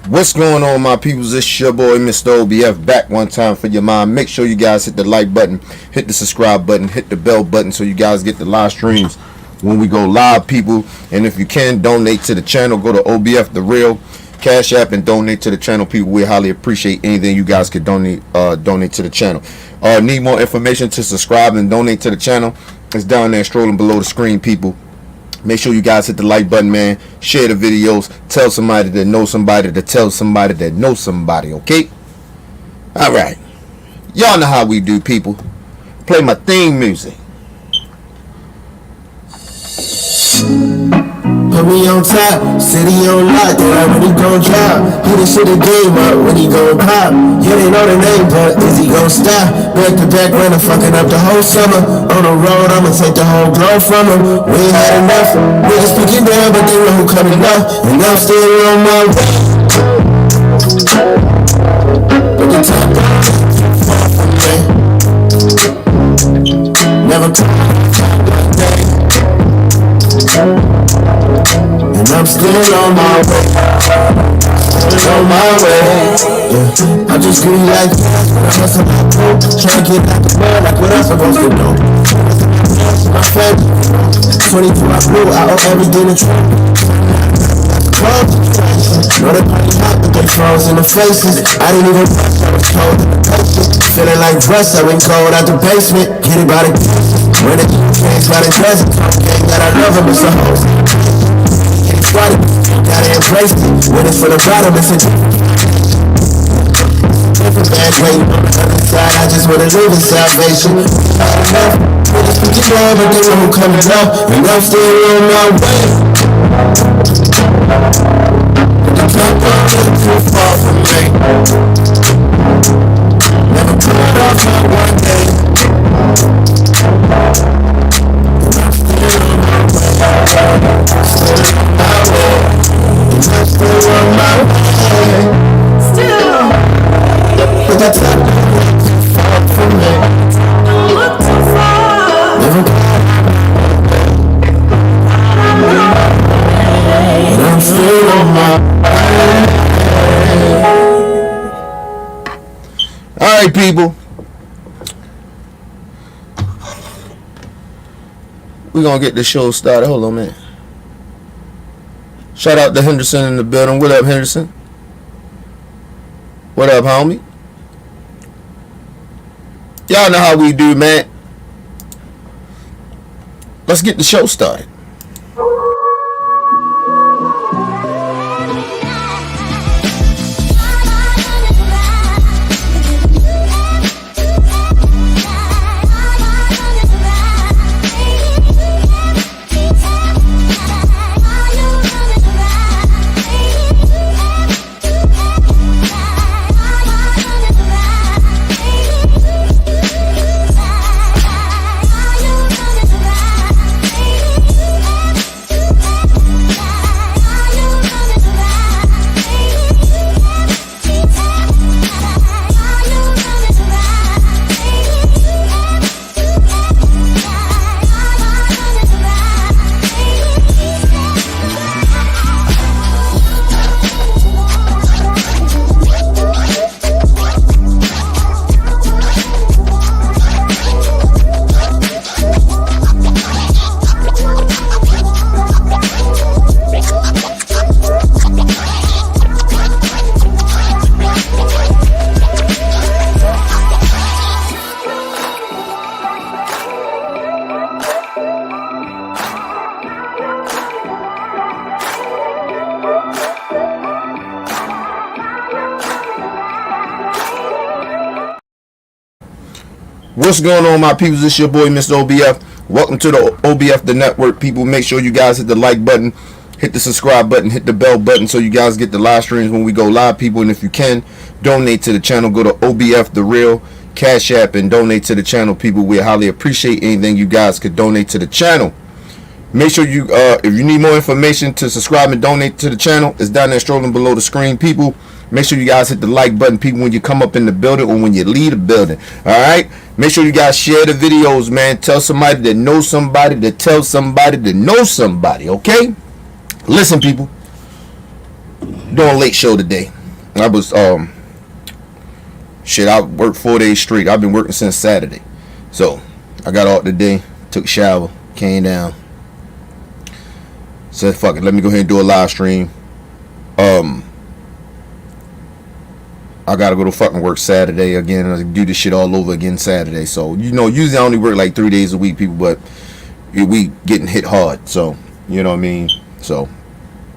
What's going on, my peoples? It's your boy Mr. OBF back one time for your mind. Make sure you guys hit the like button, hit the subscribe button, hit the bell button so you guys get the live streams when we go live, people. And if you can, donate to the channel. Go to OBF The Real Cash App and donate to the channel, people. We highly appreciate anything you guys could donate to the channel. Need more information to subscribe and donate to the channel? It's down there scrolling below the screen, people. Make sure you guys hit the like button, man. Share the videos. Tell somebody that knows somebody to tell somebody that knows somebody, okay? Alright. Y'all know how we do, people. Play my theme music. Put me on top, city on lock, then I really gon' drop. Hit this shit a game up when he gon' pop. Yeah, they know the name, but is he gon' stop? Back to back when I'm fucking up the whole summer. On the road, I'ma take the whole glow from him. We ain't had enough, niggas speaking down, but they know who coming up. And I'm still on my way. But the top down, far from me. Never come like that. And I'm still on my way, yeah. I just feel like yes, but I hustle like dope. Tryna get out the mud like what I'm supposed to do. My family, 22 I grew, I owe everything to Trump. Know they party hot, but they froze in the faces. I didn't even rush, I was cold in the basement. Feeling like Russ, I went cold out the basement. Get it by the when it changed by the present. Gang that I love him, it's a host. Gotta embrace it. When it's from the bottom, it's a different bad waiting on the other side. I just wanna live in salvation. Niggas speaking down, but they know who coming up. And I'm still on my way. But the top don't look too far from me. Never put it off on one day. And I'm still on my way. Still on my way. Still on my way. But that's not too far from me. Don't look too far. Never and I'm still on my way. Alright, people. We're gonna get this show started. Hold on, man. Shout out to Henderson in the building. What up, Henderson? What up, homie? Y'all know how we do, man. Let's get the show started. What's going on, my peoples? It's your boy Mr. OBF. Welcome to the OBF The Network, people. Make sure you guys hit the like button, hit the subscribe button, hit the bell button so you guys get the live streams when we go live, people. And if you can, donate to the channel. Go to OBF The Real Cash App and donate to the channel, people. We highly appreciate anything you guys could donate to the channel. Make sure you, if you need more information to subscribe and donate to the channel, it's down there strolling below the screen, people. Make sure you guys hit the like button, people, when you come up in the building or when you leave the building. Alright? Make sure you guys share the videos, man. Tell somebody that knows somebody to tell somebody that knows somebody, okay? Listen, people. Doing a late show today. I was shit. I worked 4 days straight. I've been working since Saturday. So I got out today, took a shower, came down, said fuck it, let me go ahead and do a live stream. I gotta go to fucking work Saturday again and do this shit all over again Saturday. So, usually I only work like 3 days a week, people, but we getting hit hard. So, you know what I mean? So,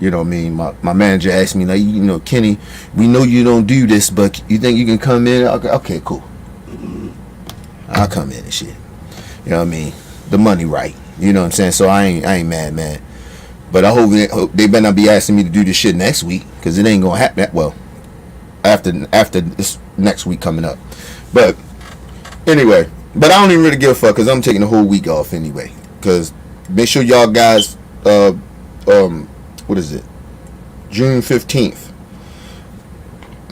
you know what I mean? My manager asked me, like, Kenny, we know you don't do this, but you think you can come in? Okay, cool. I'll come in and shit. You know what I mean? The money right. You know what I'm saying? So I ain't mad, man. But I hope they better not be asking me to do this shit next week, because it ain't gonna happen that well. After this next week coming up. But anyway, but I don't even really give a fuck, because I'm taking the whole week off anyway. Because make sure y'all guys, what is it? June 15th.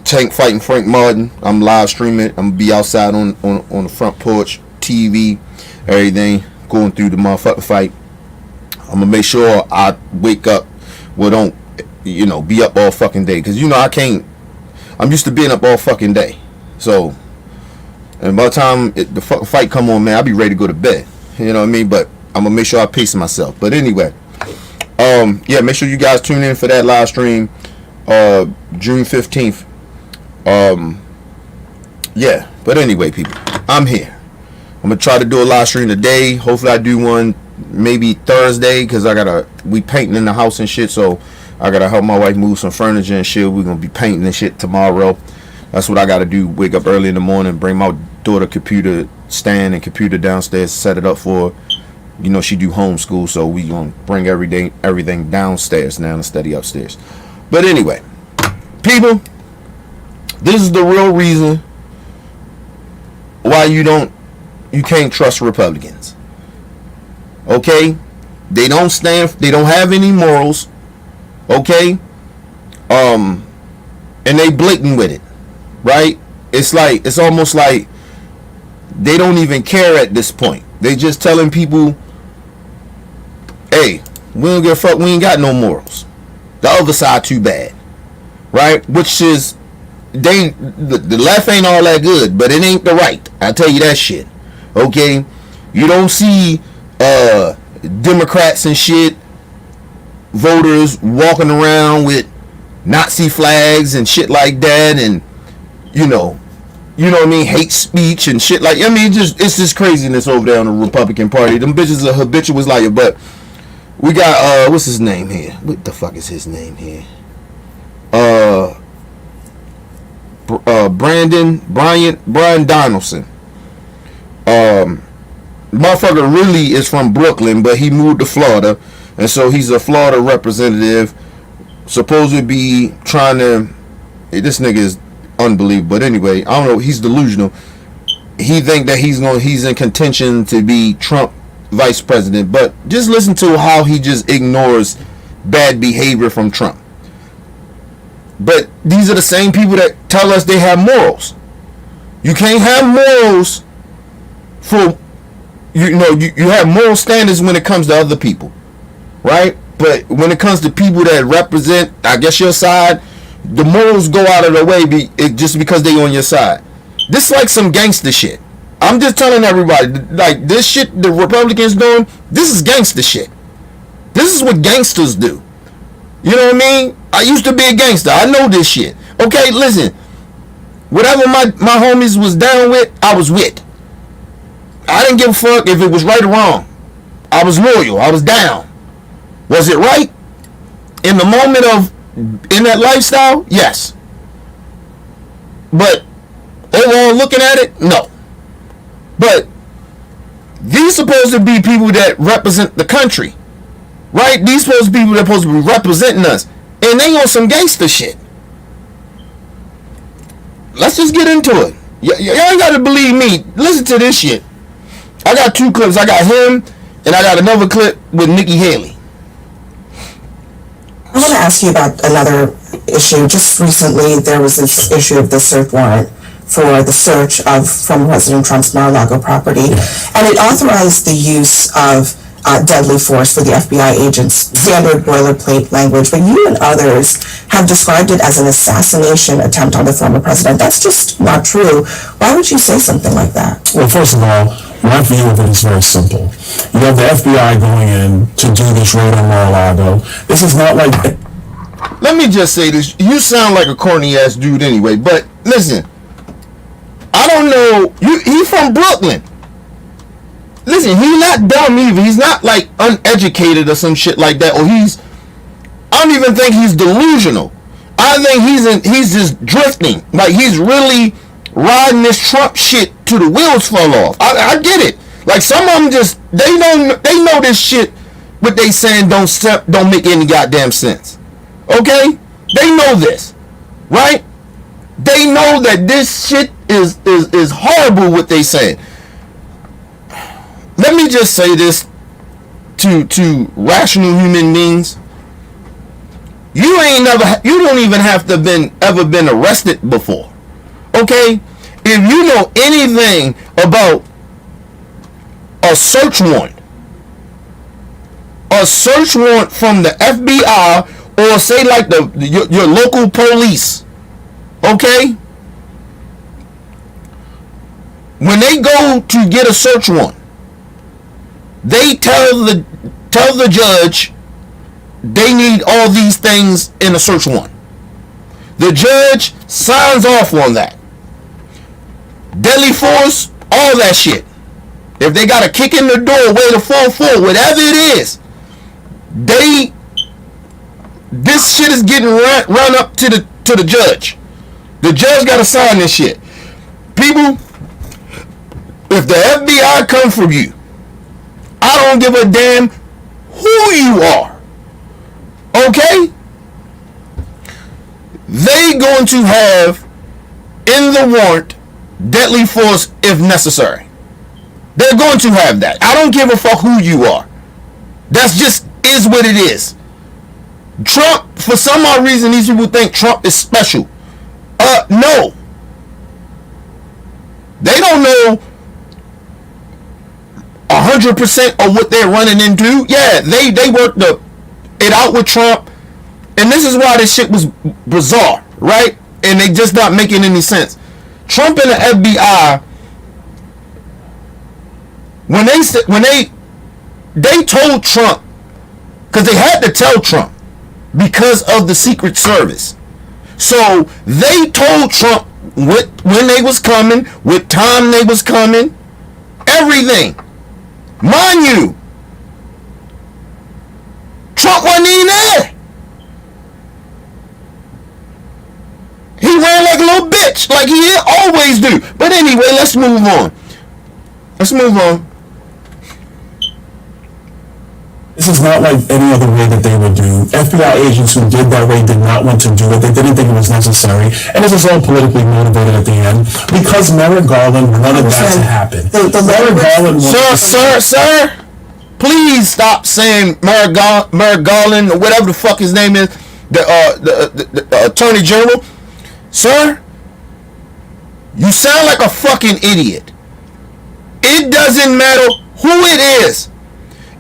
Tank fighting Frank Martin. I'm live streaming. I'm gonna be outside on the front porch, TV, everything, going through the motherfucking fight. I'm gonna make sure I wake up, don't be up all fucking day, because I can't. I'm used to being up all fucking day. So, and by the time the fucking fight come on, man, I'll be ready to go to bed. You know what I mean? But I'm going to make sure I pace myself. But anyway, yeah, make sure you guys tune in for that live stream, June 15th. Yeah, but anyway, people, I'm here. I'm going to try to do a live stream today. Hopefully I do one maybe Thursday, because we painting in the house and shit, so I gotta help my wife move some furniture and shit. We're gonna be painting and shit tomorrow. That's what I gotta do. Wake up early in the morning, bring my daughter computer stand and computer downstairs, set it up for her. She do homeschool, so we gonna bring everything downstairs now instead of upstairs. But anyway, people, this is the real reason why you can't trust Republicans. Okay? They don't have any morals. Okay, and they blatant with it, right? It's almost like they don't even care at this point. They just telling people, hey, we don't give a fuck, we ain't got no morals. The other side too bad, right? Which is, the left ain't all that good, but it ain't the right. I tell you that shit. Okay, you don't see Democrats and shit, voters walking around with Nazi flags and shit like that, and you know what I mean, hate speech and shit like, it's just craziness over there on the Republican Party. Them bitches are habitual liars. But we got what's his name here? What the fuck is his name here? Brian Donaldson. Motherfucker really is from Brooklyn, but he moved to Florida. And so he's a Florida representative, supposed to be trying to. This nigga is unbelievable. But anyway, I don't know. He's delusional. He think that he's in contention to be Trump vice president. But just listen to how he just ignores bad behavior from Trump. But these are the same people that tell us they have morals. You can't have morals for you have moral standards when it comes to other people. Right? But when it comes to people that represent, I guess, your side, the morals go out of the way just because they on your side. This is like some gangster shit. I'm just telling everybody, like, this shit the Republicans doing, this is gangster shit. This is what gangsters do. You know what I mean? I used to be a gangster. I know this shit. Okay, listen. Whatever my homies was down with, I was with. I didn't give a fuck if it was right or wrong. I was loyal. I was down. Was it right? In the moment in that lifestyle? Yes. But overall looking at it, no. But these supposed to be people that represent the country. Right? These supposed to be people that supposed to be representing us. And they on some gangster shit. Let's just get into it. Y'all ain't got to believe me. Listen to this shit. I got two clips. I got him and I got another clip with Nikki Haley. I want to ask you about another issue. Just recently, there was this issue of the search warrant for the search from President Trump's Mar-a-Lago property, and it authorized the use of deadly force for the FBI agents, standard boilerplate language, but you and others have described it as an assassination attempt on the former president. That's just not true. Why would you say something like that? Well, first of all, my view of it is very simple. You have the FBI going in to do this raid on Mar-a-Lago. This is not like... Let me just say this. You sound like a corny ass dude anyway, but listen, I don't know. He from Brooklyn. Listen, he's not dumb either. He's not like uneducated or some shit like that. Or I don't even think he's delusional. I think he's just drifting. Like he's really riding this Trump shit to the wheels fall off. I get it. Like some of them just they know this shit. What they saying don't make any goddamn sense. Okay, they know this, right? They know that this shit is horrible. What they saying. Let me just say this to rational human beings. You don't even have to ever been arrested before. Okay? If you know anything about a search warrant from the FBI or say like your local police, okay? When they go to get a search warrant, they tell the judge they need all these things in a search warrant. The judge signs off on that. Deadly force, all that shit. If they got a kick in the door, way to fall forward, whatever it is, this shit is getting run up to the judge. The judge got to sign this shit. People, if the FBI come for you, I don't give a damn who you are. Okay? They going to have in the warrant deadly force if necessary. They're going to have that. I don't give a fuck who you are. That's just is what it is. Trump, for some odd reason, these people think Trump is special. No. They don't know 100% of what they're running into. Yeah, they worked it out with Trump, and this is why this shit was bizarre, right? And they just not making any sense. Trump and the FBI, when they told Trump, because they had to tell Trump because of the Secret Service. So they told Trump when they was coming, what time they was coming, everything. Mind you, Trump wasn't even there. He ran like a little bitch, like he always do. But anyway, let's move on. This is not like any other way that they would do. FBI agents who did that raid did not want to do it. They didn't think it was necessary. And this is all politically motivated at the end because Merrick Garland wanted that to happen. Merrick Garland Sir, please stop saying Merrick Garland or whatever the fuck his name is, the Attorney General. Sir, you sound like a fucking idiot. It doesn't matter who it is.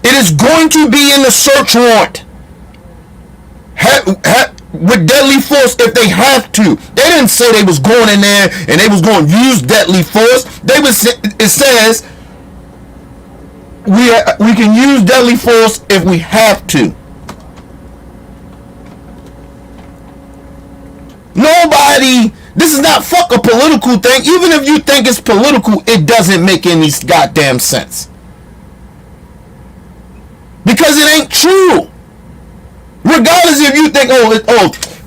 It is going to be in the search warrant with deadly force if they have to. They didn't say they was going in there and they was going to use deadly force. It says we can use deadly force if we have to. Nobody. This is not fuck a political thing. Even if you think it's political, it doesn't make any goddamn sense. Because it ain't true. Regardless if you think,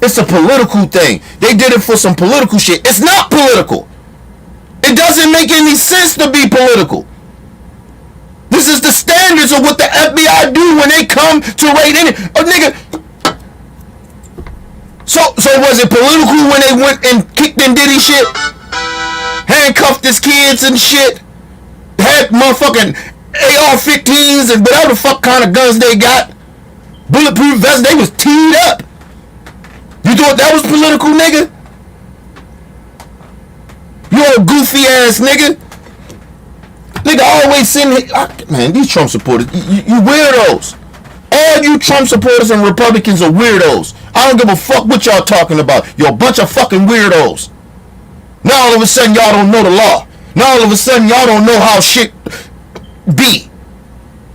it's a political thing. They did it for some political shit. It's not political. It doesn't make any sense to be political. This is the standards of what the FBI do when they come to raid any. Nigga. So was it political when they went and kicked and Diddy shit? Handcuffed his kids and shit? Had motherfucking AR-15s and whatever the fuck kind of guns they got, bulletproof vests, they was teed up. You thought that was political, nigga? You a goofy ass nigga. Nigga always sitting here, man, these Trump supporters, you weirdos. All you Trump supporters and Republicans are weirdos. I don't give a fuck what y'all talking about. You're a bunch of fucking weirdos. Now all of a sudden y'all don't know the law. Now all of a sudden y'all don't know how shit be.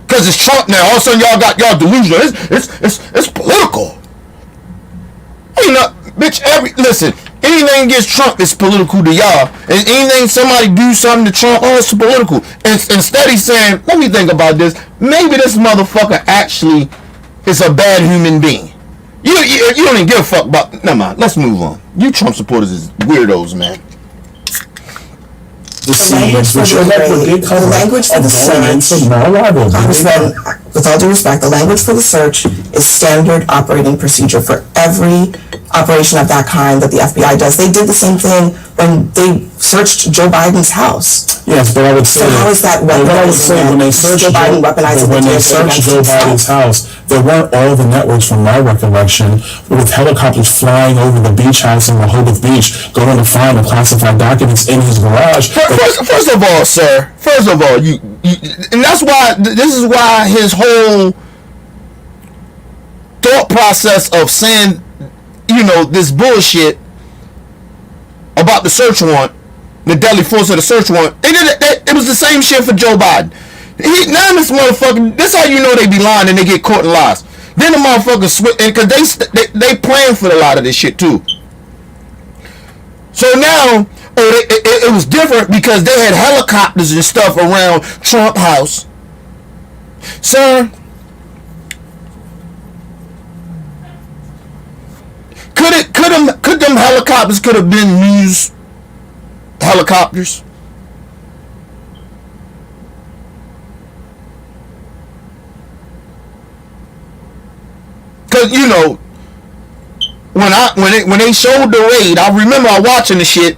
Cause it's Trump now. All of a sudden y'all got y'all delusional. It's political. You know, bitch. Listen. Anything against Trump is political to y'all, and anything somebody do something to Trump, oh, it's political. And instead he's saying, let me think about this. Maybe this motherfucker actually is a bad human being. You don't even give a fuck about. Never mind. Let's move on. You Trump supporters is weirdos, man. The language for the search, Congressman, with all due respect, the language for the search is standard operating procedure for every operation of that kind that the FBI does. They did the same thing when they searched Joe Biden's house. Yes, but I would say, so how is that what I would say when they searched Joe Biden's house, there weren't all the networks, from my recollection, with helicopters flying over the beach house in Rehoboth Beach, going to find the classified documents in his garage. First of all, sir. First of all, you and that's why this is why his whole thought process of saying, you know, this bullshit about the search warrant, the deadly force of the search warrant. It was the same shit for Joe Biden. Now this motherfucker, this how you know they be lying and they get caught in lies. Then the motherfuckers switch, and cause they plan for a lot of this shit too. So now, it was different because they had helicopters and stuff around Trump House. Sir, could them helicopters could have been news helicopters? Cause you know, when they showed the raid, I remember I watching the shit.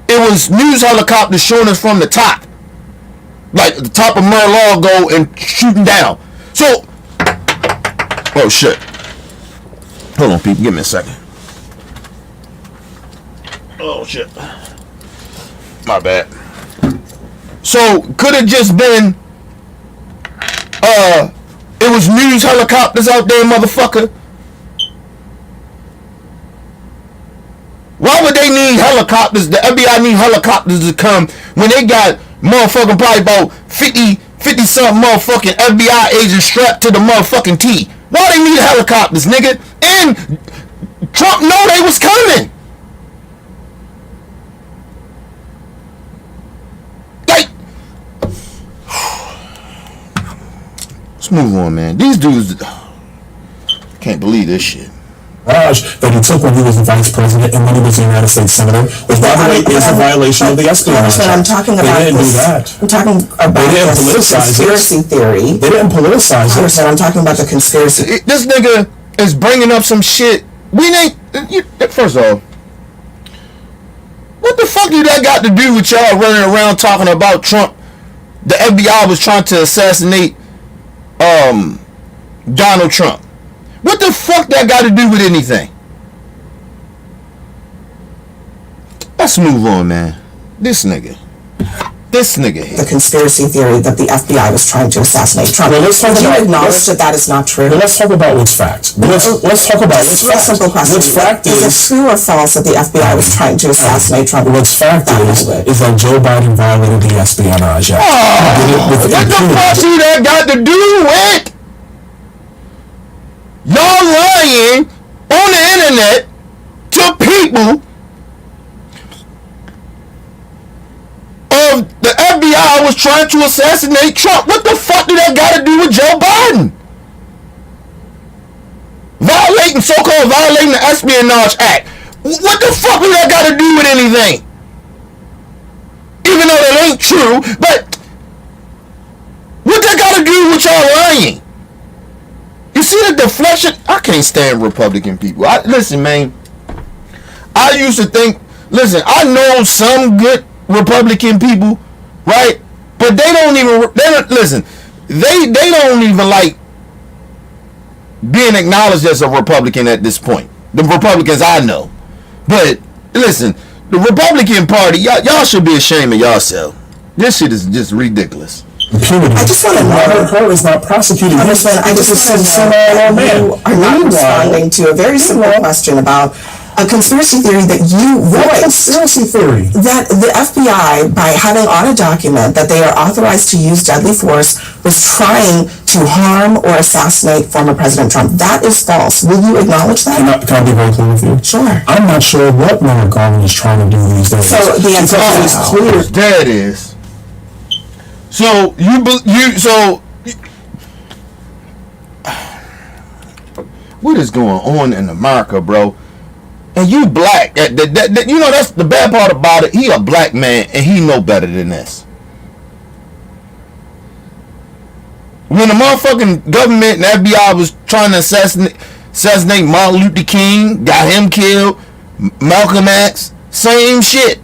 It was news helicopters showing us from the top, like the top of Mar-a-Lago, and shooting down. So, oh shit! Hold on, people, give me a second. Oh shit! My bad. So could it just been it was news helicopters out there, motherfucker? Why would they need helicopters? The FBI need helicopters to come when they got motherfucking probably about 50 something motherfucking FBI agents strapped to the motherfucking T. Why they need helicopters, nigga? And Trump know they was coming. Like, let's move on, man. These dudes, can't believe this shit. That he took when he was the vice president and when he was the United States senator, which by the way is a violation of the espionage act. I'm talking about they didn't do that. I'm talking about the conspiracy theory. They didn't politicize it. I'm talking about the conspiracy. This nigga is bringing up some shit. First of all, what the fuck do that got to do with y'all running around talking about Trump? The FBI was trying to assassinate Donald Trump. What the fuck that got to do with anything? Let's move on, man. This nigga here. The conspiracy theory that the FBI was trying to assassinate Trump. Well, do you acknowledge that that is not true? Well, let's talk about what's fact. Let's talk about what's fact. Simple question. What's fact is it true or false that the FBI was trying to assassinate Trump? What's fact is that Joe Biden violated the espionage act. What the fuck do that got to do with? Y'all lying on the internet to people of the FBI was trying to assassinate Trump. What the fuck do that got to do with Joe Biden? So-called violating the Espionage Act. What the fuck do that got to do with anything? Even though that ain't true, but what that got to do with y'all lying? You see the deflection? I can't stand Republican people. Listen, man. I used to think, I know some good Republican people, right? But they don't even like being acknowledged as a Republican at this point. The Republicans I know. But listen, the Republican Party, y'all should be ashamed of yourself. This shit is just ridiculous. Impunity. I just want to know. Robert Hur is not prosecuted. Congressman, I just want to know that you are not responding to a very simple question about a conspiracy theory that you voiced. Conspiracy theory. That the FBI, by having on a document that they are authorized to use deadly force, was trying to harm or assassinate former President Trump. That is false. Will you acknowledge that? Can I be very clear with you? Sure. I'm not sure what Merrick Garland is trying to do these days. So the answer is clear. There it is. So what is going on in America, bro? And you black. You know, that's the bad part about it. He a black man, and he know better than this. When the motherfucking government and FBI was trying to assassinate Martin Luther King, got him killed, Malcolm X, same shit.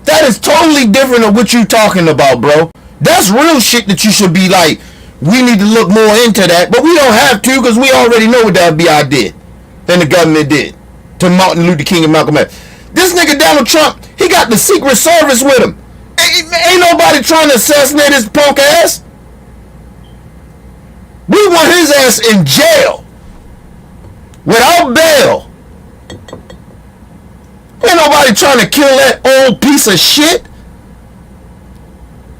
That is totally different than what you talking about, bro. That's real shit that you should be like, we need to look more into that, but we don't have to because we already know what the FBI did. Than the government did to Martin Luther King and Malcolm X. This nigga Donald Trump, he got the Secret Service with him. Ain't nobody trying to assassinate his punk ass. We want his ass in jail without bail. Ain't nobody trying to kill that old piece of shit.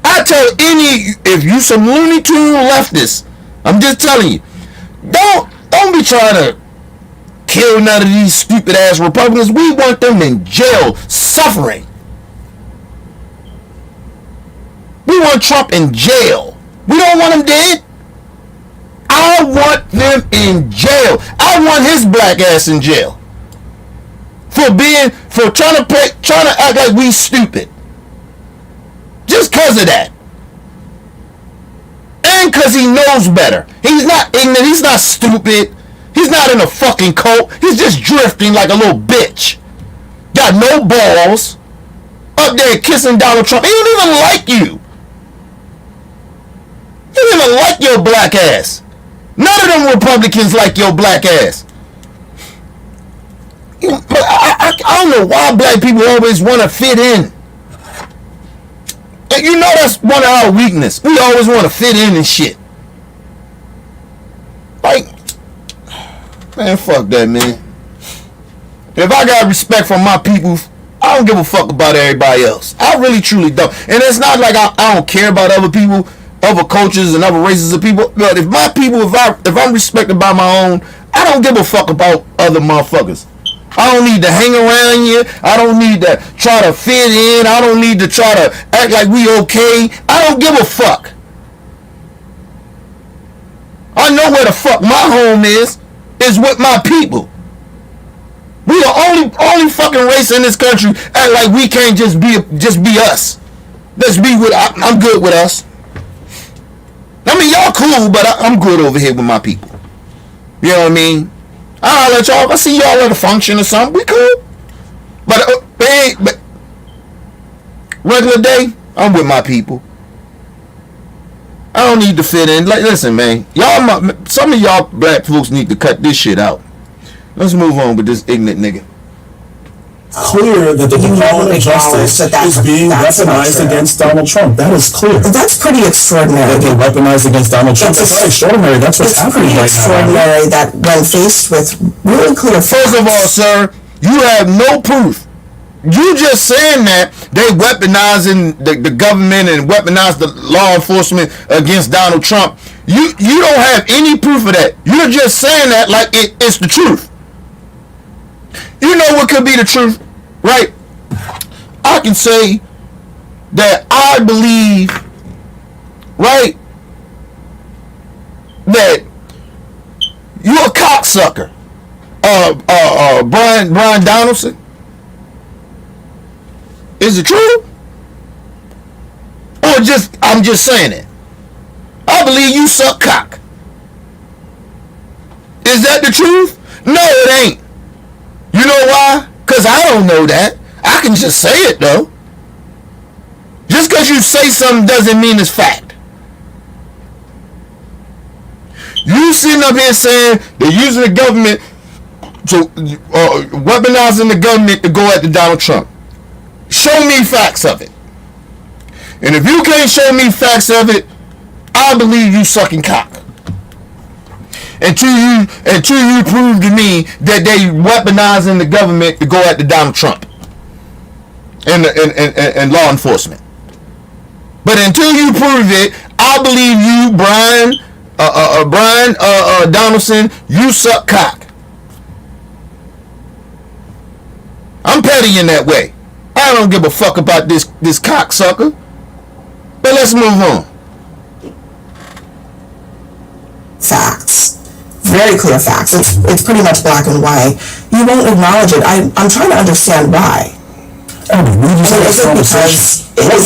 I tell if you some Looney Tune leftists, I'm just telling you, don't be trying to kill none of these stupid ass Republicans. We want them in jail suffering. We want Trump in jail. We don't want him dead. I want them in jail. I want his black ass in jail. For trying to act like we stupid. Just cause of that. And cause he knows better. He's not ignorant, he's not stupid. He's not in a fucking cult. He's just drifting like a little bitch. Got no balls. Up there kissing Donald Trump. He don't even like you. He don't even like your black ass. None of them Republicans like your black ass. I don't know why black people always want to fit in. You know that's one of our weakness. We always want to fit in and shit. Like, man, fuck that, man. If I got respect for my people, I don't give a fuck about everybody else. I really, truly don't. And it's not like I don't care about other people, other cultures, and other races of people. But if my people, if I'm respected by my own, I don't give a fuck about other motherfuckers. I don't need to hang around you. I don't need to try to fit in. I don't need to try to act like we okay. I don't give a fuck. I know where the fuck my home is with my people. We the only fucking race in this country act like we can't just be us. Let's be with. I'm good with us. I mean, y'all cool, but I'm good over here with my people. You know what I mean? I'll let y'all. If I see y'all at a function or something, we cool. But regular day, I'm with my people. I don't need to fit in. Like, listen, man, some of y'all black folks need to cut this shit out. Let's move on with this ignorant nigga. Clear that the Department of Justice is being weaponized against Donald Trump. That is clear. That's pretty extraordinary. That they're weaponized against Donald Trump. That's not extraordinary. That's what's happening right now. It's pretty extraordinary that when faced with really clear facts. First of all, sir, you have no proof. You just saying that they weaponizing the government and weaponize the law enforcement against Donald Trump. You don't have any proof of that. You're just saying that like it's the truth. You know what could be the truth, right? I can say that I believe, right, that you're a cocksucker, Brian Donaldson. Is it true? Or I'm just saying it? I believe you suck cock. Is that the truth? No, it ain't. You know why? Because I don't know that. I can just say it, though. Just because you say something doesn't mean it's fact. You sitting up here saying they're using the government to weaponizing the government to go after Donald Trump. Show me facts of it. And if you can't show me facts of it, I believe you sucking cock. Until you prove to me that they weaponizing the government to go after Donald Trump and law enforcement. But until you prove it, I believe you, Brian Donaldson, you suck cock. I'm petty in that way. I don't give a fuck about this cocksucker. But let's move on. Facts. Very clear facts. It's pretty much black and white. You won't acknowledge it. I'm trying to understand why. Is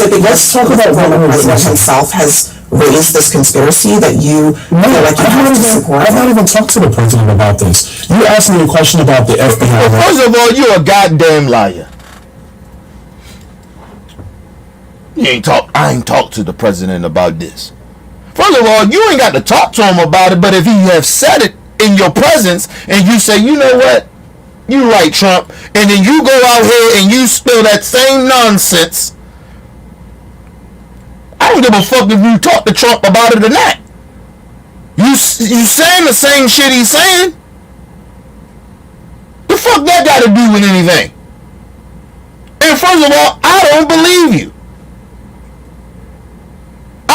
it because the former president himself has raised this conspiracy that you feel like you have to support? I've not even talked to the president about this. You asked me a question about the FBI. Well, first of all, you're a goddamn liar. I ain't talked to the president about this. First of all, you ain't got to talk to him about it, but if he have said it in your presence and you say, you know what, you right, Trump, and then you go out here and you spill that same nonsense, I don't give a fuck if you talk to Trump about it or not. You saying the same shit he's saying? The fuck that got to do with anything? And first of all, I don't believe you.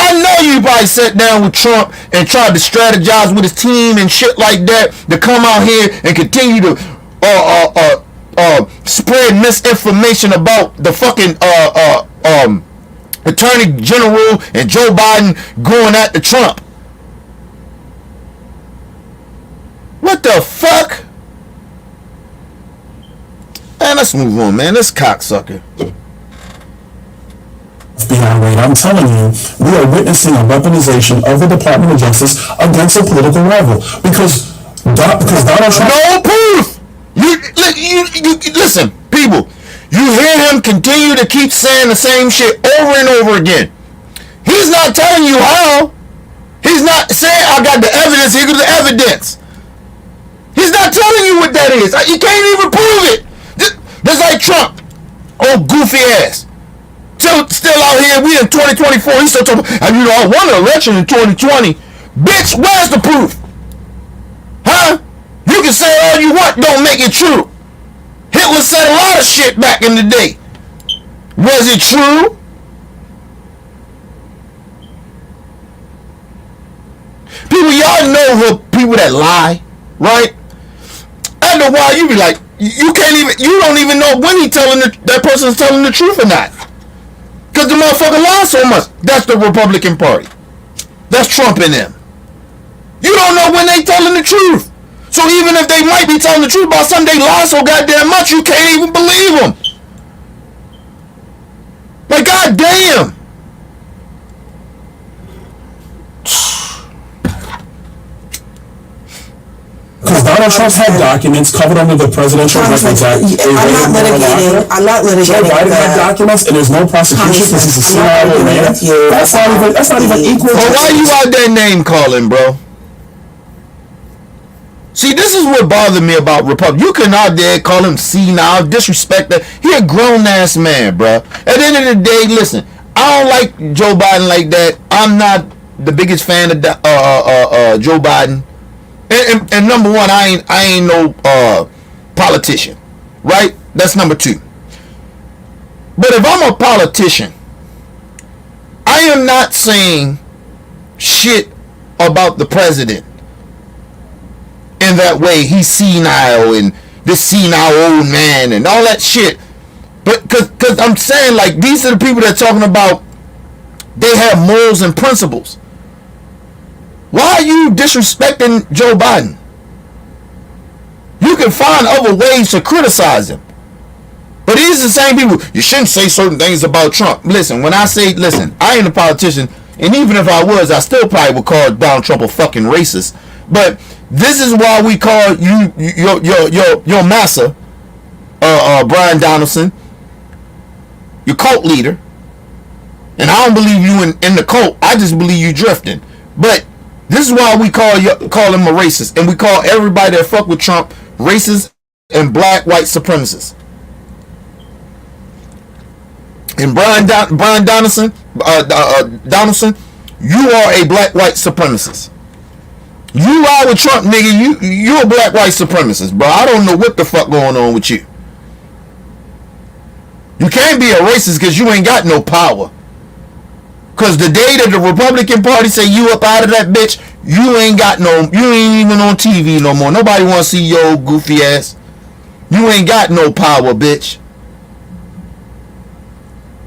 I know you probably sat down with Trump and tried to strategize with his team and shit like that to come out here and continue to spread misinformation about the fucking Attorney General and Joe Biden going after Trump. What the fuck? Man, let's move on, man. This cocksucker. FBI raid. I'm telling you, we are witnessing a weaponization of the Department of Justice against a political rival because Donald Trump. No proof. You listen, people. You hear him continue to keep saying the same shit over and over again. He's not telling you how. He's not saying I got the evidence. Here's the evidence. He's not telling you what that is. You can't even prove it. Just like Trump, old goofy ass. Still out here, we in 2024, he's still talking, and you know, I won an election in 2020. Bitch, where's the proof? Huh? You can say all you want, don't make it true. Hitler said a lot of shit back in the day. Was it true? People, y'all know people that lie, right? After a while, you be like, you don't even know when that person's telling the truth or not. Because the motherfucker lies so much. That's the Republican Party. That's Trump and them. You don't know when they telling the truth. So even if they might be telling the truth about something, they lie so goddamn much you can't even believe them. Like, goddamn. Because Donald Trump had documents covered under the Presidential Records Act. I'm not litigating. Joe Biden had documents, and there's no prosecution because he's a CIA man. That's not even equal. Well, why you out there name calling, bro? See, this is what bothered me about Republic. You can out there call him senile, disrespect that. He a grown ass man, bro. At the end of the day, listen, I don't like Joe Biden like that. I'm not the biggest fan of Joe Biden. And number one, I ain't no politician, right? That's number two. But if I'm a politician, I am not saying shit about the president in that way. He's senile and this senile old man and all that shit. But because I'm saying, like, these are the people that are talking about they have morals and principles. Why are you disrespecting Joe Biden? You can find other ways to criticize him. But these are the same people. You shouldn't say certain things about Trump. Listen, when I say, listen, I ain't a politician, and even if I was, I still probably would call Donald Trump a fucking racist. But this is why we call you your massa, Brian Donaldson, your cult leader. And I don't believe you in the cult. I just believe you drifting. But this is why we call him a racist, and we call everybody that fuck with Trump racist and black white supremacists. And Brian Donaldson, Donaldson, you are a black white supremacist. You ride with Trump, nigga. You're a black white supremacist, bro. I don't know what the fuck going on with you. You can't be a racist because you ain't got no power. Because the day that the Republican Party say you up out of that bitch, you ain't even on TV no more. Nobody want to see your goofy ass. You ain't got no power, bitch.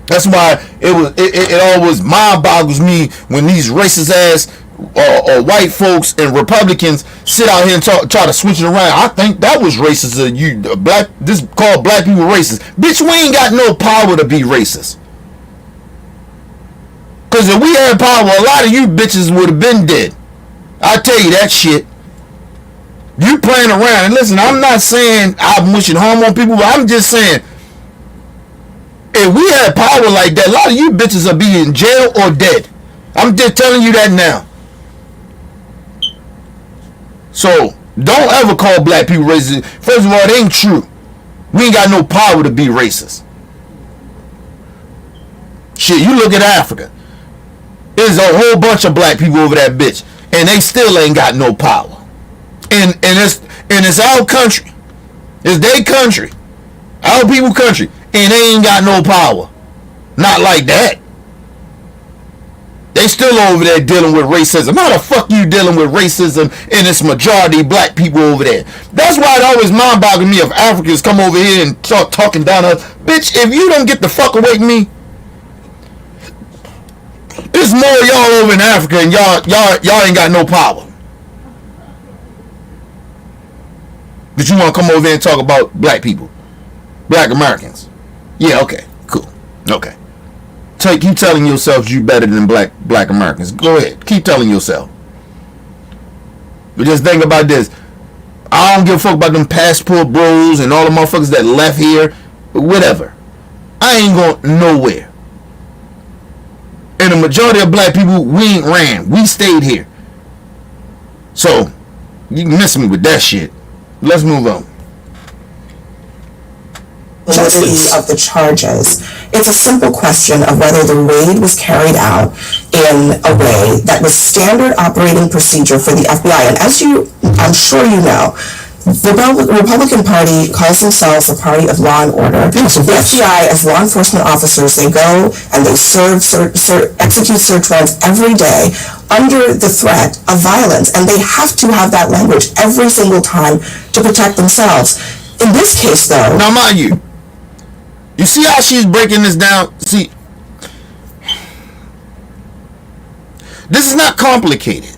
That's why it always mind boggles me when these racist ass or white folks and Republicans sit out here and try to switch it around. I think that was racist. This called black people racist. Bitch, we ain't got no power to be racist. Because if we had power, a lot of you bitches would have been dead. I tell you that shit. You playing around. And listen, I'm not saying I'm wishing harm on people, but I'm just saying, if we had power like that, a lot of you bitches would be in jail or dead. I'm just telling you that now. So, don't ever call black people racist. First of all, it ain't true. We ain't got no power to be racist. Shit, you look at Africa. There's a whole bunch of black people over that bitch, and they still ain't got no power. And it's our country. It's their country. Our people country. And they ain't got no power. Not like that. They still over there dealing with racism. How the fuck you dealing with racism and it's majority black people over there? That's why it always mind boggles me if Africans come over here and start talking down us. Bitch, if you don't get the fuck away from me, there's more of y'all over in Africa and y'all ain't got no power. But you want to come over here and talk about black people, black Americans? Yeah, okay, cool, okay. Keep telling yourselves you better than black Americans. Go ahead, keep telling yourself. But just think about this. I don't give a fuck about them passport bros and all the motherfuckers that left here. Whatever. I ain't going nowhere. And the majority of black people, we ain't ran. We stayed here. So, you can miss me with that shit. Let's move on. Validity of the charges. It's a simple question of whether the raid was carried out in a way that was standard operating procedure for the FBI. And as I'm sure you know, the Republican Party calls themselves a party of law and order. Yes, the FBI, as law enforcement officers, they go and they execute search warrants every day under the threat of violence, and they have to have that language every single time to protect themselves. In this case, though, now mind you see how she's breaking this down? See, this is not complicated.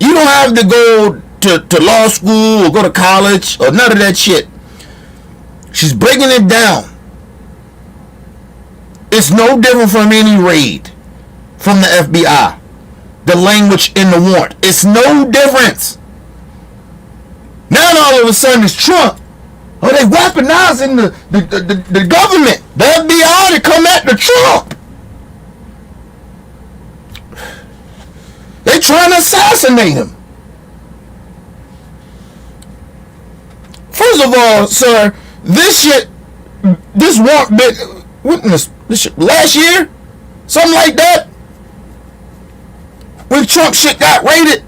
You don't have to go to law school or go to college or none of that shit. She's breaking it down. It's no different from any raid from the FBI. The language in the warrant. It's no difference. Now all of a sudden it's Trump. Oh, they weaponizing the government. The FBI to come at the Trump. They trying to assassinate him. First of all, sir, this warrant been this shit last year, something like that, when Trump shit got raided.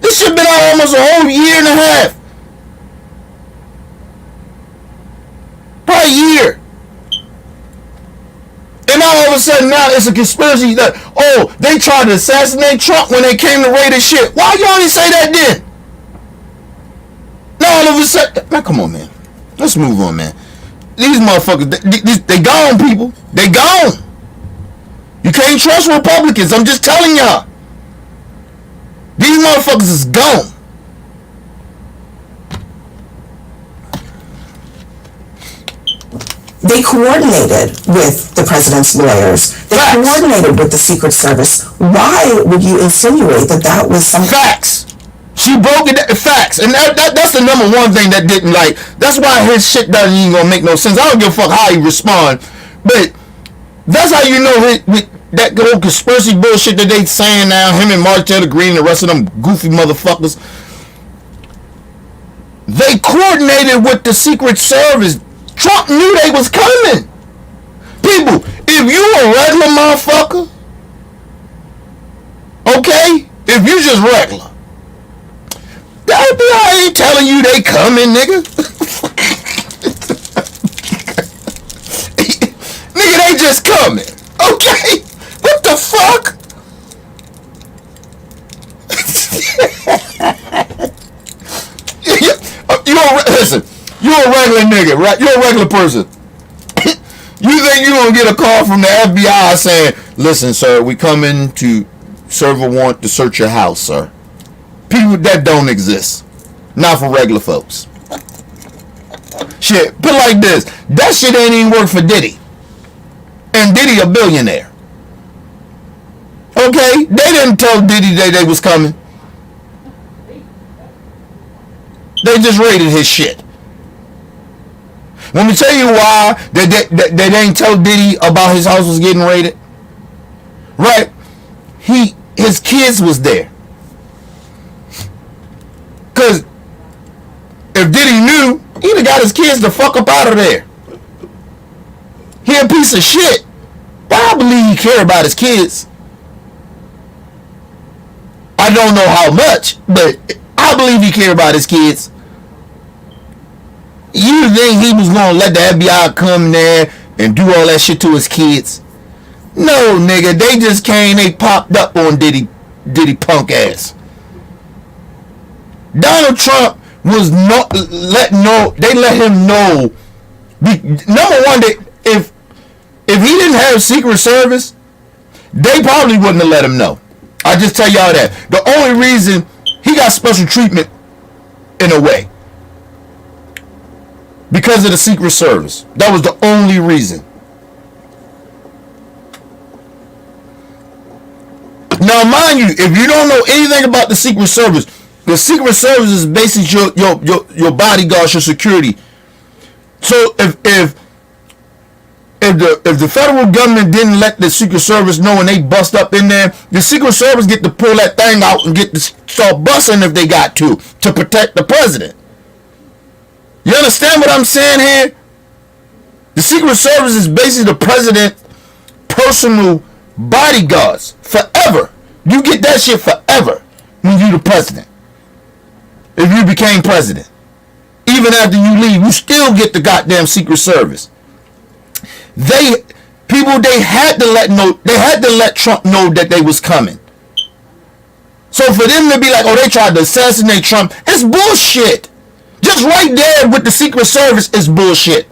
This shit been out almost a whole year and a half, probably a year. And all of a sudden now it's a conspiracy that they tried to assassinate Trump when they came to raid his shit. Why y'all didn't say that then? Now all of a sudden, man, come on, man. Let's move on, man. These motherfuckers, they gone, people. They gone. You can't trust Republicans. I'm just telling y'all. These motherfuckers is gone. they coordinated with the president's lawyers. They coordinated with the Secret Service. Why would you insinuate that that was some facts? She broke it. Facts, and that's the number one thing that didn't like. That's why his shit doesn't even gonna make no sense. I don't give a fuck how he respond, but that's how you know that whole conspiracy bullshit that they saying now. Him and Martell Green and the rest of them goofy motherfuckers. They coordinated with the Secret Service. Trump knew they was coming. People, if you a regular motherfucker, okay, if you just regular, the FBI ain't telling you they coming, nigga. Nigga, they just coming. Okay? What the fuck? Listen, you're a regular nigga, right? You're a regular person. You think you're gonna get a call from the FBI saying, listen, sir, we coming to serve a warrant to search your house, sir. People that don't exist. Not for regular folks. Shit, put it like this. That shit ain't even work for Diddy. And Diddy a billionaire. Okay? They didn't tell Diddy they was coming. They just raided his shit. Let me tell you why they didn't tell Diddy about his house was getting raided. Right? His kids was there. Cause if Diddy knew, he'd have got his kids the fuck up out of there. He a piece of shit. But I believe he care about his kids. I don't know how much, but I believe he care about his kids. You think he was gonna let the FBI come there and do all that shit to his kids? No, nigga, they just came, they popped up on Diddy punk ass. Donald Trump was not let him know. Number one, if he didn't have Secret Service, they probably wouldn't have let him know. I just tell y'all that. The only reason he got special treatment in a way, because of the Secret Service. That was the only reason. Now, mind you, if you don't know anything about the Secret Service is basically your bodyguards, your security. So if the federal government didn't let the Secret Service know and they bust up in there, the Secret Service get to pull that thing out and get to start busting if they got to protect the president. You understand what I'm saying here? The Secret Service is basically the president's personal bodyguards forever. You get that shit forever when you the president. If you became president. Even after you leave, you still get the goddamn Secret Service. They had to let Trump know that they was coming. So for them to be like, oh, they tried to assassinate Trump, it's bullshit. Just right there with the Secret Service is bullshit.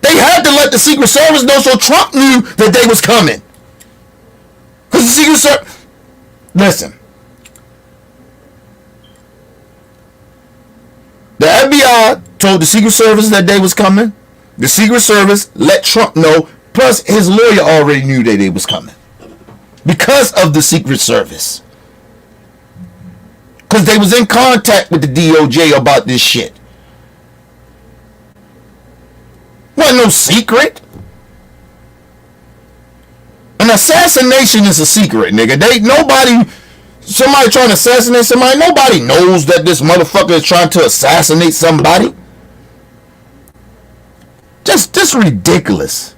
They had to let the Secret Service know so Trump knew that they was coming. Because the Secret Service... Listen. The FBI told the Secret Service that they was coming. The Secret Service let Trump know. Plus, his lawyer already knew that they was coming. Because of the Secret Service. Because they was in contact with the DOJ about this shit. Wasn't no secret. An assassination is a secret, nigga. Somebody trying to assassinate somebody, nobody knows that this motherfucker is trying to assassinate somebody. Just ridiculous.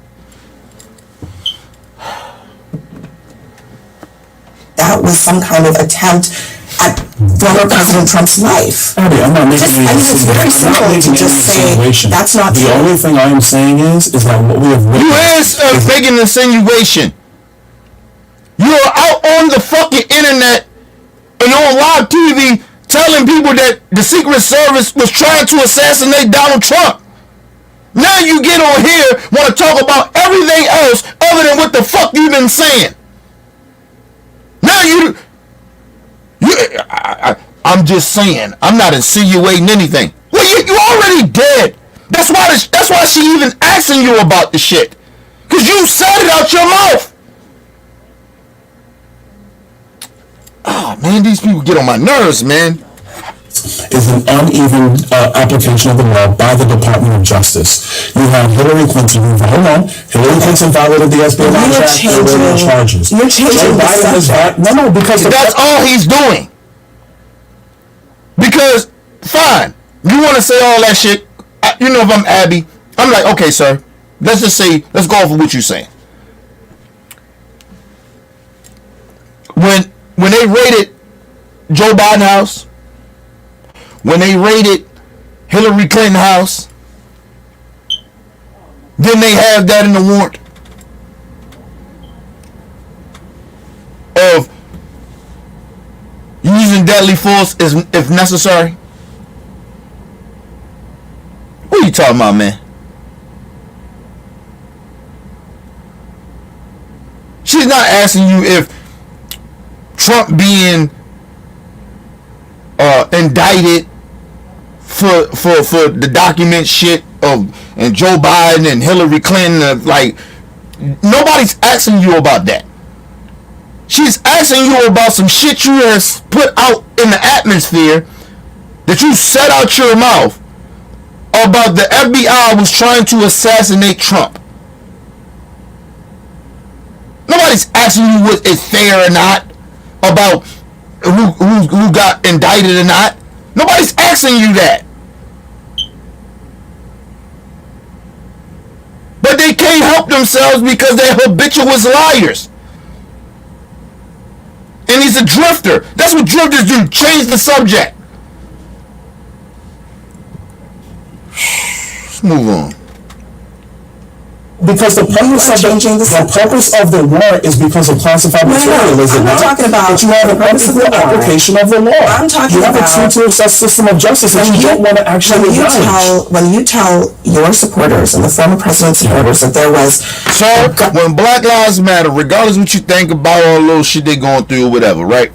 That was some kind of attempt at former President Trump's life. Abby, I'm not making any it's very simple to just say that's not true. The only thing I am saying is that what we have witnessed... You is making an insinuation. You are out on the fucking internet and on live TV telling people that the Secret Service was trying to assassinate Donald Trump. Now you get on here, want to talk about everything else other than what the fuck you've been saying. Now I'm just saying. I'm not insinuating anything. Well, you already dead. That's why she even asking you about the shit. Because you said it out your mouth. Oh, man, these people get on my nerves, man. Is an uneven application of the law by the Department of Justice. You have Hillary Clinton, Hillary Clinton violated the espionage act, there were charges. You're changing the subject. No, because that's all he's doing. Because, fine, you want to say all that shit. If I'm Abby, I'm like, okay, sir, Let's just say, let's go off of what you're saying. When they raided Joe Biden house, when they raided Hillary Clinton house, didn't they have that in the warrant of using deadly force if necessary? What are you talking about, man? She's not asking you if Trump being indicted for the document shit of and Joe Biden and Hillary Clinton, like, nobody's asking you about that. She's asking you about some shit you have put out in the atmosphere that you said out your mouth about the FBI was trying to assassinate Trump. Nobody's asking you what is fair or not about who got indicted or not. Nobody's asking you that. But they can't help themselves because they're habitual liars. And he's a drifter. That's what drifters do. Change the subject. Let's move on. Because the purpose of the warrant is because of classified material, is it not? I'm not talking about but you have an unequal application of the law. I'm talking about you have a two-tier system of justice that you don't want to actually acknowledge. When you tell your supporters and the former president's supporters that there was... So, when Black Lives Matter, regardless of what you think about all those shit they going through or whatever, right?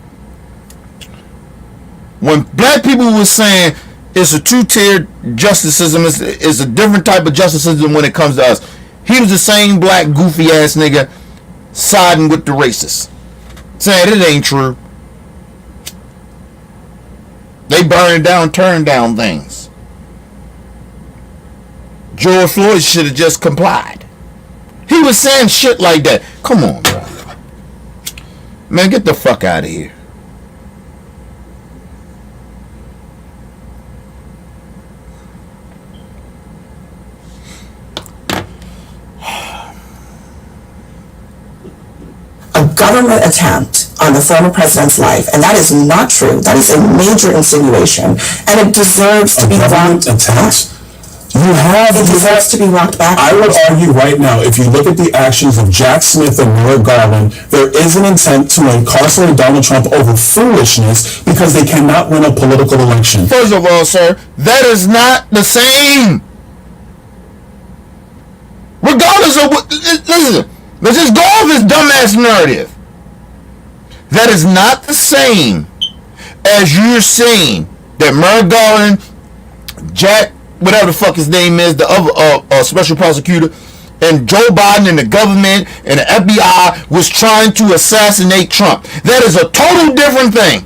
When black people were saying it's a two-tiered justice system, it's a different type of justice system when it comes to us, he was the same black goofy ass nigga siding with the racists, saying it ain't true. They burn down, turn down things. George Floyd should have just complied. He was saying shit like that. Come on, bro. Man, get the fuck out of here. Government attempt on the former president's life, and that is not true. That is a major insinuation, and it deserves to be walked back. It deserves to be walked back. I would argue right now, if you look at the actions of Jack Smith and Merrick Garland, there is an intent to incarcerate Donald Trump over foolishness because they cannot win a political election. First of all, sir, that is not the same. Regardless of what, listen, let's just go off this dumbass narrative. That is not the same as you're saying that Merrick Garland, Jack, whatever the fuck his name is, the other special prosecutor, and Joe Biden and the government and the FBI was trying to assassinate Trump. That is a total different thing.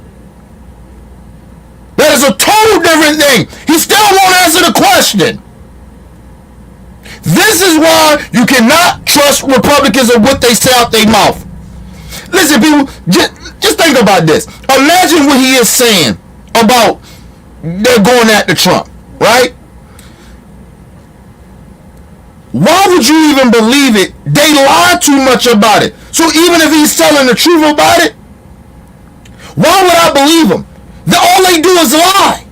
That is a total different thing. He still won't answer the question. This is why you cannot trust Republicans and what they say out their mouth. Listen, people, just think about this. Imagine what he is saying about they're going after Trump, right? Why would you even believe it? They lie too much about it. So even if he's telling the truth about it, why would I believe him? All they do is lie.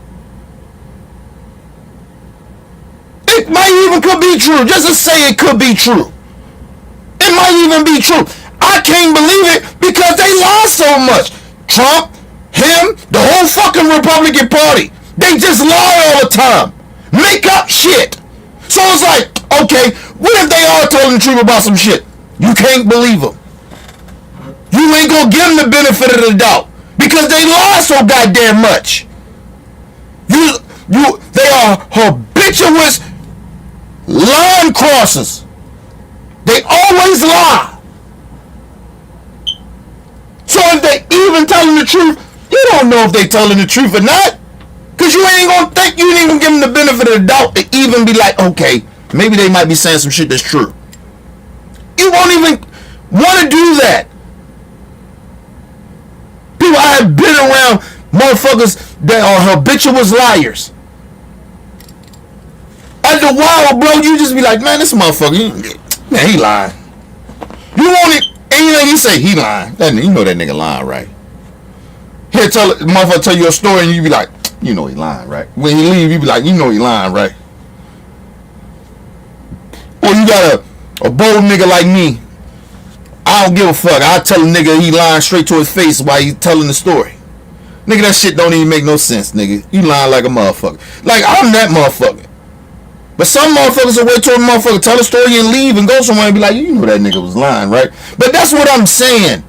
It might even could be true. Just to say it could be true. It might even be true. I can't believe it because they lie so much. Trump, him, the whole fucking Republican Party. They just lie all the time. Make up shit. So it's like, okay, what if they are telling the truth about some shit? You can't believe them. You ain't gonna give them the benefit of the doubt because they lie so goddamn much. They are habituous line crossers. They always lie. So if they even telling the truth, you don't know if they telling the truth or not. Because you ain't gonna give them the benefit of the doubt to even be like, okay, maybe they might be saying some shit that's true. You won't even want to do that. People, I have been around motherfuckers that are habitual liars. I After a while, bro, you just be like, man, this motherfucker, man, he lying. You want it, and you know, you say he lying. You know that nigga lying, right? He'll motherfucker tell you a story, and you be like, you know he lying, right? When he leave, you be like, you know he lying, right? Or you got a bold nigga like me. I don't give a fuck. I'll tell a nigga he lying straight to his face while he telling the story. Nigga, that shit don't even make no sense, nigga. You lying like a motherfucker. Like, I'm that motherfucker. But some motherfuckers will wait till a motherfucker tell a story and leave and go somewhere and be like, you know that nigga was lying, right? But that's what I'm saying.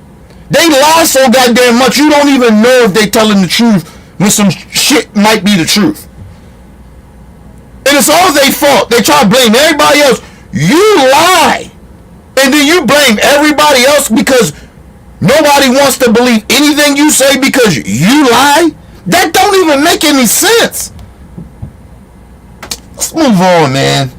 They lie so goddamn much, you don't even know if they telling the truth when some shit might be the truth. And it's all their fault. They try to blame everybody else. You lie. And then you blame everybody else because nobody wants to believe anything you say because you lie? That don't even make any sense. Let's move on, man.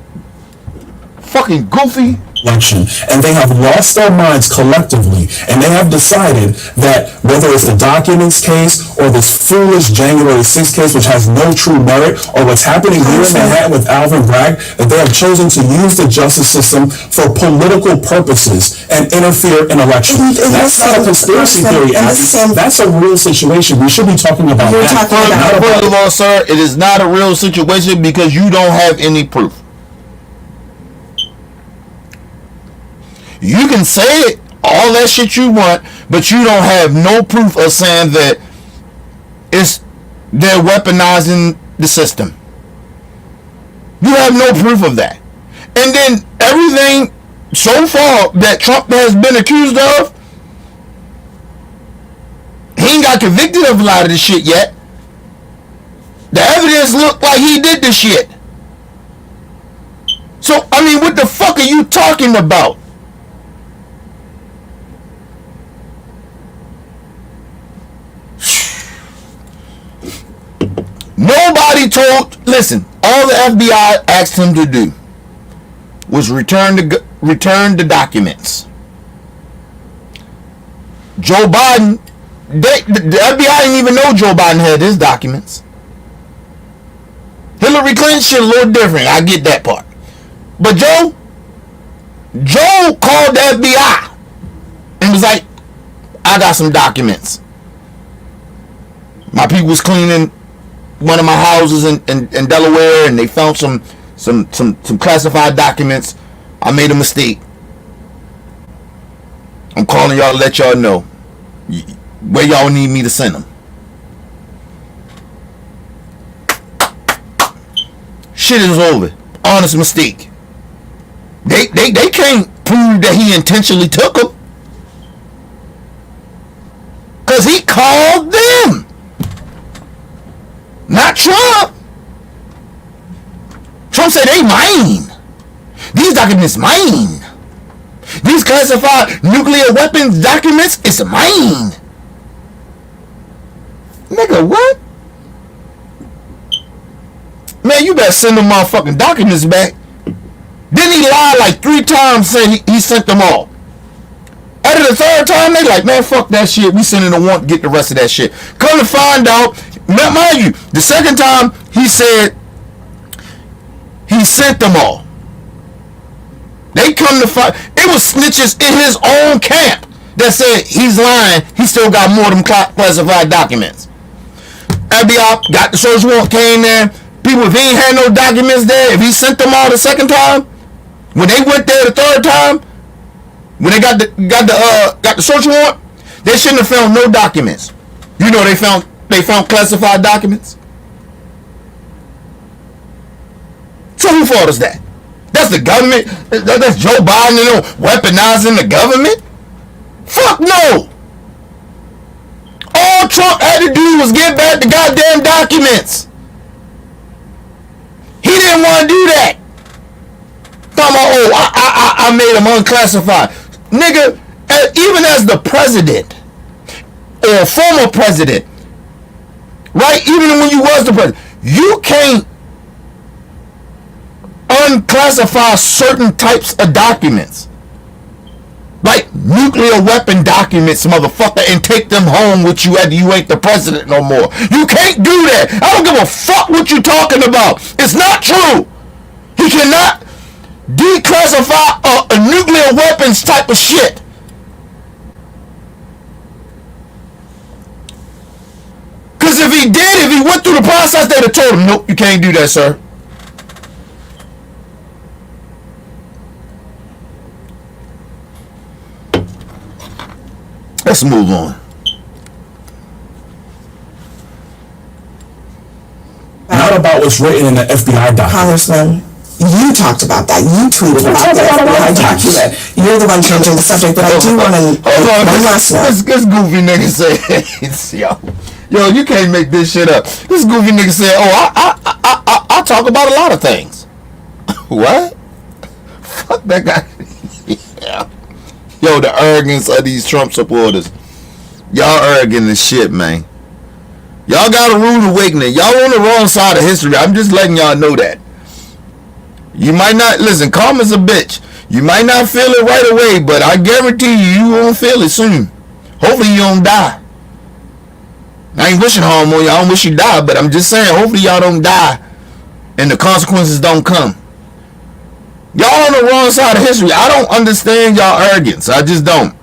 Fucking goofy. Election, and they have lost their minds collectively, and they have decided that whether it's the documents case or this foolish January 6th case, which has no true merit, or what's happening here in Manhattan with Alvin Bragg, that they have chosen to use the justice system for political purposes and interfere in elections. That's not a conspiracy theory, Abby. That's a real situation. We should be talking about that. First of all, sir, it is not a real situation because you don't have any proof. You can say it, all that shit you want, but you don't have no proof of saying that they're weaponizing the system. You have no proof of that. And then everything so far that Trump has been accused of, he ain't got convicted of a lot of this shit yet. The evidence looked like he did the shit. So, I mean, what the fuck are you talking about? Nobody listen, all the FBI asked him to do was return the documents. Joe Biden, the FBI didn't even know Joe Biden had his documents. Hillary Clinton shit a little different, I get that part. But Joe called the FBI and was like, I got some documents. My people was cleaning one of my houses in Delaware, and they found some classified documents. I made a mistake. I'm calling y'all to let y'all know where y'all need me to send them. Shit is over. Honest mistake. They can't prove that he intentionally took them, cause he called them. Not Trump. Trump said they mine. These documents mine. These classified nuclear weapons documents is mine. Nigga, what? Man, you better send them motherfucking documents back. Then he lied like 3 times saying he sent them all. After the 3rd time, they like, man, fuck that shit. We sending a warrant to get the rest of that shit. Come to find out, mind you, the 2nd time he said he sent them all. They come to find, it was snitches in his own camp that said he's lying. He still got more of them classified documents. FBI got the search warrant, came there. People, if he ain't had no documents there, if he sent them all the 2nd time, when they went there the 3rd time, when they got the search warrant, they shouldn't have found no documents. You know they found classified documents. So who fault is that? That's the government. That's Joe Biden, you know, weaponizing the government. Fuck no. All Trump had to do was give back the goddamn documents. He didn't want to do that. Talking about, I made them unclassified. Nigga, even as the president or former president, right? Even when you was the president, you can't unclassify certain types of documents. Like nuclear weapon documents, motherfucker, and take them home with you after you ain't the president no more. You can't do that. I don't give a fuck what you talking about. It's not true. He He cannot declassify a nuclear weapons type of shit. Because if he did, if he went through the process, they'd have told him, nope, you can't do that, sir. Let's move on. Not about what's written in the FBI document. Congressman, you talked about that. You tweeted about the FBI document. You're the one changing the subject, but I do want to... One last note. This goofy nigga said, yo, you can't make this shit up. This goofy nigga said, I talk about a lot of things. What? Fuck that guy. Yeah. Yo, the arrogance of these Trump supporters. Y'all arrogant as shit, man. Y'all got a rude awakening. Y'all on the wrong side of history. I'm just letting y'all know that. You might not, listen, karma's a bitch. You might not feel it right away, but I guarantee you won't feel it soon. Hopefully you don't die. I ain't wishing harm on you. I don't wish you die, but I'm just saying, hopefully y'all don't die and the consequences don't come. Y'all on the wrong side of history. I don't understand y'all arrogance. I just don't.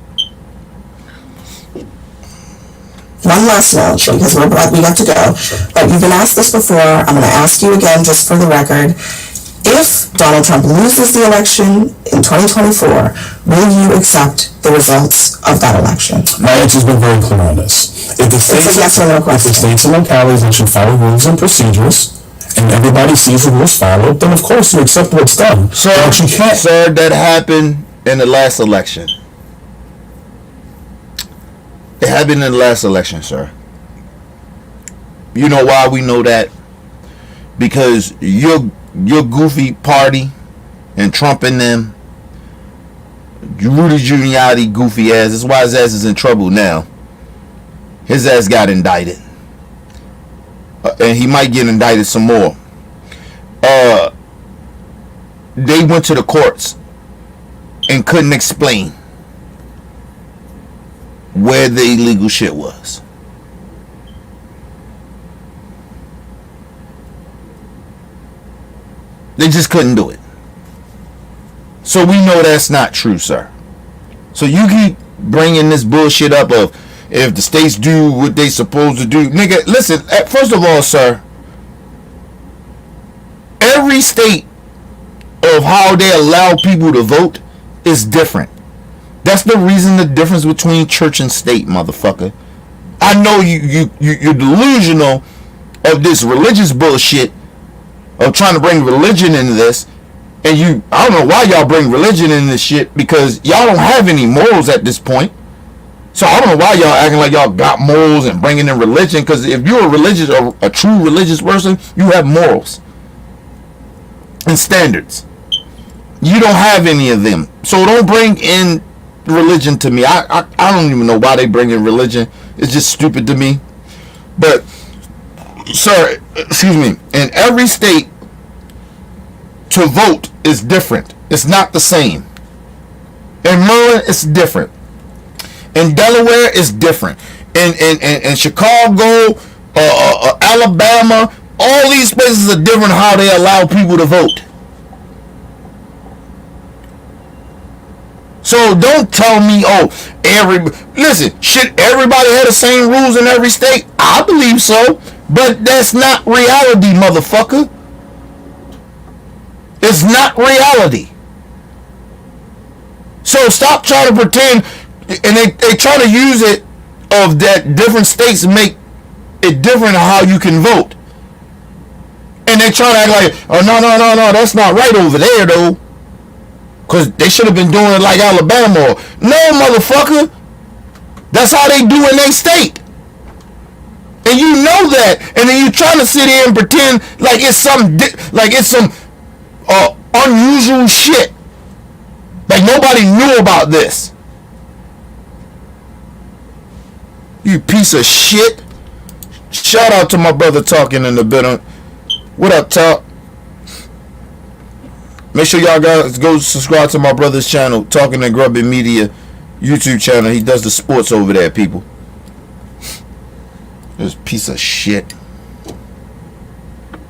One last note, because we have to go. But you've been asked this before. I'm going to ask you again, just for the record. If Donald Trump loses the election in 2024, will you accept the results of that election? My answer's been very clear on this. If the states, It's a yes or no question. If the states and localities that should follow rules and procedures, and everybody sees the rules followed, then of course you accept what's done. But you can't. Sir, that happened in the last election. It happened in the last election, sir. You know why we know that? Because your goofy party and Trump and them, Rudy Giuliani goofy ass. That's why his ass is in trouble now. His ass got indicted. And he might get indicted some more. They went to the courts and couldn't explain where the illegal shit was. They just couldn't do it. So we know that's not true, sir. So you keep bringing this bullshit up of if the states do what they supposed to do. Nigga, listen, first of all, sir, every state of how they allow people to vote is different. That's the reason the difference between church and state, motherfucker. I know you're delusional of this religious bullshit of trying to bring religion into this, and I don't know why y'all bring religion in this shit, because y'all don't have any morals at this point. So I don't know why y'all acting like y'all got morals and bringing in religion, because if you're a true religious person, you have morals and standards. You don't have any of them. So don't bring in religion to me. I don't even know why they bring in religion. It's just stupid to me. But, sir, excuse me, in every state, to vote is different. It's not the same. In Maryland, it's different. In Delaware, it's different. In Chicago, Alabama, all these places are different how they allow people to vote. So don't tell me, listen, should everybody have the same rules in every state? I believe so, but that's not reality, motherfucker. It's not reality. So stop trying to pretend, and they try to use it of that different states make it different how you can vote. And they try to act like, oh, no, that's not right over there, though. Because they should have been doing it like Alabama. No, motherfucker. That's how they do in their state. And you know that. And then you trying to sit here and pretend like it's some unusual shit. Like nobody knew about this. You piece of shit. Shout out to my brother talking in the bit. What up, Talk? Make sure y'all guys go subscribe to my brother's channel, Talking and Grubbin Media YouTube channel. He does the sports over there, people. This piece of shit.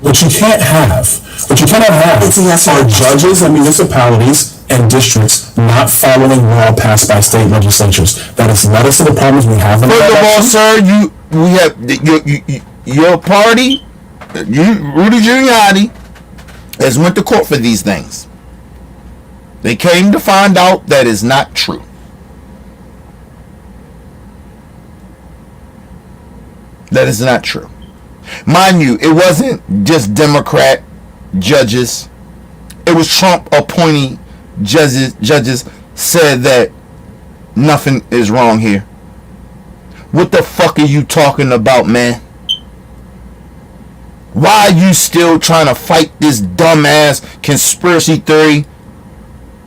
What you cannot have It's a yes or are no. judges and municipalities and districts not following law passed by state legislatures. That has led us to the problems we have in the First of all, election. sir, your party, Rudy Giuliani, has went to court for these things. They came to find out that is not true. That is not true. Mind you, it wasn't just Democrat judges. It was Trump appointing judges said that nothing is wrong here. What the fuck are you talking about, man? Why are you still trying to fight this dumbass conspiracy theory?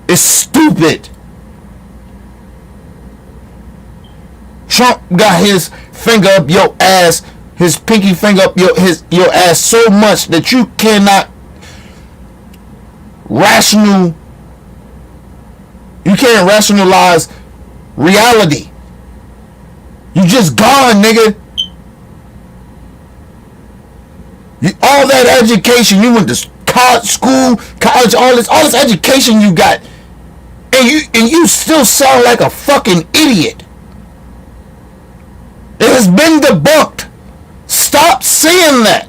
It's stupid. Trump got his finger up your ass, his pinky finger up your ass so much that you cannot you can't rationalize reality. You just gone, nigga. All that education, you went to college, all this education you got, and you still sound like a fucking idiot. It has been debunked. Stop saying that.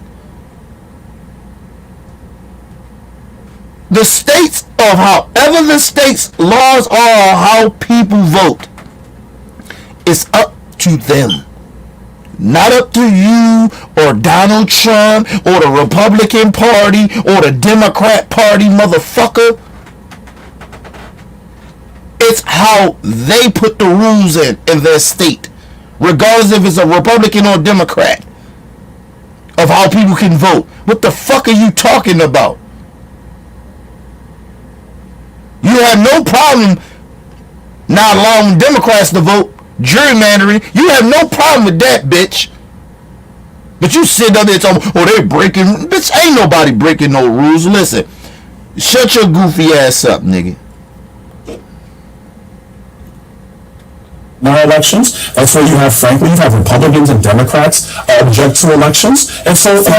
The states of however the states' laws are how people vote, it's up to them. Not up to you or Donald Trump or the Republican Party or the Democrat Party, motherfucker. It's how they put the rules in their state, regardless if it's a Republican or Democrat, of how people can vote. What the fuck are you talking about? You have no problem not allowing Democrats to vote, gerrymandering. You have no problem with that, bitch. But you sit up there talking, oh, they're breaking. Bitch, ain't nobody breaking no rules. Listen, shut your goofy ass up, nigga. More elections. That's where you have, frankly, you have Republicans and Democrats object to elections, and so So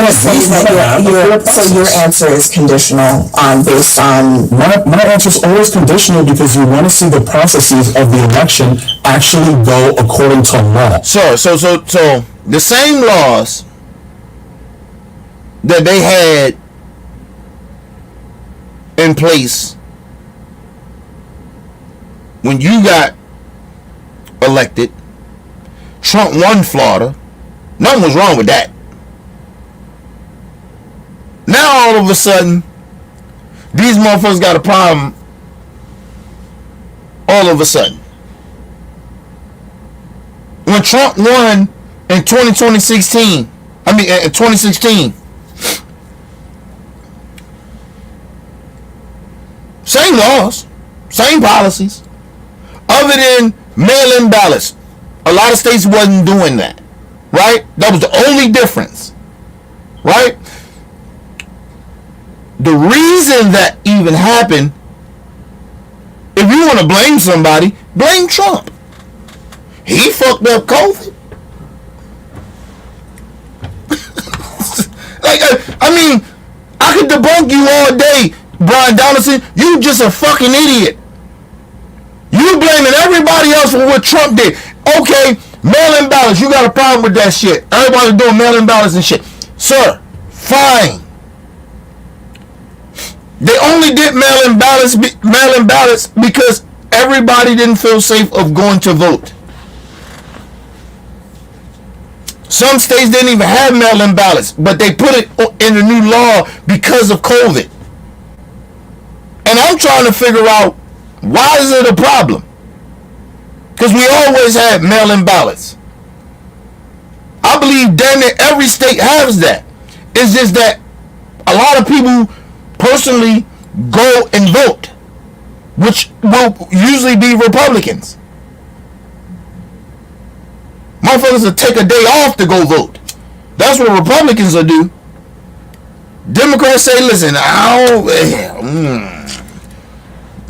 your answer is conditional based on. My answer is always conditional because you want to see the processes of the election actually go according to law. So the same laws that they had in place when you got elected, Trump won Florida. Nothing was wrong with that. Now all of a sudden, these motherfuckers got a problem. All of a sudden, when Trump won in 2016, same laws, same policies, other than mail-in ballots. A lot of states wasn't doing that, right? That was the only difference, right? The reason that even happened, if you want to blame somebody, blame Trump. He fucked up COVID. I could debunk you all day, Brian Donaldson. You just a fucking idiot. You blaming everybody else for what Trump did. Okay, mail-in ballots. You got a problem with that shit. Everybody's doing mail-in ballots and shit. Sir, fine. They only did mail-in ballots because everybody didn't feel safe of going to vote. Some states didn't even have mail-in ballots, but they put it in the new law because of COVID. And I'm trying to figure out, why is it a problem? Because we always had mail-in ballots. I believe damn near every state has that. It's just that a lot of people personally go and vote, which will usually be Republicans. Motherfuckers will take a day off to go vote. That's what Republicans will do. Democrats say, listen,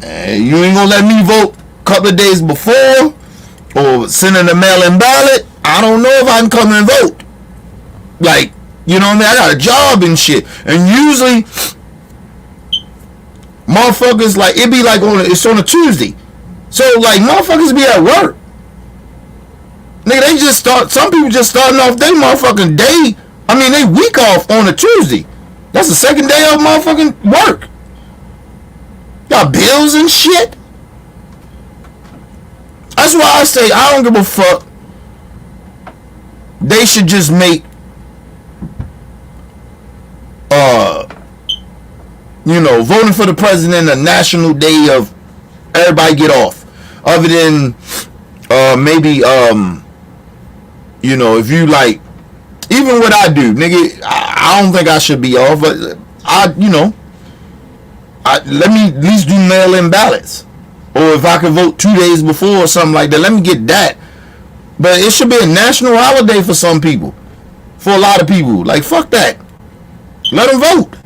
you ain't gonna let me vote a couple of days before or send in a mail-in ballot. I don't know if I can come and vote. Like, You know what I mean? I got a job and shit. And usually, motherfuckers, like, it be like it's on a Tuesday. So, like, motherfuckers be at work. Nigga, they just some people just starting off their motherfucking day. I mean, they week off on a Tuesday. That's the second day of motherfucking work. Got bills and shit. That's why I say I don't give a fuck. They should just make voting for the president a national day of everybody get off. Other than maybe if you like, even what I do, nigga, I don't think I should be off, but let me at least do mail-in ballots. Or if I could vote 2 days before or something like that, let me get that. But it should be a national holiday for some people. For a lot of people. Like, fuck that. Let them vote.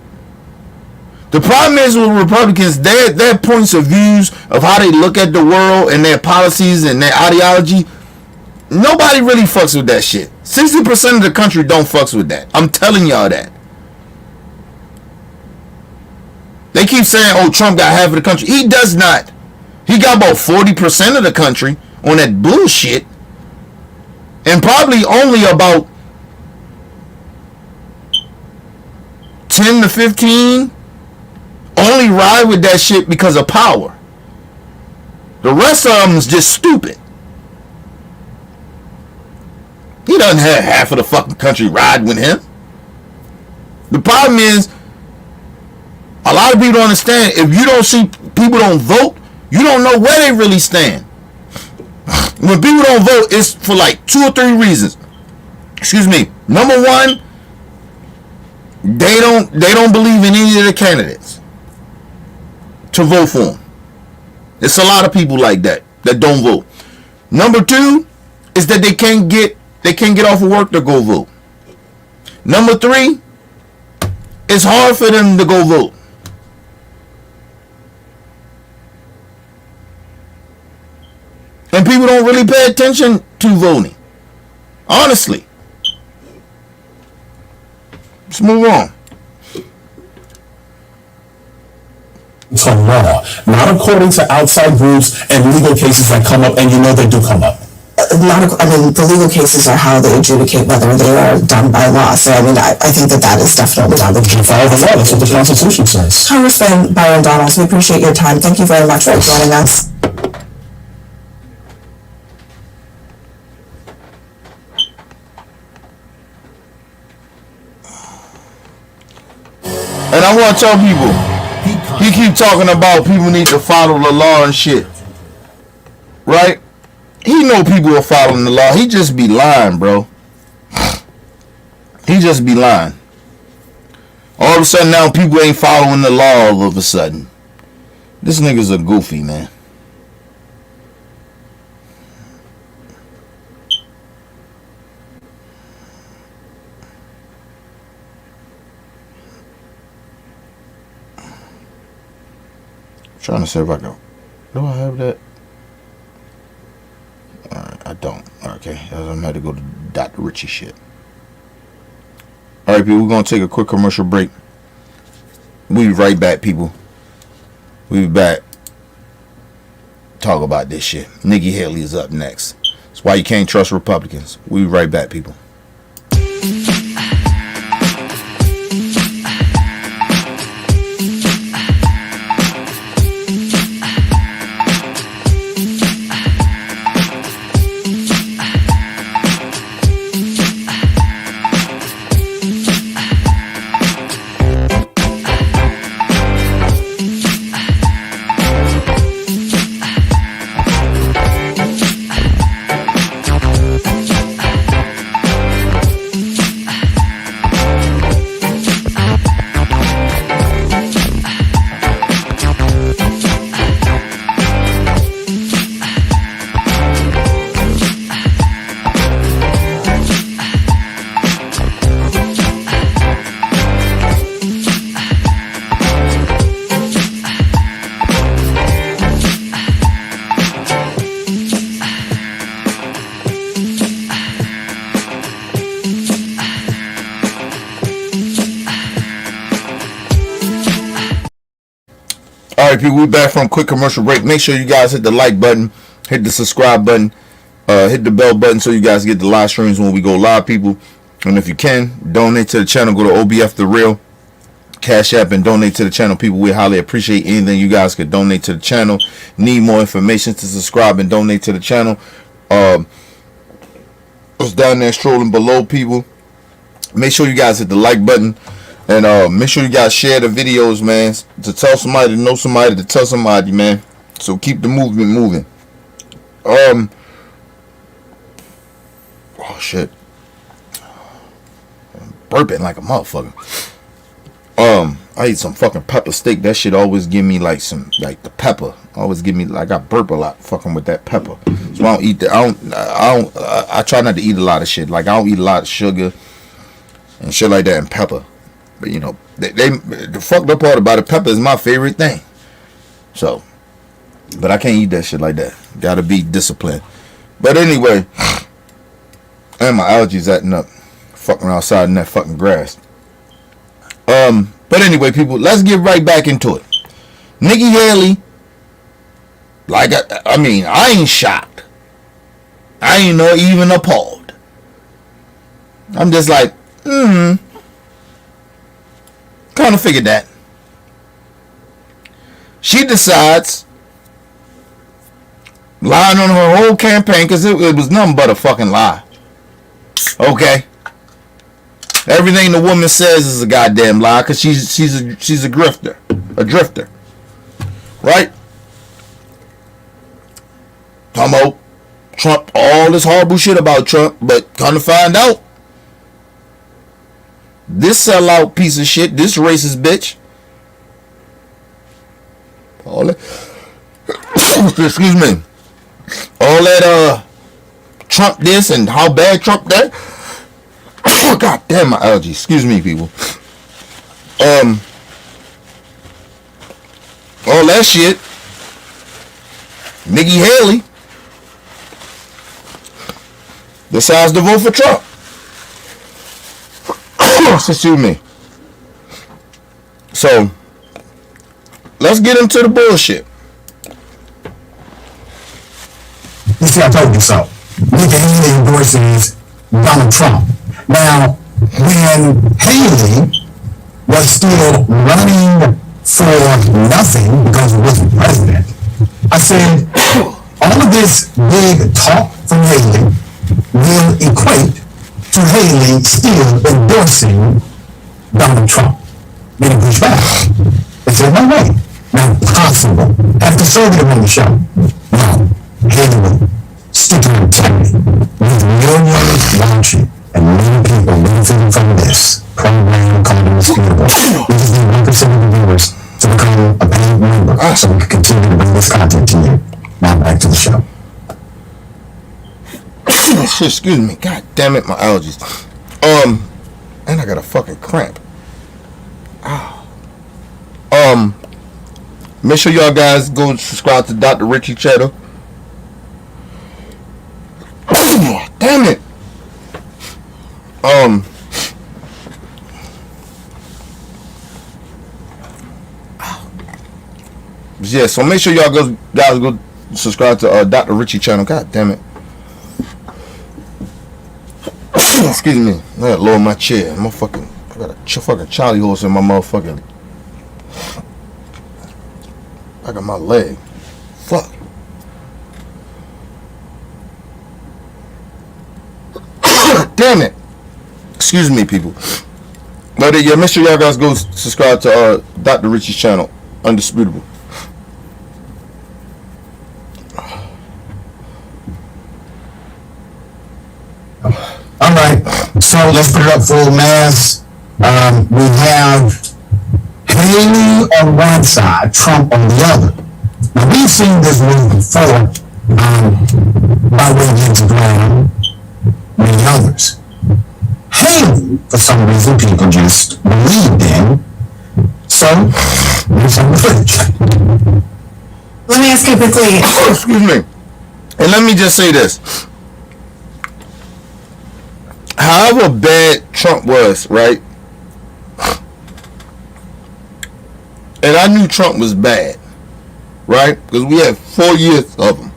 The problem is with Republicans, their points of views of how they look at the world and their policies and their ideology, nobody really fucks with that shit. 60% of the country don't fucks with that. I'm telling y'all that. They keep saying, oh, Trump got half of the country. He does not. He got about 40% of the country on that bullshit. And probably only about 10 to 15 only ride with that shit because of power. The rest of them is just stupid. He doesn't have half of the fucking country ride with him. The problem is, a lot of people don't understand, if you don't see people don't vote, you don't know where they really stand. When people don't vote, it's for like 2 or 3 reasons. Excuse me. Number one, they don't believe in any of the candidates to vote for them. It's a lot of people like that don't vote. Number 2 is that they can't get off of work to go vote. Number 3, it's hard for them to go vote. And people don't really pay attention to voting. Honestly. Let's move on. To law, not according to outside groups and legal cases that come up, and you know they do come up. The legal cases are how they adjudicate whether they are done by law. So, I think that is definitely on the You follow the law, that's what the Constitution says. Congressman Byron Donalds, we appreciate your time. Thank you very much for joining us. And I want to tell people, he keep talking about people need to follow the law and shit. Right? He know people are following the law. He just be lying, bro. He just be lying. All of a sudden now people ain't following the law all of a sudden. This nigga's a goofy, man. Trying to see if I can. Do I have that? Alright, I don't. Okay, I'm gonna have to go to Dr. Richie shit. Alright, people, we're gonna take a quick commercial break. We'll be right back, people. We'll be back. Talk about this shit. Nikki Haley is up next. That's why you can't trust Republicans. We'll be right back, people. right, people, we back from a quick commercial break. Make sure you guys hit the like button, hit the subscribe button, hit the bell button so you guys get the live streams when we go live, people. And if you can, donate to the channel. Go to OBF The Real, Cash App, and donate to the channel, people. We highly appreciate anything you guys could donate to the channel. Need more information to subscribe and donate to the channel. It's down there strolling below, people. Make sure you guys hit the like button. And make sure you guys share the videos, man. To tell somebody, to know somebody, to tell somebody, man. So keep the movement moving. Oh shit. I'm burping like a motherfucker. I eat some fucking pepper steak. That shit always give me like some, like the pepper. Always give me like, I burp a lot fucking with that pepper. So I don't eat that. I try not to eat a lot of shit. Like I don't eat a lot of sugar and shit like that and pepper. But you know, the fucked up part about it, pepper is my favorite thing. So, but I can't eat that shit like that. Gotta be disciplined. But anyway, and my allergies acting up. Fucking outside in that fucking grass. But anyway, people, let's get right back into it. Nikki Haley, like, I mean, I ain't shocked. I ain't no even appalled. I'm just like, kind of figured that. She decides, lying on her whole campaign, because it was nothing but a fucking lie. Okay? Everything the woman says is a goddamn lie, because she's a grifter. A drifter. Right? Talking about Trump, all this horrible shit about Trump, but come to find out, this sellout piece of shit, this racist bitch, all that, excuse me, all that Trump this and how bad Trump that, god damn my allergies, excuse me, people, all that shit, Nikki Haley decides to vote for Trump. Excuse me. So, let's get into the bullshit. You see, I told you so. Nikki Haley endorses Donald Trump. Now, when Haley was still running for nothing because he wasn't president, I said, all of this big talk from Haley will equate to Haley still endorsing Donald Trump. Then he pushed back. They said, no way. Not possible. Have conservative on the show. No. Haley will stick to integrity. With millions watching and many people benefiting from this program called Indisputable. We just need 1% of the viewers to become a paid member so we can continue to bring this content to you. Now back to the show. Excuse me, god damn it, my allergies. And I got a fucking cramp. Make sure y'all guys go subscribe to Dr. Richie channel. Damn it. Yeah, so make sure y'all guys go subscribe to Dr. Richie channel. God damn it. Excuse me. I gotta lower my chair. I got a fucking Charlie horse in my motherfucking. I got my leg. Fuck. Damn it. Excuse me, people. But yeah, make sure y'all guys go subscribe to Dr. Richie's channel, Undisputable. All right, so let's put it up full mass. We have Haley on one side, Trump on the other. Now, we've seen this move before by way of Instagram, many others. Haley, for some reason, people just believed in. So, here's some footage. Let me ask you quickly. Excuse me. And let me just say this. However bad Trump was, right? And I knew Trump was bad. right? Because we had 4 years of them.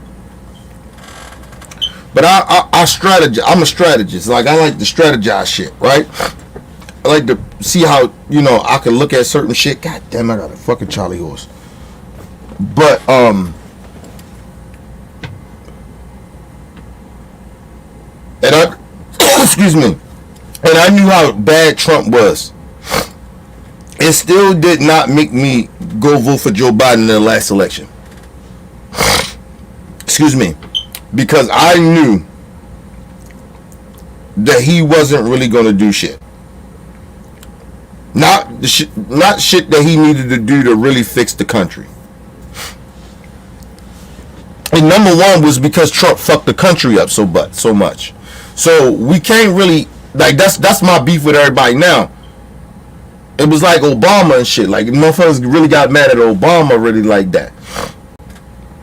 But I strategize. I'm a strategist. Like, I like to strategize shit, right? I like to see how, you know, I can look at certain shit. God damn, I got a fucking Charlie horse. But and I excuse me, and I knew how bad Trump was. It still did not make me go vote for Joe Biden in the last election. Excuse me. Because I knew that he wasn't really going to do shit. Not shit that he needed to do to really fix the country. And number one was because Trump fucked the country up so much. So we can't really, like, that's my beef with everybody now. It was like Obama and shit. Like, motherfuckers really got mad at Obama really like that.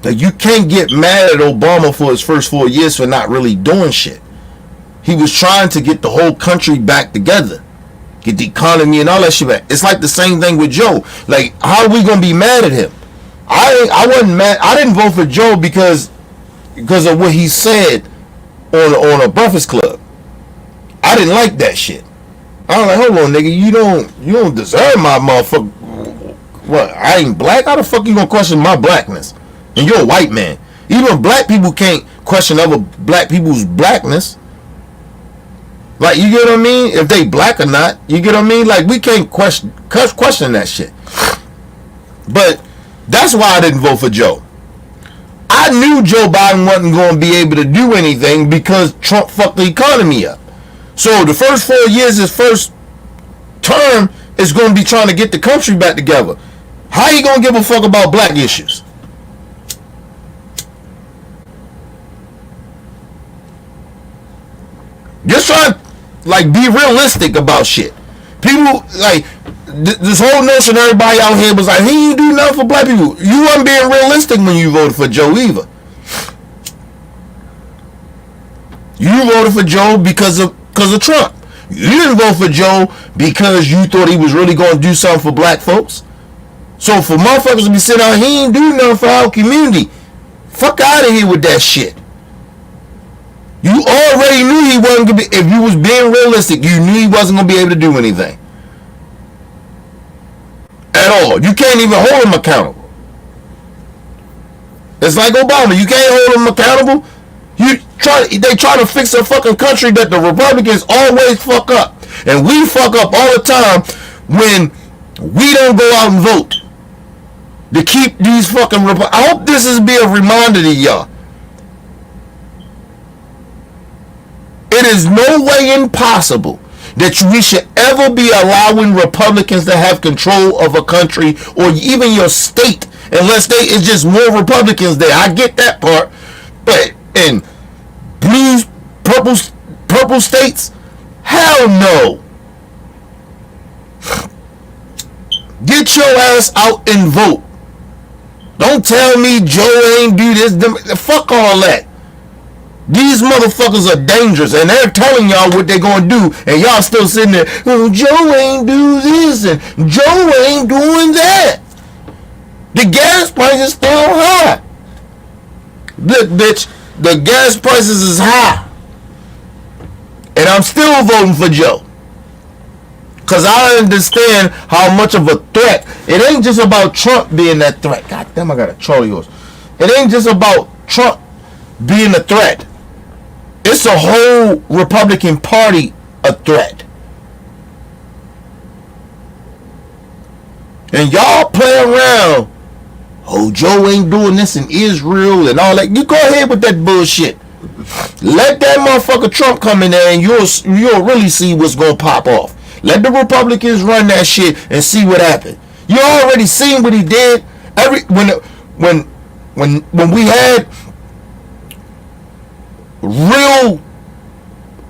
Like, you can't get mad at Obama for his first 4 years for not really doing shit. He was trying to get the whole country back together. Get the economy and all that shit back. It's like the same thing with Joe. Like, how are we going to be mad at him? I wasn't mad. I didn't vote for Joe because of what he said on a Breakfast Club. I didn't like that shit. I was like, hold on, nigga, you don't deserve my motherfucker. What? I ain't black? How the fuck you gonna question my blackness? And you're a white man. Even black people can't question other black people's blackness. Like, you get what I mean? If they black or not, you get what I mean? Like, we can't question that shit. But that's why I didn't vote for Joe. I knew Joe Biden wasn't going to be able to do anything because Trump fucked the economy up. So the first 4 years, his first term is going to be trying to get the country back together. How you going to give a fuck about black issues? Just try to, like, be realistic about shit. People, like, this whole notion everybody out here was like, he ain't do nothing for black people. You weren't being realistic when you voted for Joe either. You voted for Joe because of Trump. You didn't vote for Joe because you thought he was really going to do something for black folks. So for motherfuckers to be sitting out, he ain't do nothing for our community. Fuck out of here with that shit. You already knew he wasn't going to be, if you was being realistic, you knew he wasn't going to be able to do anything. At all. You can't even hold him accountable. It's like Obama. You can't hold him accountable. They try to fix a fucking country that the Republicans always fuck up. And we fuck up all the time when we don't go out and vote to keep these fucking I hope this is be a reminder to y'all. It is no way impossible that we should ever be allowing Republicans to have control of a country or even your state, unless it's just more Republicans there. I get that part, but in blue, purple states, hell no. Get your ass out and vote. Don't tell me Joe ain't do this. Fuck all that. These motherfuckers are dangerous, and they're telling y'all what they're gonna do, and y'all still sitting there, oh, Joe ain't do this, and Joe ain't doing that. The gas price is still high. Look, bitch, the gas prices is high. And I'm still voting for Joe. Because I understand how much of a threat. It ain't just about Trump being that threat. God damn, I got a Charlie horse. It ain't just about Trump being a threat. It's a whole Republican Party a threat. And y'all play around. Oh, Joe ain't doing this in Israel and all that. You go ahead with that bullshit. Let that motherfucker Trump come in there and you'll really see what's going to pop off. Let the Republicans run that shit and see what happened. You already seen what he did. When we had real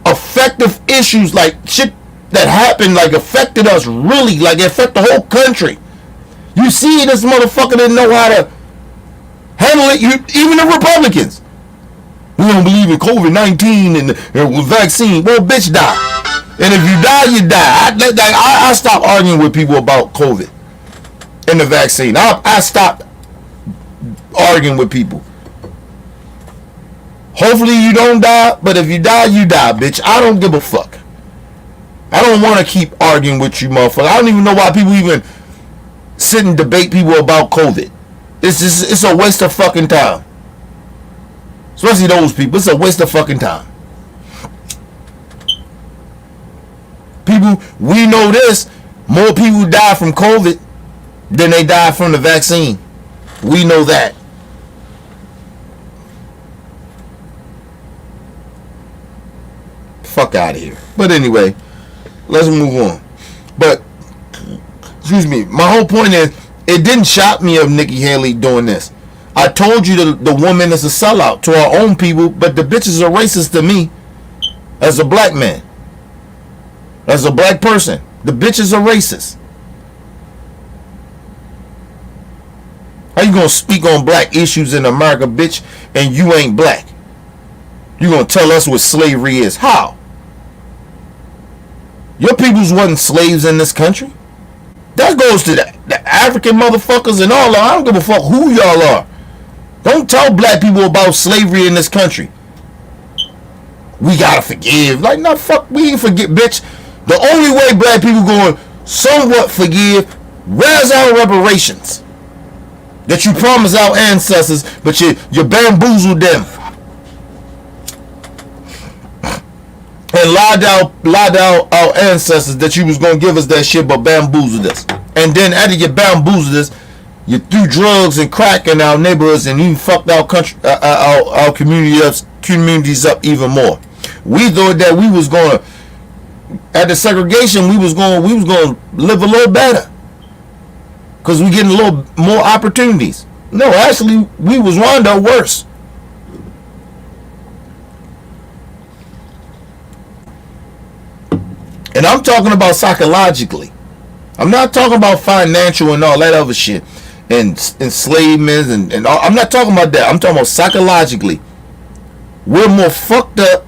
effective issues, like shit that happened, like affected us really, like it affected the whole country. You see, this motherfucker didn't know how to handle it. Even the Republicans. We don't believe in COVID-19 and the vaccine. Well, bitch, die. And if you die, you die. I stopped arguing with people about COVID and the vaccine. I stopped arguing with people. Hopefully you don't die, but if you die, you die, bitch. I don't give a fuck. I don't want to keep arguing with you, motherfucker. I don't even know why people even sit and debate people about COVID. It's a waste of fucking time. Especially those people. It's a waste of fucking time. People, we know this. More people die from COVID than they die from the vaccine. We know that. Fuck out of here. But anyway, let's move on. But, excuse me, my whole point is, it didn't shock me of Nikki Haley doing this. I told you the woman is a sellout to our own people, but the bitches are racist to me as a black man. As a black person. The bitches are racist. How you gonna speak on black issues in America, bitch, and you ain't black? You gonna tell us what slavery is? How? Your peoples wasn't slaves in this country. That goes to the African motherfuckers and all that. I don't give a fuck who y'all are. Don't tell black people about slavery in this country. We gotta forgive. Like, no, fuck, we ain't forget, bitch. The only way black people going somewhat forgive, where's our reparations that you promised our ancestors, but you bamboozled them and lied down our ancestors that you was gonna give us that shit, but bamboozled us. And then after you bamboozled us, you threw drugs and crack in our neighborhoods and even fucked our country, our communities up even more. We thought that we was gonna, at the segregation, we was gonna live a little better because we getting a little more opportunities. No, actually, we was wound up worse. And I'm talking about psychologically. I'm not talking about financial and all that other shit and enslavement and all. I'm not talking about that. I'm talking about psychologically. We're more fucked up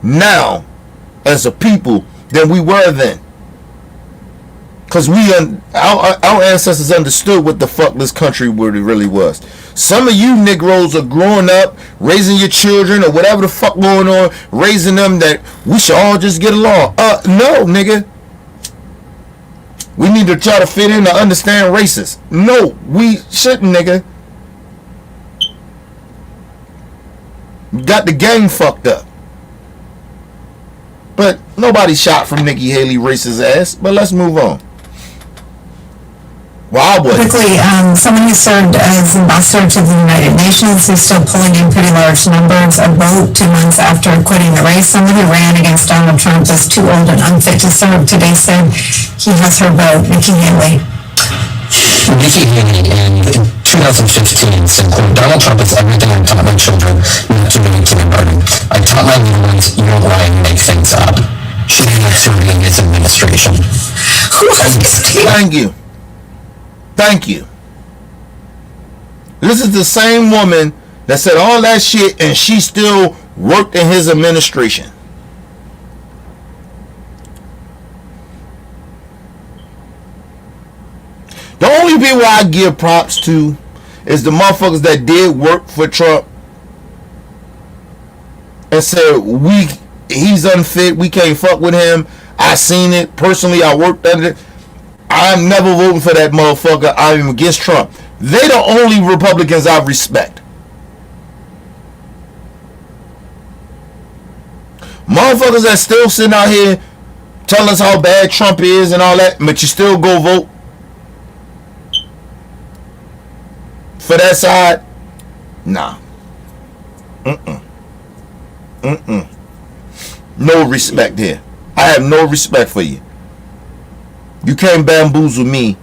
now as a people than we were then. Because our ancestors understood what the fuck this country really was. Some of you Negroes are growing up, raising your children or whatever the fuck going on, raising them that we should all just get along. No, nigga. We need to try to fit in to understand races. No, we shouldn't, nigga. Got the game fucked up. But nobody shot from Nikki Haley racist ass. But let's move on. Well, I wasn't. Quickly, someone who served as ambassador to the United Nations is still pulling in pretty large numbers. A vote 2 months after quitting the race. Someone who ran against Donald Trump is too old and unfit to serve today said he has her vote. Nikki Haley. Nikki Haley in 2015 said, quote, Donald Trump is everything I taught my children not to do in kindergarten. I taught my little ones you don't lie and make things up. She ended up serving in his administration. Thank you. Thank you. This is the same woman that said all that shit and she still worked in his administration. The only people I give props to is the motherfuckers that did work for Trump and said he's unfit, we can't fuck with him. I seen it personally, I worked under it. I'm never voting for that motherfucker. I'm against Trump. They the only Republicans I respect. Motherfuckers that still sitting out here telling us how bad Trump is and all that, but you still go vote for that side? Nah. No respect here. I have no respect for you. You can't bamboozle me.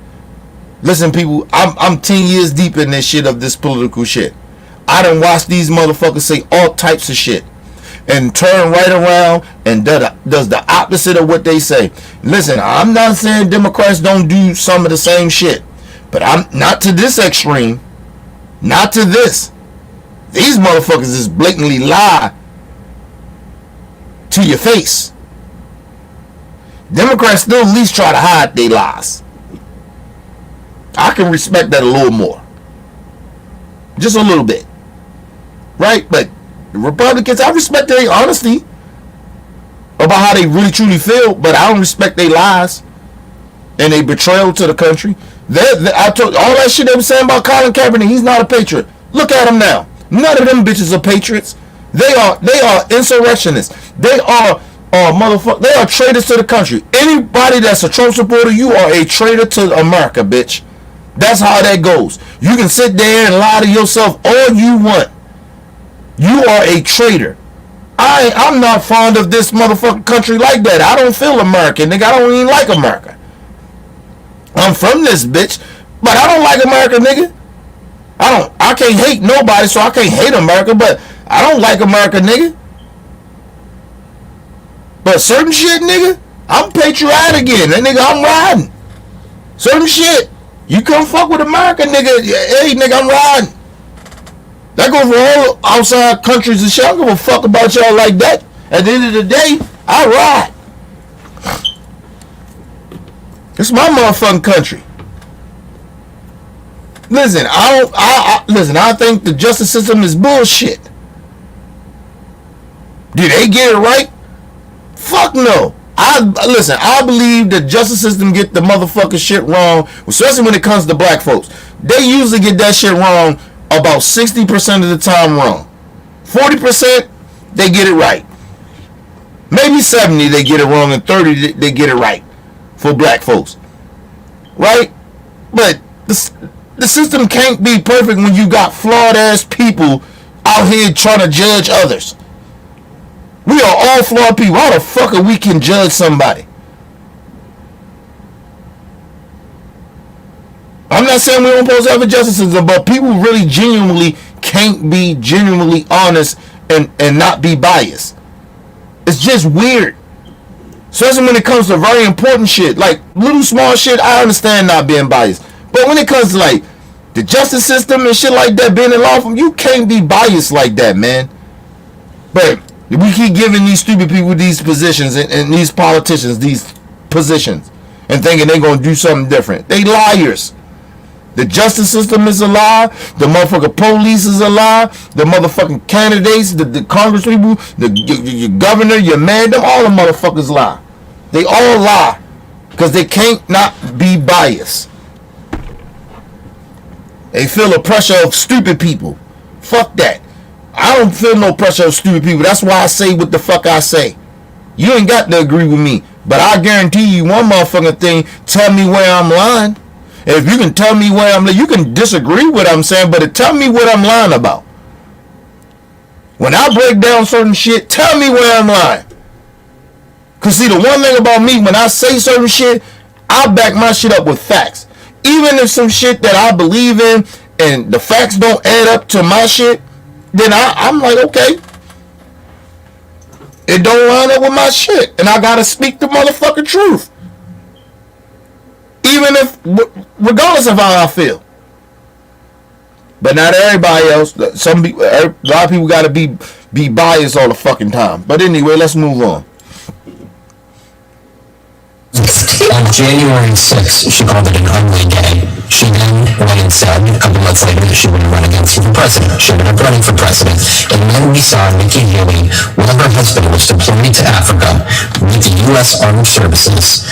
Listen, people, I'm 10 years deep in this shit of this political shit. I done watched these motherfuckers say all types of shit and turn right around and does the opposite of what they say. Listen, I'm not saying Democrats don't do some of the same shit, but I'm not to this extreme. Not to this. These motherfuckers just blatantly lie to your face. Democrats still at least try to hide their lies. I can respect that a little more. just a little bit, right? But the Republicans, I respect their honesty about how they really truly feel, but I don't respect their lies and their betrayal to the country. I told all that shit they were saying about Colin Kaepernick. He's not a patriot. Look at him now. None of them bitches are patriots. They are insurrectionists. They are motherfuckers. They are traitors to the country. Anybody that's a Trump supporter, you are a traitor to America, bitch. That's how that goes. You can sit there and lie to yourself all you want. You are a traitor. I'm not fond of this motherfucking country like that. I don't feel American, nigga. I don't even like America. I'm from this bitch, but I don't like America, nigga. I can't hate nobody, so I can't hate America, but I don't like America, nigga. But certain shit, nigga, I'm patriotic again. That nigga, I'm riding. Certain shit, you come fuck with America, nigga. Hey, nigga, I'm riding. That goes for all outside countries and shit. I don't give a fuck about y'all like that. At the end of the day, I ride. It's my motherfucking country. Listen, I think the justice system is bullshit. Did they get it right? Fuck no. I believe the justice system get the motherfucking shit wrong, especially when it comes to black folks. They usually get that shit wrong about 60% of the time wrong. 40% they get it right. Maybe 70 they get it wrong, and 30 they get it right for black folks. Right? But the system can't be perfect when you got flawed ass people out here trying to judge others. We are all flawed people. How the fuck are we can judge somebody? I'm not saying we don't supposed to have a justice system, but people really genuinely can't be genuinely honest and not be biased. It's just weird. Especially when it comes to very important shit. Like little small shit, I understand not being biased. But when it comes to like the justice system and shit like that, being in law firm, you can't be biased like that, man. But we keep giving these stupid people these positions and these politicians these positions and thinking they're going to do something different. They liars. The justice system is a lie. The motherfucking police is a lie. The motherfucking candidates, the congress people, your governor, your man, them all the motherfuckers lie. They all lie because they can't not be biased. They feel the pressure of stupid people. Fuck that. I don't feel no pressure of stupid people. That's why I say what the fuck I say. You ain't got to agree with me, but I guarantee you one motherfucking thing. Tell me where I'm lying. If you can tell me where I'm lying, you can disagree with what I'm saying, but tell me what I'm lying about. When I break down certain shit, tell me where I'm lying. Cause see, the one thing about me, when I say certain shit, I back my shit up with facts. Even if some shit that I believe in and the facts don't add up to my shit, then I'm like, okay, it don't line up with my shit, and I gotta speak the motherfucking truth, even if, regardless of how I feel. But not everybody else. Some people, a lot of people gotta be biased all the fucking time. But anyway, let's move on. On January 6th, she called it an ugly day. She then went and said a couple months later that she wouldn't run against for president. She ended up running for president. And then we saw Nikki Haley, one of her husband was deployed to Africa with the U.S. Armed Services,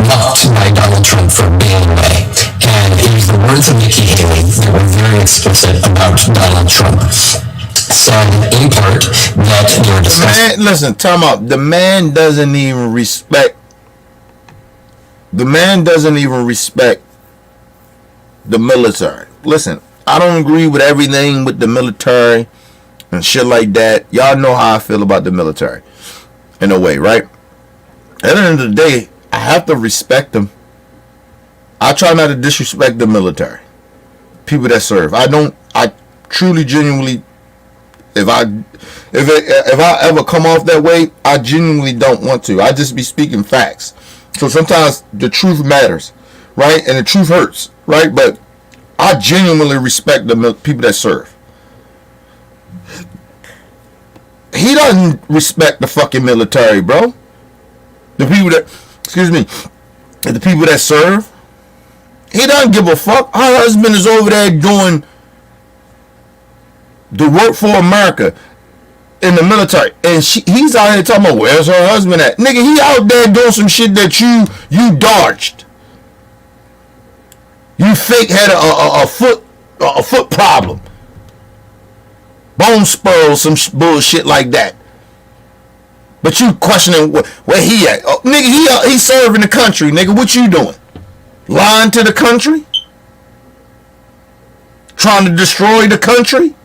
mocked by Donald Trump for being away. And it was the words of Nikki Haley that were very explicit about Donald Trump. Said in part that they were discussing... Listen, time out. The man doesn't even respect the military. Listen, I don't agree with everything with the military and shit like that. Y'all know how I feel about the military in a way, right? At the end of the day, I have to respect them. I try not to disrespect the military, people that serve. I truly, genuinely, if I ever come off that way, I genuinely don't want to. I just be speaking facts. So sometimes the truth matters, right? And the truth hurts, right? But I genuinely respect the people that serve. He doesn't respect the fucking military, bro. The people that, the people that serve. He doesn't give a fuck. Her husband is over there doing to work for America in the military, and he's out here talking about where's her husband at? Nigga, he out there doing some shit that you dodged. You fake had a foot problem, bone spurs, some bullshit like that. But you questioning where he at? Oh, nigga, he serving the country. Nigga, what you doing? Lying to the country? Trying to destroy the country?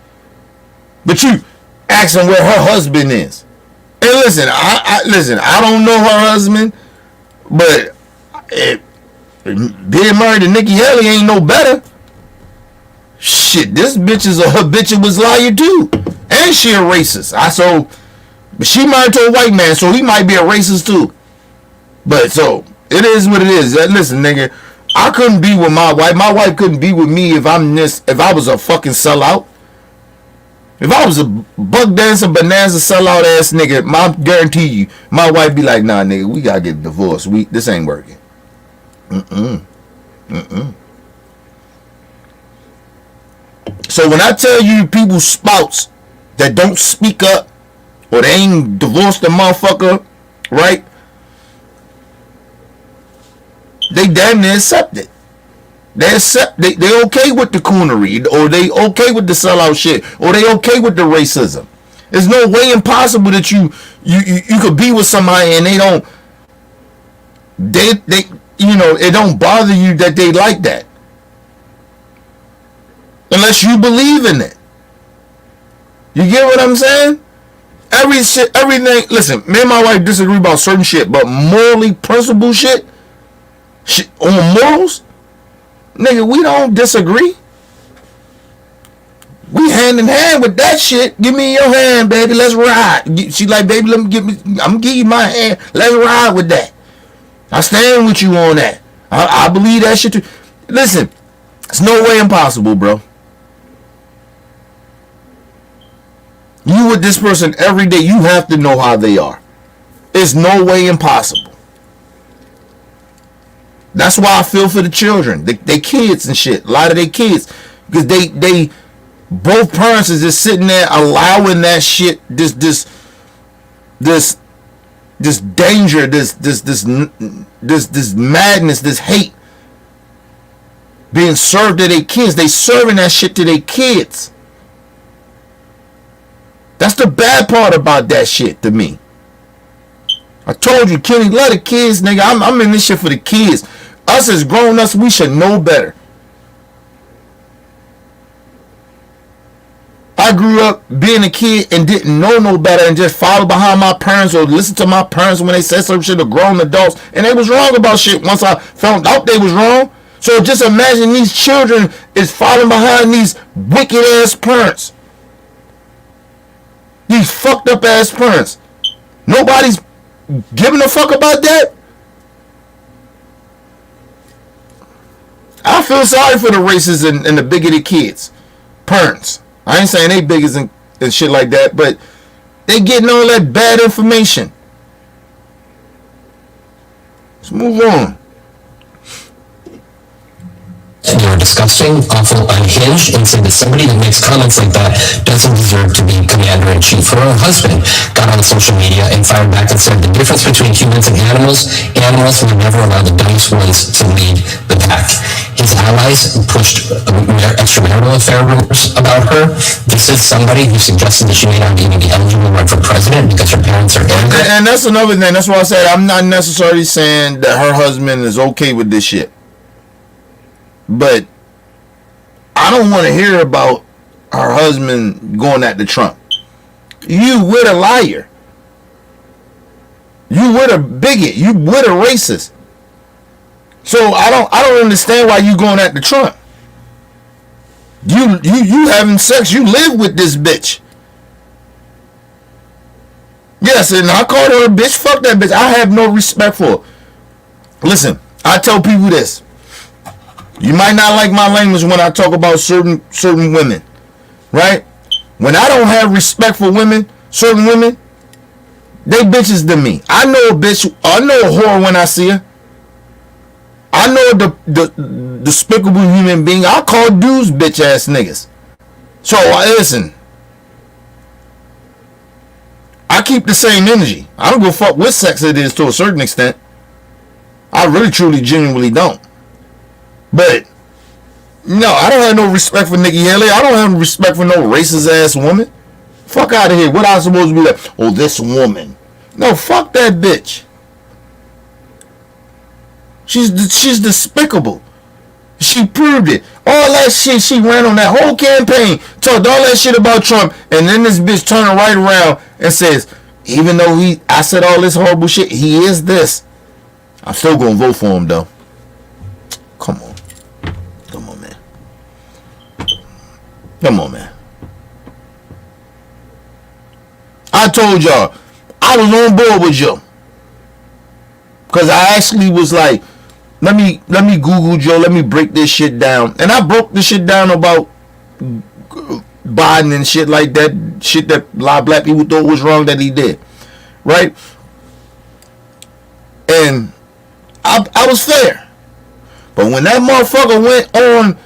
But you asking where her husband is. And listen, I don't know her husband, but being married to Nikki Haley ain't no better. Shit, this bitch is a habitual liar too, and she a racist. But she married to a white man, so he might be a racist too. But so it is what it is. Listen, nigga, I couldn't be with my wife. My wife couldn't be with me if I was a fucking sellout. If I was a buck dancer, bonanza sellout ass nigga, I guarantee you, my wife be like, nah, nigga, we gotta get divorced. This ain't working. So when I tell you people's spouts that don't speak up, or they ain't divorced the motherfucker, right? They damn near accept it. They okay with the coonery, or they okay with the sellout shit, or they okay with the racism. There's no way impossible that you could be with somebody and it don't bother you that they like that, unless you believe in it. You get what I'm saying? Everything. Listen, me and my wife disagree about certain shit, but morally principled shit on morals, nigga, we don't disagree. We hand in hand with that shit. Give me your hand, baby. Let's ride. She like, baby, I'm gonna give you my hand. Let's ride with that. I stand with you on that. I believe that shit too. Listen, it's no way impossible, bro. You with this person every day, you have to know how they are. It's no way impossible. That's why I feel for the children, they kids and shit. A lot of they kids, because they both parents is just sitting there allowing that shit, this danger, this madness, this hate being served to their kids. They serving that shit to their kids. That's the bad part about that shit to me. I told you, Kenny, love the kids, nigga. I'm in this shit for the kids. Us as grown-ups, we should know better. I grew up being a kid and didn't know no better and just followed behind my parents or listen to my parents when they said some shit to grown adults, and they was wrong about shit once I found out they was wrong. So just imagine these children is following behind these wicked ass parents. These fucked up ass parents. Nobody's giving a fuck about that. I feel sorry for the racists and the bigoted kids. Parents. I ain't saying they bigots and shit like that, but they getting all that bad information. Let's move on. They were disgusting, awful, unhinged, and said that somebody that makes comments like that doesn't deserve to be commander-in-chief. Her own husband got on social media and fired back and said the difference between humans and animals will never allow the dumbest ones to lead the pack. His allies pushed extramarital affair rumors about her. This is somebody who suggested that she may not even be eligible to run for president because her parents are immigrant. And that's another thing. That's why I said I'm not necessarily saying that her husband is okay with this shit. But I don't want to hear about her husband going at the Trump. You with a liar. You with a bigot. You with a racist. So I don't understand why you going at the Trump. You having sex. You live with this bitch. Yes, and I called her a bitch. Fuck that bitch. I have no respect for her. Listen, I tell people this. You might not like my language when I talk about certain women, right? When I don't have respect for women, certain women, they bitches to me. I know a bitch. I know a whore when I see her. I know the despicable human being. I call dudes bitch ass niggas. So listen, I keep the same energy. I don't give a fuck what sex it is to a certain extent. I really, truly, genuinely don't. But no, I don't have no respect for Nikki Haley. I don't have respect for no racist ass woman. Fuck out of here. What I supposed to be like? Oh, this woman. No, fuck that bitch. She's despicable. She proved it. All that shit she ran on that whole campaign, talked all that shit about Trump, and then this bitch turned right around and says, even though I said all this horrible shit, he is this. I'm still gonna vote for him though. Come on. Come on, man. Come on, man. I told y'all, I was on board with Joe. Because I actually was like, let me Google Joe, let me break this shit down. And I broke the shit down about Biden and shit like that. Shit that a lot of black people thought was wrong that he did. Right? And I was fair. But when that motherfucker went on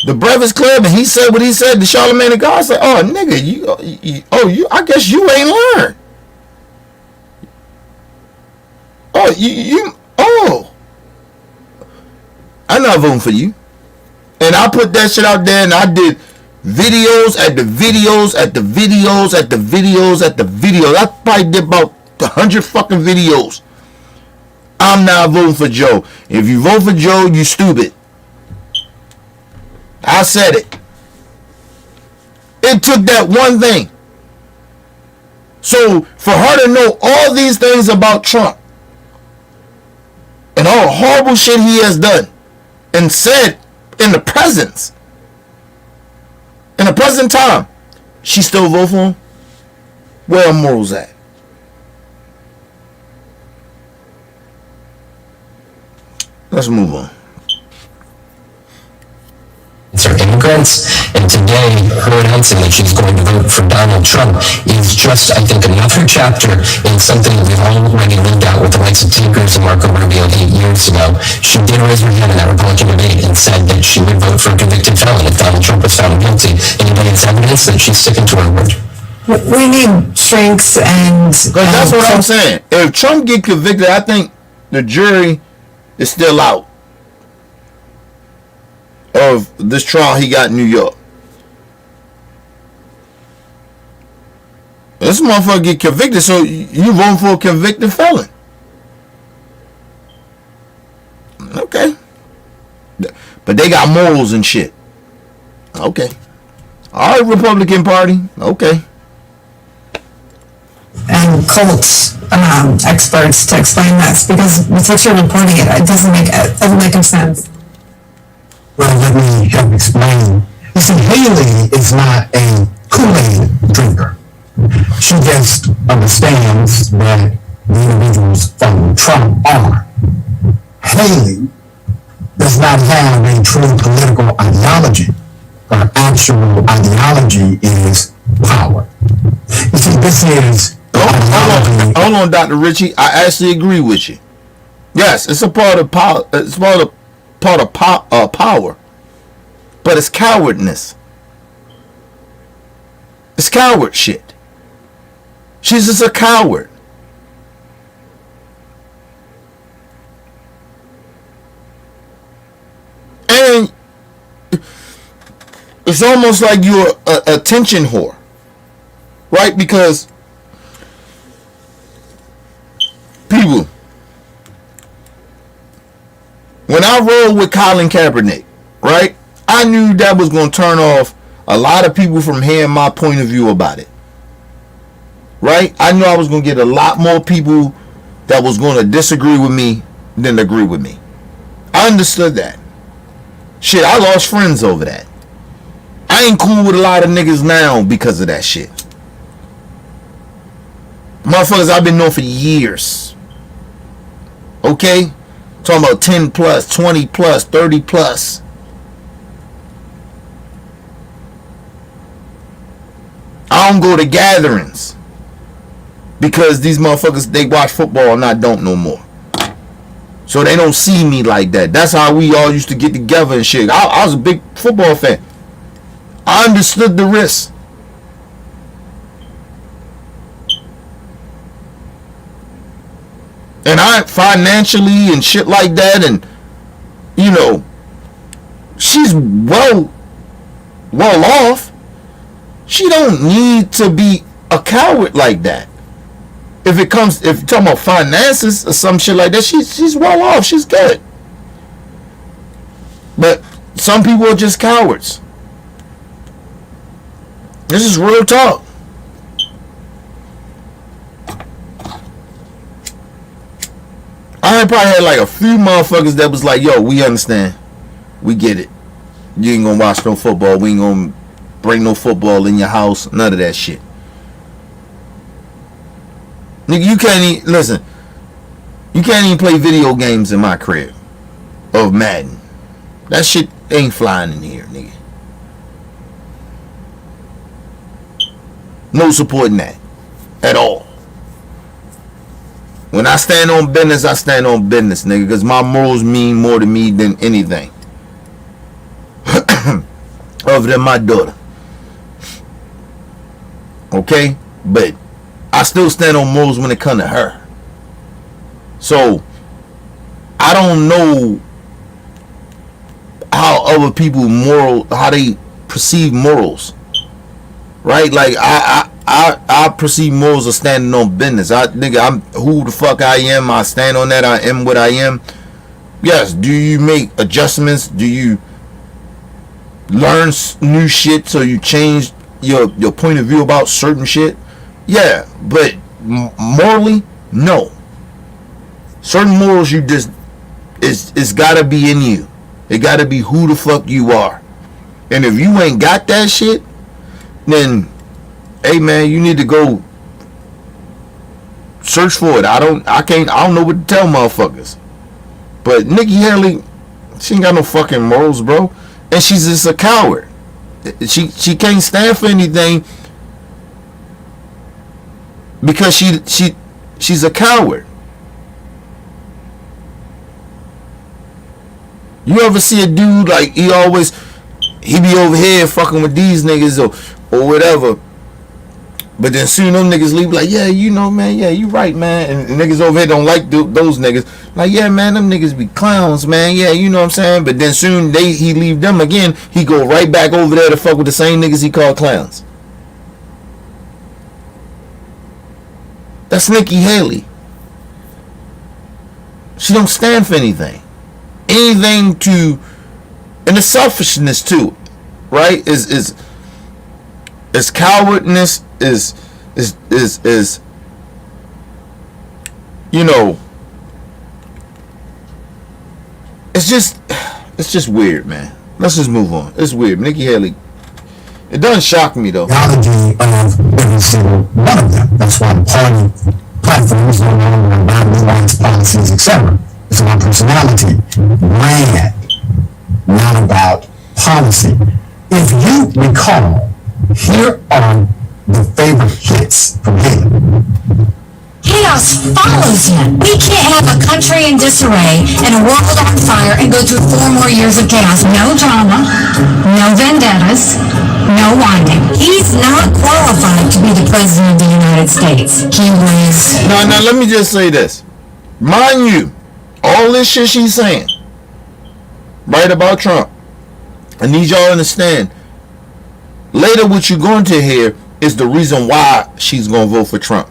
the Breakfast Club and he said what he said to Charlamagne the God, I said, oh nigga, you I guess you ain't learned. Oh, I'm not voting for you. And I put that shit out there and I did videos at the videos at the videos at the videos at the videos. I probably did about 100 fucking videos. I'm not voting for Joe. If you vote for Joe, you stupid. I said it. It took that one thing. So for her to know all these things about Trump and all the horrible shit he has done and said in the present time, she still vote for him? Where are morals at? Let's move on. Are immigrants, and today her announcing that she's going to vote for Donald Trump is just, I think, another chapter in something that we've already lived out with the likes of Takers and Marco Rubio 8 years ago. She did raise her hand in that Republican debate and said that she would vote for a convicted felon if Donald Trump was found guilty. Anybody has evidence that she's sticking to her word? We need strengths and... Because that's what I'm saying. If Trump get convicted, I think the jury is still out of this trial he got in New York. This motherfucker get convicted, so you voting for a convicted felon. Okay. But they got morals and shit. Okay. All right, Republican Party. Okay. and cult experts to explain this, because with what you're reporting, it doesn't make any sense. Well, let me help explain. You see, Haley is not a Kool-Aid drinker. She just understands that the individuals from Trump are. Haley does not have a true political ideology. Her actual ideology is power. You see, this is Hold on, Dr. Richie. I actually agree with you. Yes, it's a part of power. It's part of power, but it's cowardness. It's coward shit. She's just a coward. And it's almost like you're an attention whore, right? Because people, when I rolled with Colin Kaepernick, right, I knew that was going to turn off a lot of people from hearing my point of view about it. Right? I knew I was going to get a lot more people that was going to disagree with me than agree with me. I understood that. Shit, I lost friends over that. I ain't cool with a lot of niggas now because of that shit. Motherfuckers I've been knowing for years. Okay? Talking about 10 plus, 20 plus, 30 plus. I don't go to gatherings because these motherfuckers, they watch football and I don't no more. So they don't see me like that. That's how we all used to get together and shit. I was a big football fan. I understood the risk. and I financially and shit like that, and you know, she's well off. She don't need to be a coward like that. If you're talking about finances or some shit like that, she's well off. She's good. But some people are just cowards. This is real talk. I probably had like a few motherfuckers that was like, yo, we understand. We get it. You ain't gonna watch no football. We ain't gonna bring no football in your house. None of that shit. Nigga, you can't even, listen, you can't even play video games in my crib of Madden. That shit ain't flying in here, nigga. No supporting that at all. When I stand on business, I stand on business, nigga, because my morals mean more to me than anything. Other than my daughter. Okay? But I still stand on morals when it comes to her. So, I don't know how other people how they perceive morals. Right? Like, I perceive morals as standing on business. Nigga, I'm who the fuck I am. I stand on that. I am what I am. Yes. Do you make adjustments? Do you learn new shit so you change your point of view about certain shit? Yeah. But morally, no. Certain morals you just it's gotta be in you. It gotta be who the fuck you are. And if you ain't got that shit, then hey man, you need to go search for it. I don't know what to tell motherfuckers. But Nikki Haley, she ain't got no fucking morals, bro. And she's just a coward. She can't stand for anything because she's a coward. You ever see a dude like he be over here fucking with these niggas or whatever, but then soon them niggas leave like, yeah, you know, man, yeah, you right, man, and niggas over here don't like those niggas, like, yeah, man, them niggas be clowns, man, yeah, you know what I'm saying, but then soon he leave them again, he go right back over there to fuck with the same niggas he called clowns. That's Nikki Haley. She don't stand for anything. And the selfishness too, right? Is cowardness, is you know, it's just weird, man. Let's just move on. It's weird. Nikki Haley, it doesn't shock me though. Ideology of every single one of them. That's why the party platform is no longer about nuance, policies, etc. It's about personality, brand, not about policy. If you recall, here are the favorite hits from him. Chaos follows him. We can't have a country in disarray and a world on fire and go through 4 more years of chaos. No drama, no vendettas, no whining. He's not qualified to be the president of the United States. He was... Now, let me just say this. Mind you, all this shit she's saying, right, about Trump, I need y'all to understand, later what you're going to hear is the reason why she's going to vote for Trump.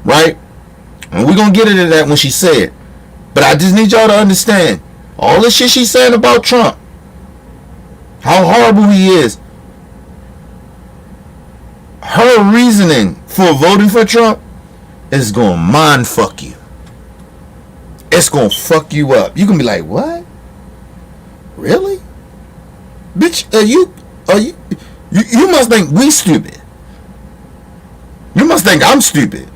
Right? And we're going to get into that when she said it. But I just need y'all to understand, all this shit she's saying about Trump, how horrible he is, her reasoning for voting for Trump is going to mind fuck you. It's going to fuck you up. You can be like, what? Really? Bitch, you must think we stupid. You must think I'm stupid.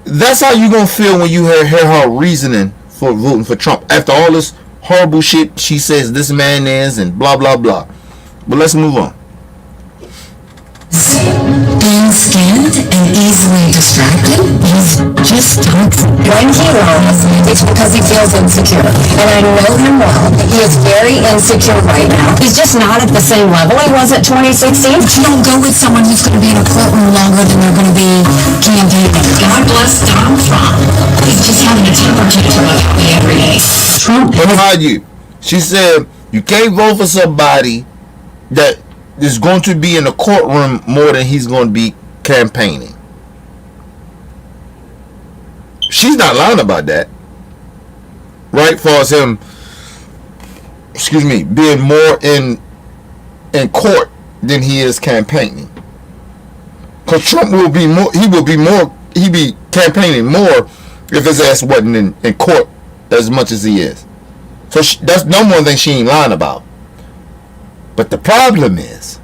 That's how you gonna feel when you hear her reasoning for voting for Trump after all this horrible shit she says this man is and blah blah blah. But let's move on. Thin-skinned and easily distracted. He's just toxic. When he lies, it's because he feels insecure. And I know him well. He is very insecure right now. He's just not at the same level he was at 2016. But you don't go with someone who's going to be in a courtroom longer than they're going to be campaigning. God bless Donald Trump. He just has having a temper tantrum about me every day. Trump But mind you, she said you can't vote for somebody that is going to be in the courtroom more than he's going to be campaigning. She's not lying about that, right? For as him, being more in court than he is campaigning. Because Trump will be more. He be campaigning more if his ass wasn't in court as much as he is. So that's no more thing she ain't lying about. But the problem is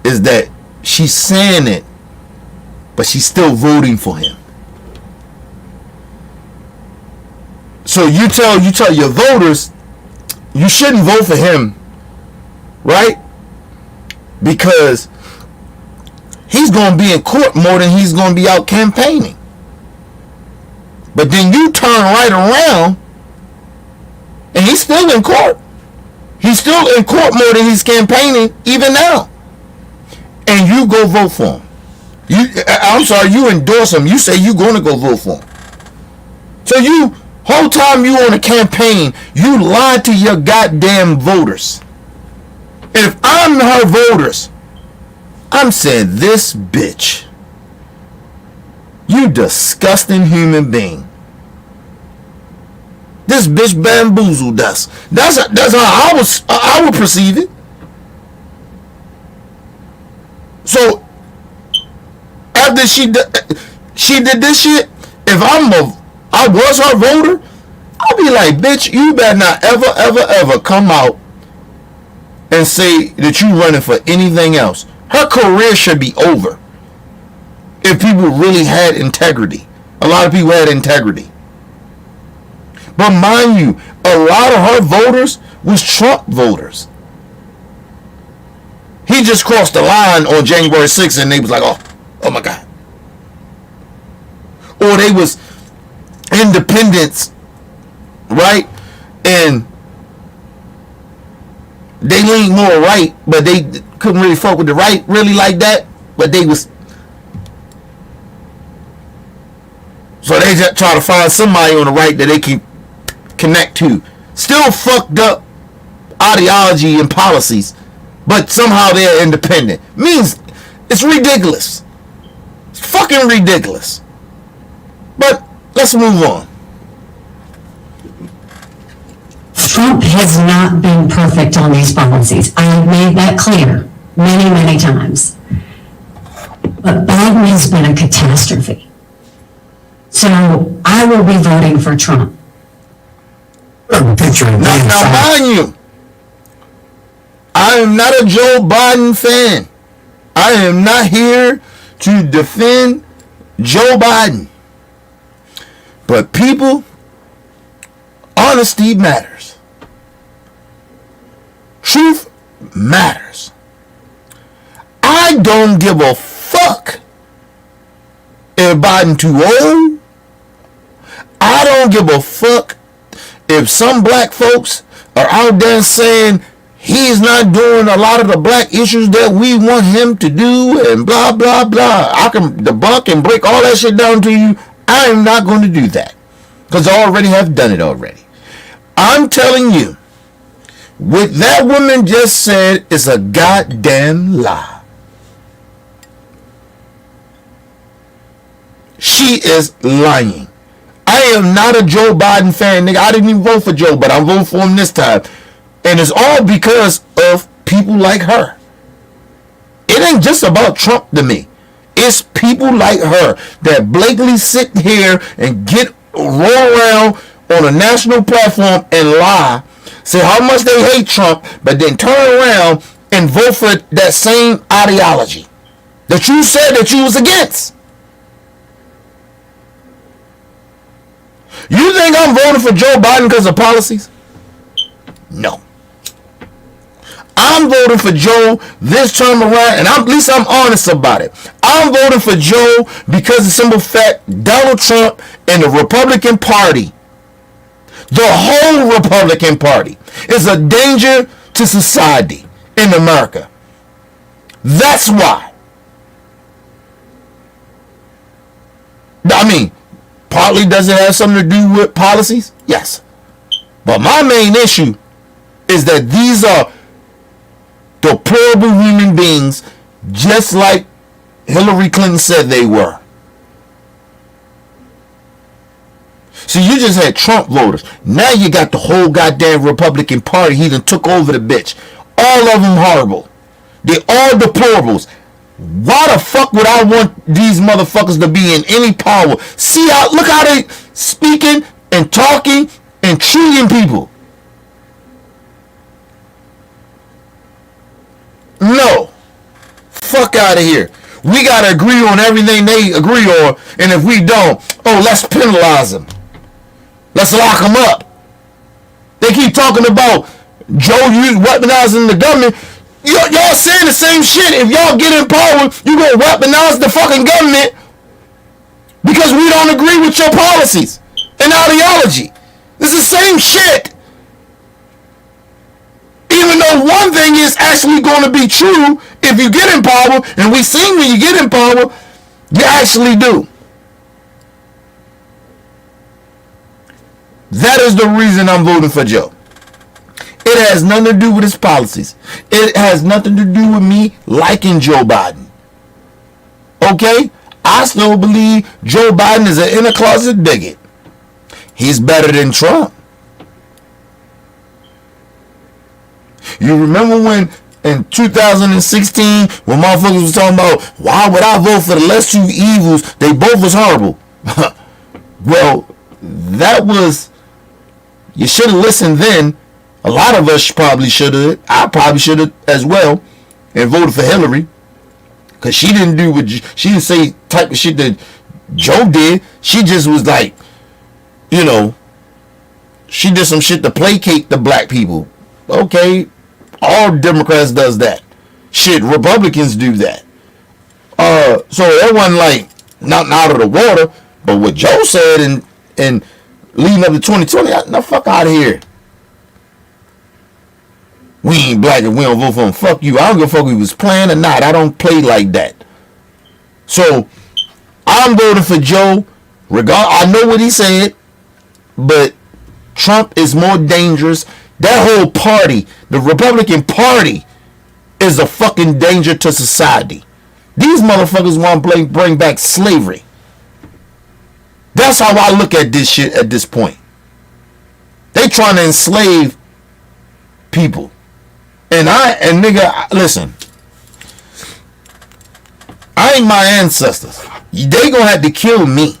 that she's saying it, but she's still voting for him. So you tell your voters you shouldn't vote for him, right? Because he's going to be in court more than he's going to be out campaigning. But then you turn right around and he's still in court. He's still in court more than he's campaigning even now. And you go vote for him. You endorse him. You say you're going to go vote for him. So whole time you on a campaign, you lied to your goddamn voters. And if I'm her voters, I'm saying, this bitch, you disgusting human being. This bitch bamboozled us. That's how I would perceive it. So after she did this shit, if I was her voter, I'd be like, bitch, you better not ever come out and say that you running for anything else. Her career should be over if people really had integrity. A lot of people had integrity. But mind you, a lot of her voters was Trump voters. He just crossed the line on January 6th and they was like, oh my God. Or they was independents, right? And they leaned more right, but they couldn't really fuck with the right really like that. But they was, so they just try to find somebody on the right that they can connect to. Still fucked up ideology and policies, but somehow they're independent. Means it's ridiculous. It's fucking ridiculous. But let's move on. Trump has not been perfect on these policies. I have made that clear many, many times. But Biden has been a catastrophe. So I will be voting for Trump. Now mind you, I am not a Joe Biden fan. I am not here to defend Joe Biden. But people, honesty matters. Truth matters. I don't give a fuck if Biden too old. I don't give a fuck if some black folks are out there saying he's not doing a lot of the black issues that we want him to do and blah, blah, blah. I can debunk and break all that shit down to you. I am not going to do that because I already have done it already. I'm telling you, what that woman just said is a goddamn lie. She is lying. I am not a Joe Biden fan, nigga. I didn't even vote for Joe, but I'm voting for him this time. And it's all because of people like her. It ain't just about Trump to me. It's people like her that blatantly sit here and roll around on a national platform and lie, say how much they hate Trump, but then turn around and vote for that same ideology that you said that you was against. You think I'm voting for Joe Biden because of policies? No. I'm voting for Joe this time around, and at least I'm honest about it. I'm voting for Joe because of the simple fact Donald Trump and the Republican Party, the whole Republican Party, is a danger to society in America. That's why. I mean, Partly does it have something to do with policies? Yes. But my main issue is that these are deplorable human beings, just like Hillary Clinton said they were. So you just had Trump voters. Now you got the whole goddamn Republican Party. He done took over the bitch. All of them horrible. They're all deplorables. Why the fuck would I want these motherfuckers to be in any power? See how, look how they speaking and talking and treating people. No. Fuck out of here. We gotta agree on everything they agree on, and if we don't, let's penalize them. Let's lock them up. They keep talking about Joe weaponizing the government. Y'all saying the same shit. If y'all get in power, you gonna weaponize the fucking government because we don't agree with your policies and ideology. It's the same shit. Even though one thing is actually going to be true if you get in power, and we seen when you get in power, you actually do. That is the reason I'm voting for Joe. It has nothing to do with his policies. It has nothing to do with me liking Joe Biden. Okay? I still believe Joe Biden is an inner closet bigot. He's better than Trump. You remember when in 2016 when motherfuckers was talking about why would I vote for the less two evils? They both was horrible. Well, that was, you should have listened then. A lot of us probably should have. I probably should have as well, and voted for Hillary, because she didn't do what she didn't say type of shit that Joe did. She just was like, she did some shit to placate the black people. Okay, all Democrats does that. Shit, Republicans do that. So that wasn't like nothing out of the water. But what Joe said and leading up to 2020, no, fuck out of here. We ain't black and we don't vote for him. Fuck you. I don't give a fuck if he was playing or not. I don't play like that. So I'm voting for Joe. I know what he said, but Trump is more dangerous. That whole party, the Republican Party, is a fucking danger to society. These motherfuckers want to bring back slavery. That's how I look at this shit at this point. They trying to enslave people. And nigga, listen. I ain't my ancestors. They gonna have to kill me.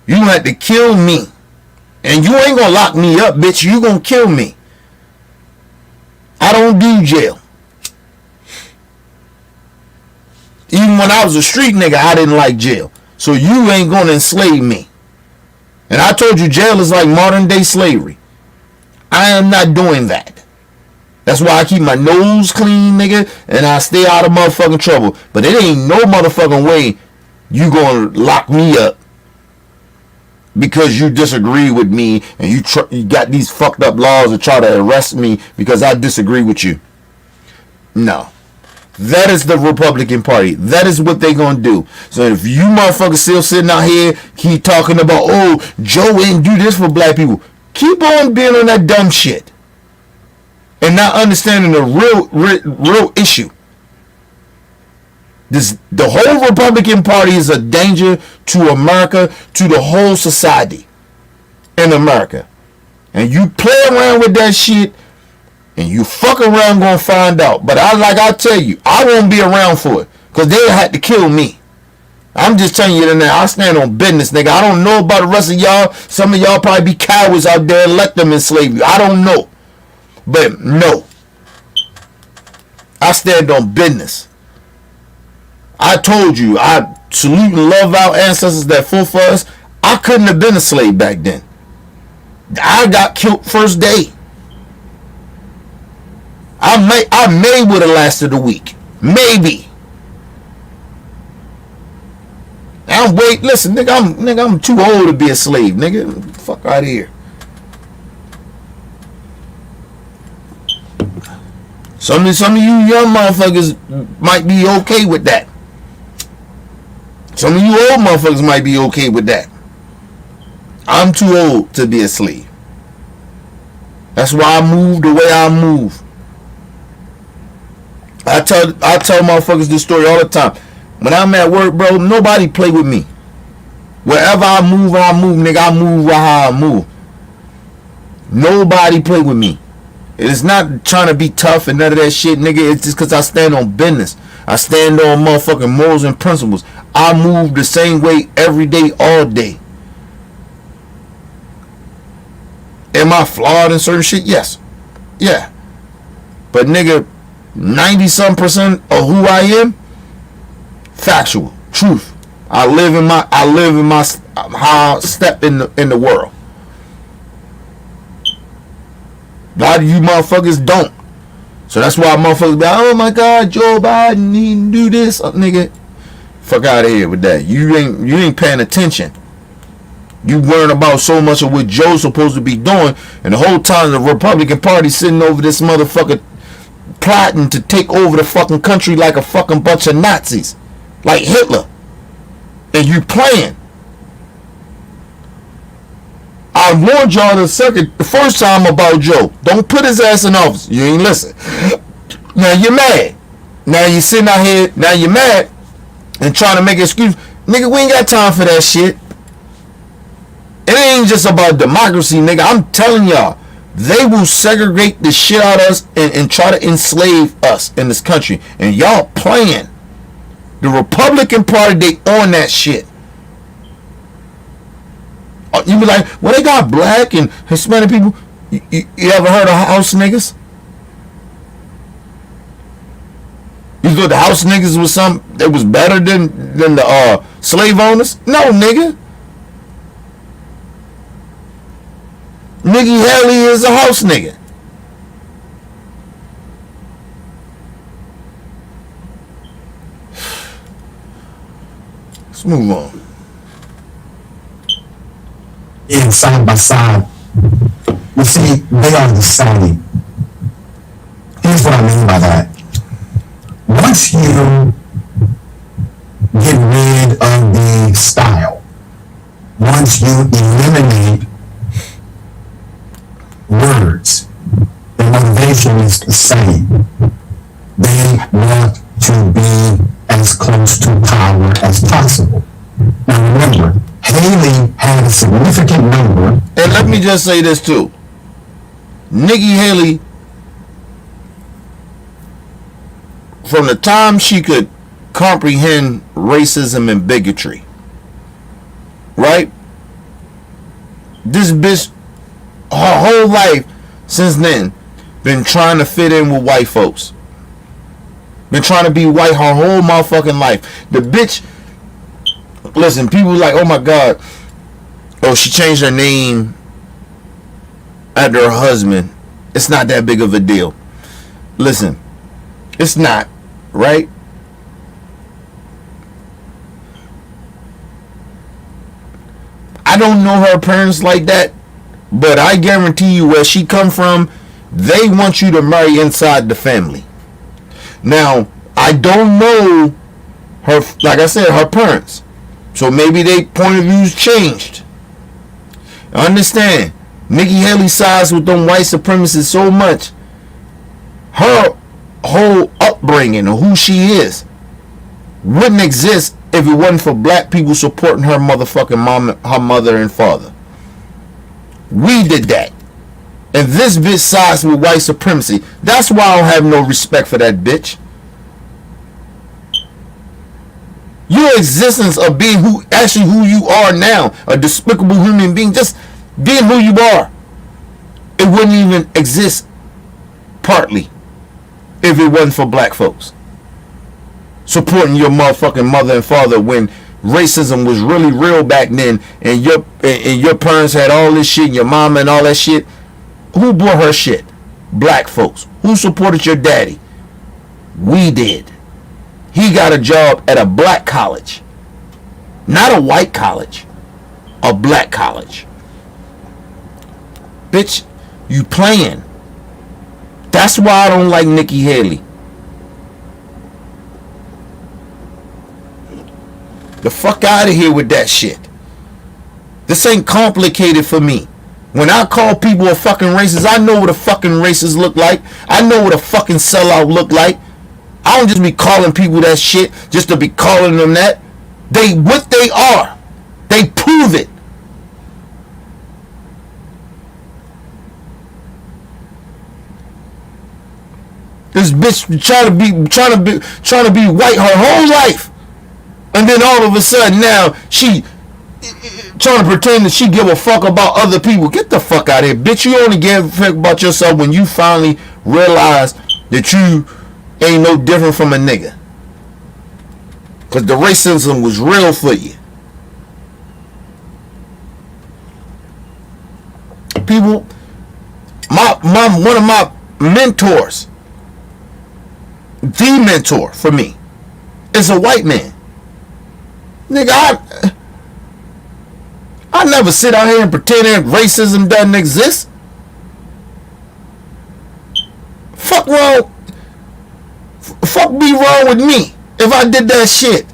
You gonna have to kill me. And you ain't gonna lock me up, bitch. You gonna kill me. I don't do jail. Even when I was a street nigga, I didn't like jail. So you ain't gonna enslave me. And I told you jail is like modern day slavery. I am not doing that. That's why I keep my nose clean, nigga, and I stay out of motherfucking trouble. But it ain't no motherfucking way you gonna lock me up because you disagree with me and you got these fucked up laws to try to arrest me because I disagree with you. No. That is the Republican Party. That is what they gonna do. So if you motherfuckers still sitting out here keep talking about, Joe ain't do this for black people, keep on being on that dumb shit and not understanding the real issue. The whole Republican Party is a danger to America, to the whole society in America. And you play around with that shit and you fuck around, gonna find out. But I tell you, I won't be around for it because they'll have to kill me. I'm just telling you that I stand on business, nigga. I don't know about the rest of y'all. Some of y'all probably be cowards out there and let them enslave you. I don't know. But no. I stand on business. I told you, I salute and love our ancestors that fought for us. I couldn't have been a slave back then. I got killed first day. I may would have lasted a week. Maybe. Listen, nigga, I'm too old to be a slave, nigga. Fuck out of here. Some of you young motherfuckers might be okay with that. Some of you old motherfuckers might be okay with that. I'm too old to be a slave. That's why I move the way I move. I tell motherfuckers this story all the time. When I'm at work, bro, nobody play with me. Wherever I move, nigga. I move how I move. Nobody play with me. It's not trying to be tough and none of that shit, nigga. It's just because I stand on business. I stand on motherfucking morals and principles. I move the same way every day, all day. Am I flawed in certain shit? Yes. Yeah. But nigga, 90% of who I am, factual, truth. I live in my how I step in the world. A lot of you motherfuckers don't. So that's why motherfuckers be like, oh my God, Joe Biden, he didn't do this. Nigga, fuck out of here with that. You ain't paying attention. You worrying about so much of what Joe's supposed to be doing, and the whole time the Republican Party sitting over this motherfucker plotting to take over the fucking country like a fucking bunch of Nazis. Like Hitler. And you playing. I warned y'all the first time about Joe. Don't put his ass in office. You ain't listen. Now you're mad. Now you sitting out here. Now you're mad and trying to make an excuse. Nigga, we ain't got time for that shit. It ain't just about democracy, nigga. I'm telling y'all, they will segregate the shit out of us and try to enslave us in this country. And y'all playing. The Republican Party, they own that shit. You be like, well, they got black and Hispanic people. You ever heard of house niggas? You thought the house niggas was that was better than the slave owners? No, nigga. Nikki Haley is a house nigga. Let's move on. In side by side, you see, they are the same. Here's what I mean by that. Once you get rid of the style, once you eliminate words, the motivation is the same. They want to be as close to power as possible. Now remember, Haley had a significant number. And let me just say this too. Nikki Haley, from the time she could comprehend racism and bigotry, right? This bitch, her whole life since then, been trying to fit in with white folks. Been trying to be white her whole motherfucking life. The bitch, listen, people like, oh my God, oh, she changed her name after her husband. It's not that big of a deal. Listen, it's not, right? I don't know her parents like that, but I guarantee you where she come from, they want you to marry inside the family. Now, I don't know her, like I said, her parents. So maybe their point of views changed. Understand, Nikki Haley sides with them white supremacists so much. Her whole upbringing of who she is wouldn't exist if it wasn't for black people supporting her motherfucking mom, her mother and father. We did that. And this bitch sides with white supremacy. That's why I don't have no respect for that bitch. Your existence of being who you are now, a despicable human being, just being who you are, it wouldn't even exist partly if it wasn't for black folks supporting your motherfucking mother and father when racism was really real back then, and your parents had all this shit, your mama and all that shit. Who bought her shit? Black folks. Who supported your daddy? We did. He got a job at a black college, not a white college, a black college. Bitch, you playing. That's why I don't like Nikki Haley. The fuck out of here with that shit. This ain't complicated for me. When I call people a fucking racist, I know what a fucking racist look like. I know what a fucking sellout look like. I don't just be calling people that shit just to be calling them that. They what they are. They prove it. This bitch trying to be white her whole life, and then all of a sudden now she trying to pretend that she give a fuck about other people. Get the fuck out of here, bitch. You only give a fuck about yourself when you finally realize that you ain't no different from a nigga. Cause the racism was real for you. People, one of my mentors, the mentor for me, is a white man. Nigga, I never sit out here and pretend that racism doesn't exist. Fuck be wrong with me if I did that shit.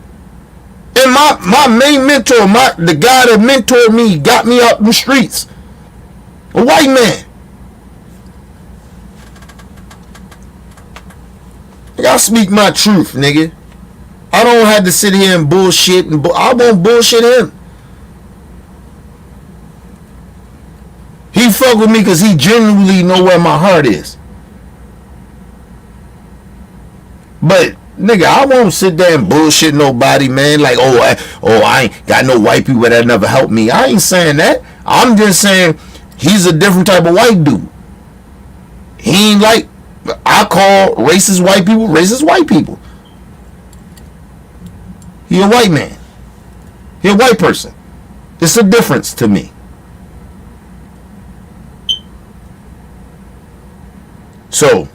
And my main mentor, the guy that mentored me, got me out in the streets, a white man. I speak my truth, nigga. I don't have to sit here and bullshit, and I won't bullshit him. He fuck with me because he genuinely know where my heart is. But nigga, I won't sit there and bullshit nobody, man. Like, I ain't got no white people that never helped me. I ain't saying that. I'm just saying he's a different type of white dude. He ain't like I call racist white people racist white people. He a white man. He a white person. It's a difference to me. So,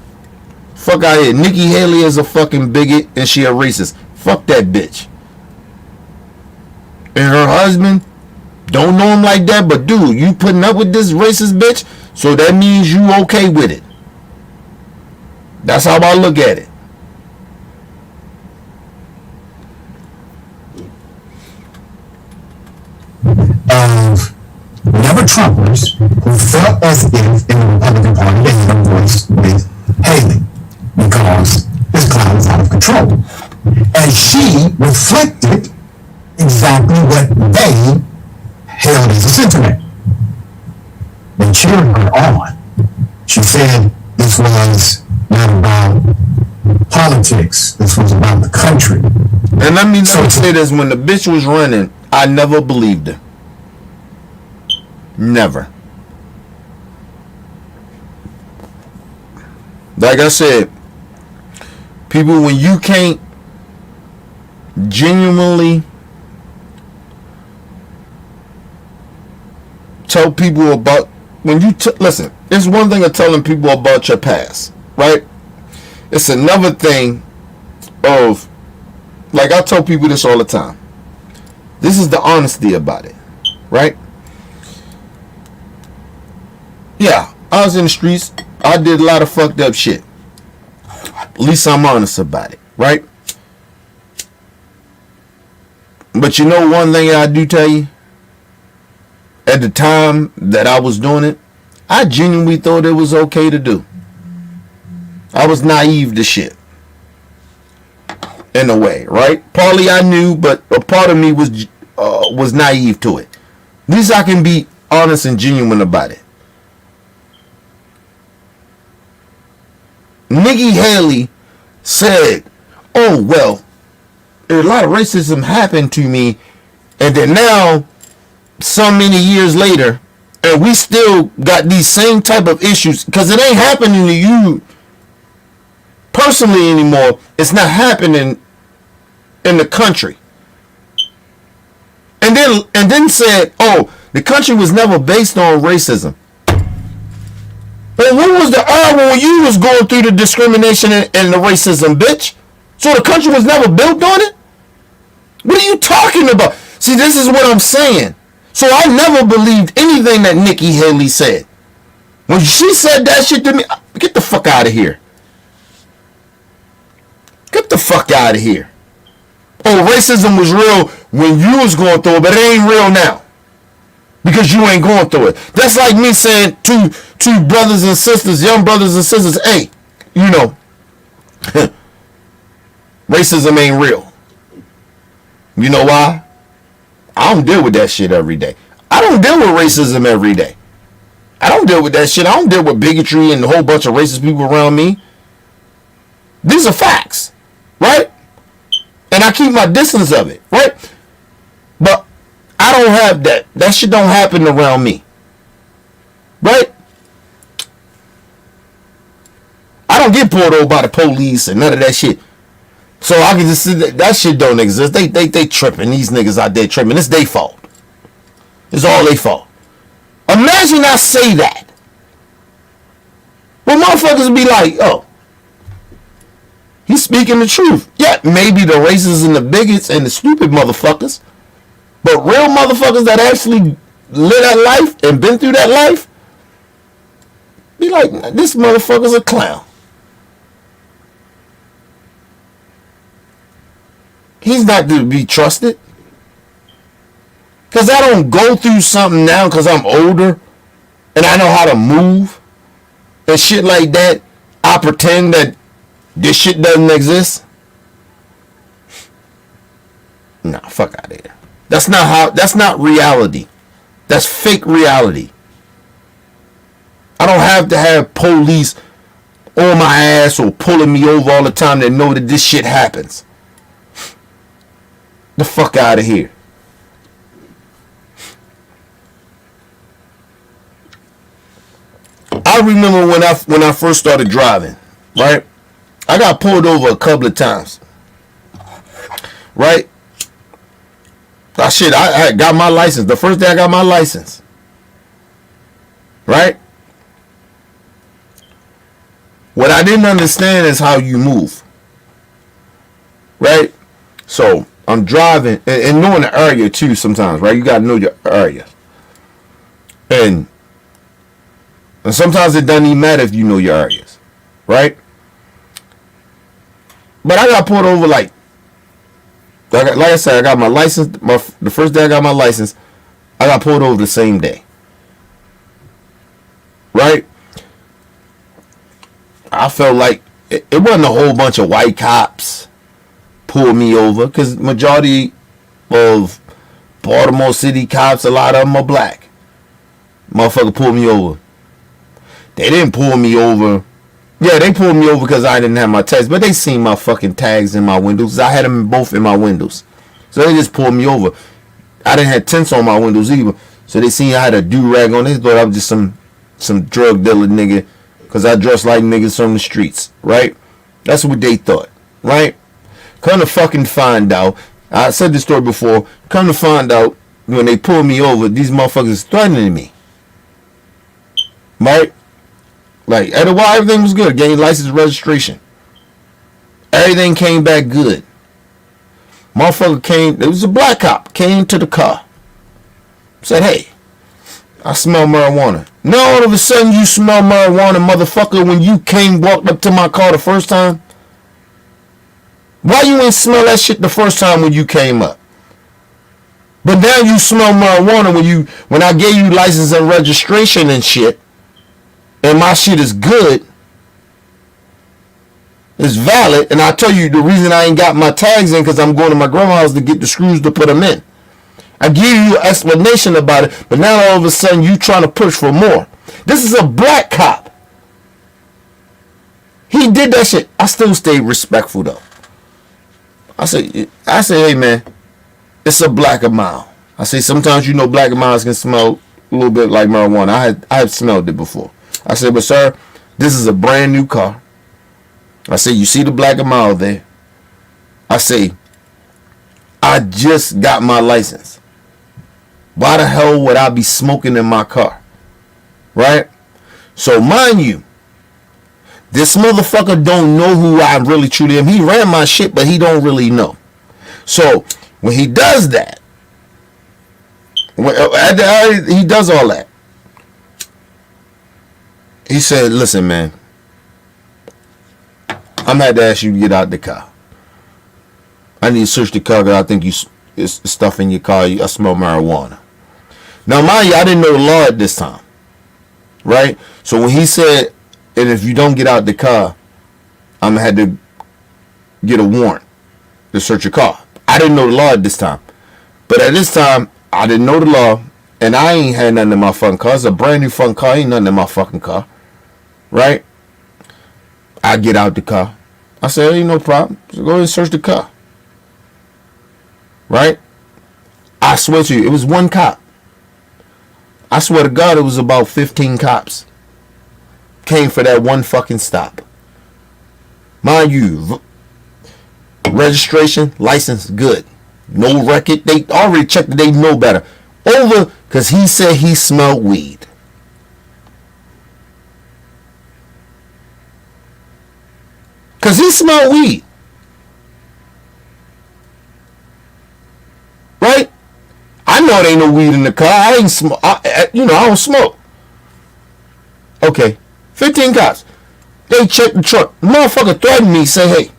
fuck out here. Nikki Haley is a fucking bigot and she a racist. Fuck that bitch. And her husband, don't know him like that, but dude, you putting up with this racist bitch, so that means you okay with it. That's how I look at it. Of never-Trumpers who felt as if in the Republican Party they had a voice with Haley because this clown is out of control. And she reflected exactly what they held as a sentiment. They cheered her on. She said this was not about politics. This was about the country. And let me say this. When the bitch was running, I never believed her. Never. Like I said, people, when you can't genuinely tell people about, when you listen, it's one thing of telling people about your past, right? It's another thing of, like I tell people this all the time, this is the honesty about it, right? Yeah, I was in the streets. I did a lot of fucked up shit. At least I'm honest about it, right? But you know one thing I do tell you? At the time that I was doing it, I genuinely thought it was okay to do. I was naive to shit. In a way, right? Partly I knew, but a part of me was naive to it. At least I can be honest and genuine about it. Nikki Haley said, oh, well, a lot of racism happened to me, and then now, so many years later, and we still got these same type of issues, because it ain't happening to you personally anymore. It's not happening in the country. And then said, oh, the country was never based on racism. But when was the hour when you was going through the discrimination and the racism, bitch? So the country was never built on it? What are you talking about? See, this is what I'm saying. So I never believed anything that Nikki Haley said. When she said that shit to me, get the fuck out of here. Get the fuck out of here. Oh, racism was real when you was going through it, but it ain't real now. Because you ain't going through it. That's like me saying to two brothers and sisters, young brothers and sisters, hey, you know, racism ain't real. You know why? I don't deal with that shit every day. I don't deal with racism every day. I don't deal with that shit. I don't deal with bigotry and a whole bunch of racist people around me. These are facts, right? And I keep my distance of it, right? But I don't have that. That shit don't happen around me, right? I don't get pulled over by the police and none of that shit. So I can just see that shit don't exist. They tripping. These niggas out there tripping. It's their fault. It's all their fault. Imagine I say that. Well, motherfuckers be like, oh, he's speaking the truth. Yeah, maybe the racists and the bigots and the stupid motherfuckers. But real motherfuckers that actually live that life and been through that life, be like, this motherfucker's a clown. He's not to be trusted. Because I don't go through something now because I'm older and I know how to move and shit like that. I pretend that this shit doesn't exist. Nah, fuck out of here. That's not reality. That's fake reality. I don't have to have police on my ass or pulling me over all the time to know that this shit happens. The fuck out of here. I remember when I first started driving, right? I got pulled over a couple of times, right? I got my license. The first day I got my license, right? What I didn't understand is how you move, right? So I'm driving and knowing the area too sometimes, right? You got to know your area. And sometimes it doesn't even matter if you know your areas, right? But I got pulled over like I said, I got my license. The first day I got my license, I got pulled over the same day, right? I felt like it wasn't a whole bunch of white cops pulled me over because majority of Baltimore City cops, a lot of them are black. Motherfucker pulled me over. They didn't pull me over. Yeah, they pulled me over because I didn't have my tags, but they seen my fucking tags in my windows. I had them both in my windows. So they just pulled me over. I didn't have tints on my windows either. So they seen I had a do-rag on. They thought I was just some drug dealer nigga because I dress like niggas from the streets, right? That's what they thought, right? Come to fucking find out. I said this story before. Come to find out when they pulled me over, these motherfuckers threatening me. Right? Like, otherwise, everything was good. Gained license, registration. Everything came back good. Motherfucker came, it was a black cop, came to the car. Said, hey, I smell marijuana. Now all of a sudden you smell marijuana, motherfucker, when you walked up to my car the first time? Why you ain't smell that shit the first time when you came up? But now you smell marijuana when I gave you license and registration and shit. And my shit is good, it's valid, and I tell you the reason I ain't got my tags in because I'm going to my grandma's house to get the screws to put them in. I give you an explanation about it, but now all of a sudden you trying to push for more. This is a black cop. He did that shit. I still stayed respectful though. I say, hey man, it's a black mile. I say sometimes black miles can smell a little bit like marijuana. I have smelled it before. I said, but sir, this is a brand new car. I say, you see the black mile there? I say, I just got my license. Why the hell would I be smoking in my car? Right? So mind you, this motherfucker don't know who I really truly am. He ran my shit, but he don't really know. So when he does that, he does all that. He said, listen, man, I'm had to ask you to get out the car. I need to search the car because I think stuff in your car. I smell marijuana. Now, mind you, I didn't know the law at this time, right? So when he said, and if you don't get out the car, I'm gonna have to get a warrant to search your car. I didn't know the law at this time, but at this time, I didn't know the law, and I ain't had nothing in my fucking car. It's a brand new fucking car. Ain't nothing in my fucking car, right? I get out the car. I said, ain't no problem. So go ahead and search the car, right? I swear to you, it was one cop. I swear to God, it was about 15 cops came for that one fucking stop. Mind you, registration, license, good. No record. They already checked that they know better. Over because he said he smelled weed. Because he smelled weed. Right? I know there ain't no weed in the car. I ain't smoke. I don't smoke. Okay. 15 cops. They checked the truck. The motherfucker threatened me. Say,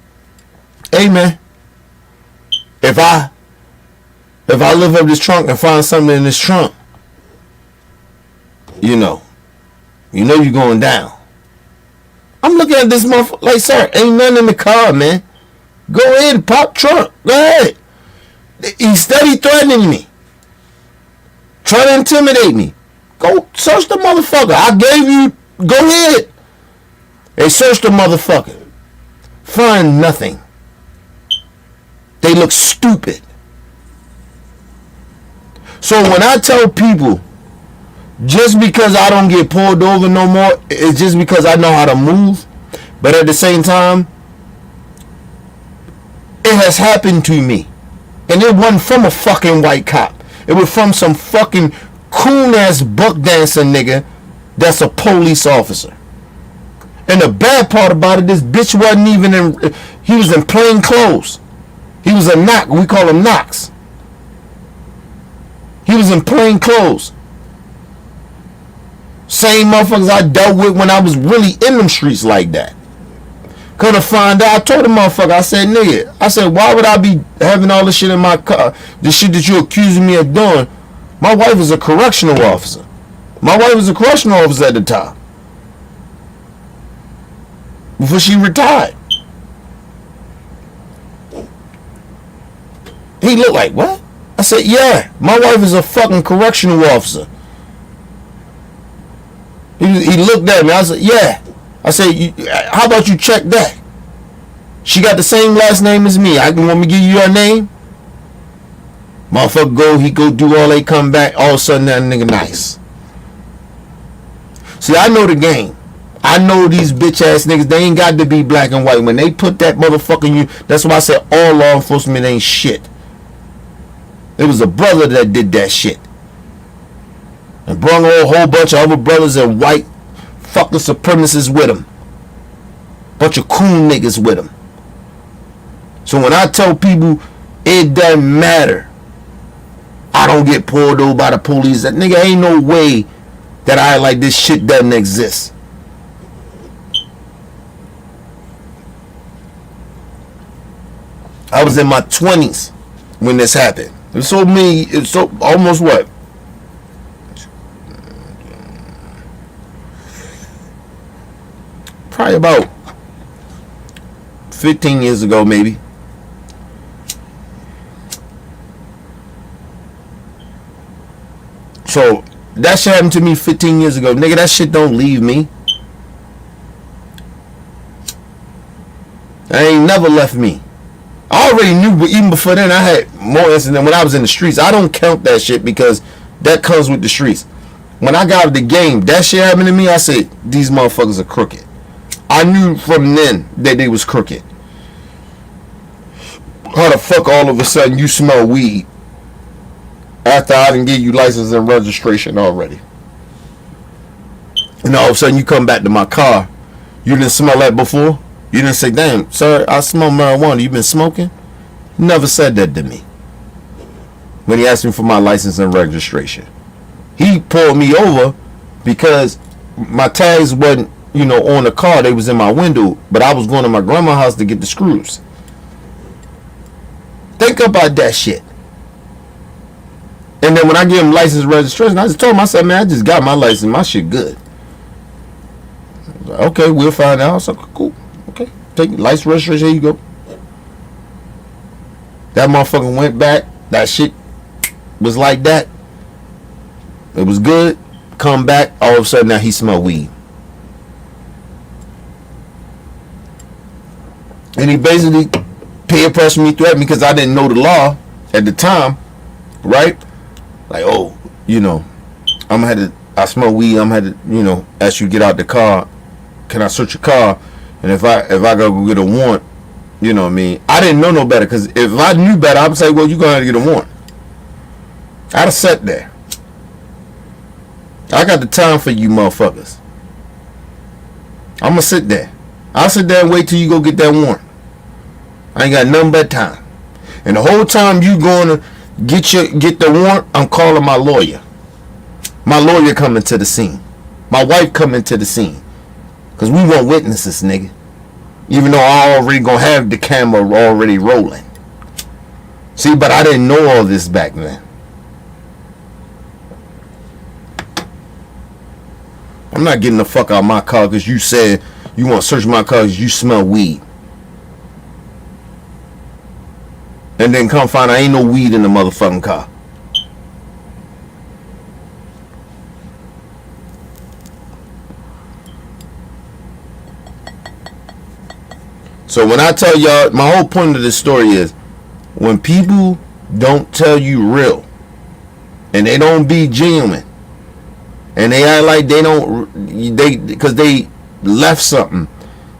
hey man, if I lift up this trunk and find something in this trunk, you know you're going down. I'm looking at this motherfucker like, sir, ain't nothing in the car, man. Go ahead and pop trunk. Go ahead. He's steady threatening me. Trying to intimidate me. Go search the motherfucker. I gave you, go ahead. They searched the motherfucker. Find nothing. They look stupid. So when I tell people, just because I don't get pulled over no more, it's just because I know how to move. But at the same time, it has happened to me. And it wasn't from a fucking white cop. It was from some fucking coon-ass buck dancer nigga that's a police officer. And the bad part about it, this bitch wasn't even in, he was in plain clothes. He was a knock, we call him Knox. He was in plain clothes. Same motherfuckers I dealt with when I was really in them streets like that. Couldn't find out. I told the motherfucker, I said, nigga, I said, why would I be having all this shit in my car? This shit that you accusing me of doing. My wife was a correctional officer. My wife was a correctional officer at the time. Before she retired. He looked like, what? I said, yeah, my wife is a fucking correctional officer. He looked at me. I said, yeah. I said, how about you check that? She got the same last name as me. I can want me to give you her name? Motherfucker he go do all they come back. All of a sudden that nigga nice. See, I know the game. I know these bitch ass niggas, they ain't got to be black and white. When they put that motherfucker in you, that's why I said all law enforcement ain't shit. It was a brother that did that shit. And brought a whole bunch of other brothers and white fucking supremacists with him. Bunch of coon niggas with him. So when I tell people it doesn't matter, I don't get pulled over by the police, that nigga ain't no way that I like this shit doesn't exist. I was in my 20s when this happened. It's so almost what? Probably about 15 years ago, maybe. So that shit happened to me 15 years ago. Nigga, that shit don't leave me. That ain't never left me. I already knew, but even before then, I had more incidents when I was in the streets. I don't count that shit because that comes with the streets. When I got out of the game, that shit happened to me, I said, these motherfuckers are crooked. I knew from then that they was crooked. How the fuck all of a sudden you smell weed after I didn't give you license and registration already? And all of a sudden you come back to my car. You didn't smell that before? You didn't say, damn, sir, I smell marijuana. You been smoking? You never said that to me. When he asked me for my license and registration. He pulled me over because my tags wasn't, on the car. They was in my window. But I was going to my grandma's house to get the screws. Think about that shit. And then when I give him license registration, I just told him, I said, man, I just got my license. My shit good. Like, okay, we'll find out. I was like, cool. Okay. Take license registration. Here you go. That motherfucker went back. That shit was like that. It was good. Come back. All of a sudden now he smelled weed. And he basically peer pressured me, threatened me because I didn't know the law at the time. Right? Like, oh, you know, I'm gonna have to, I smell weed, I'm gonna have to, you know, ask you to get out the car. Can I search your car? And if I go get a warrant, you know what I mean? I didn't know no better, because if I knew better, I would say, well, you're gonna have to get a warrant. I'd have sat there. I got the time for you motherfuckers. I'm gonna sit there. I'll sit there and wait till you go get that warrant. I ain't got nothing but time. And the whole time you going to get the warrant, I'm calling my lawyer. My lawyer coming to the scene. My wife coming to the scene. Because we want witnesses, nigga. Even though I already gonna have the camera already rolling. See, but I didn't know all this back then. I'm not getting the fuck out of my car because you said you want to search my car because you smell weed. And then come find I ain't no weed in the motherfucking car. So when I tell y'all, my whole point of this story is, when people don't tell you real, and they don't be genuine, and they act like because they left something,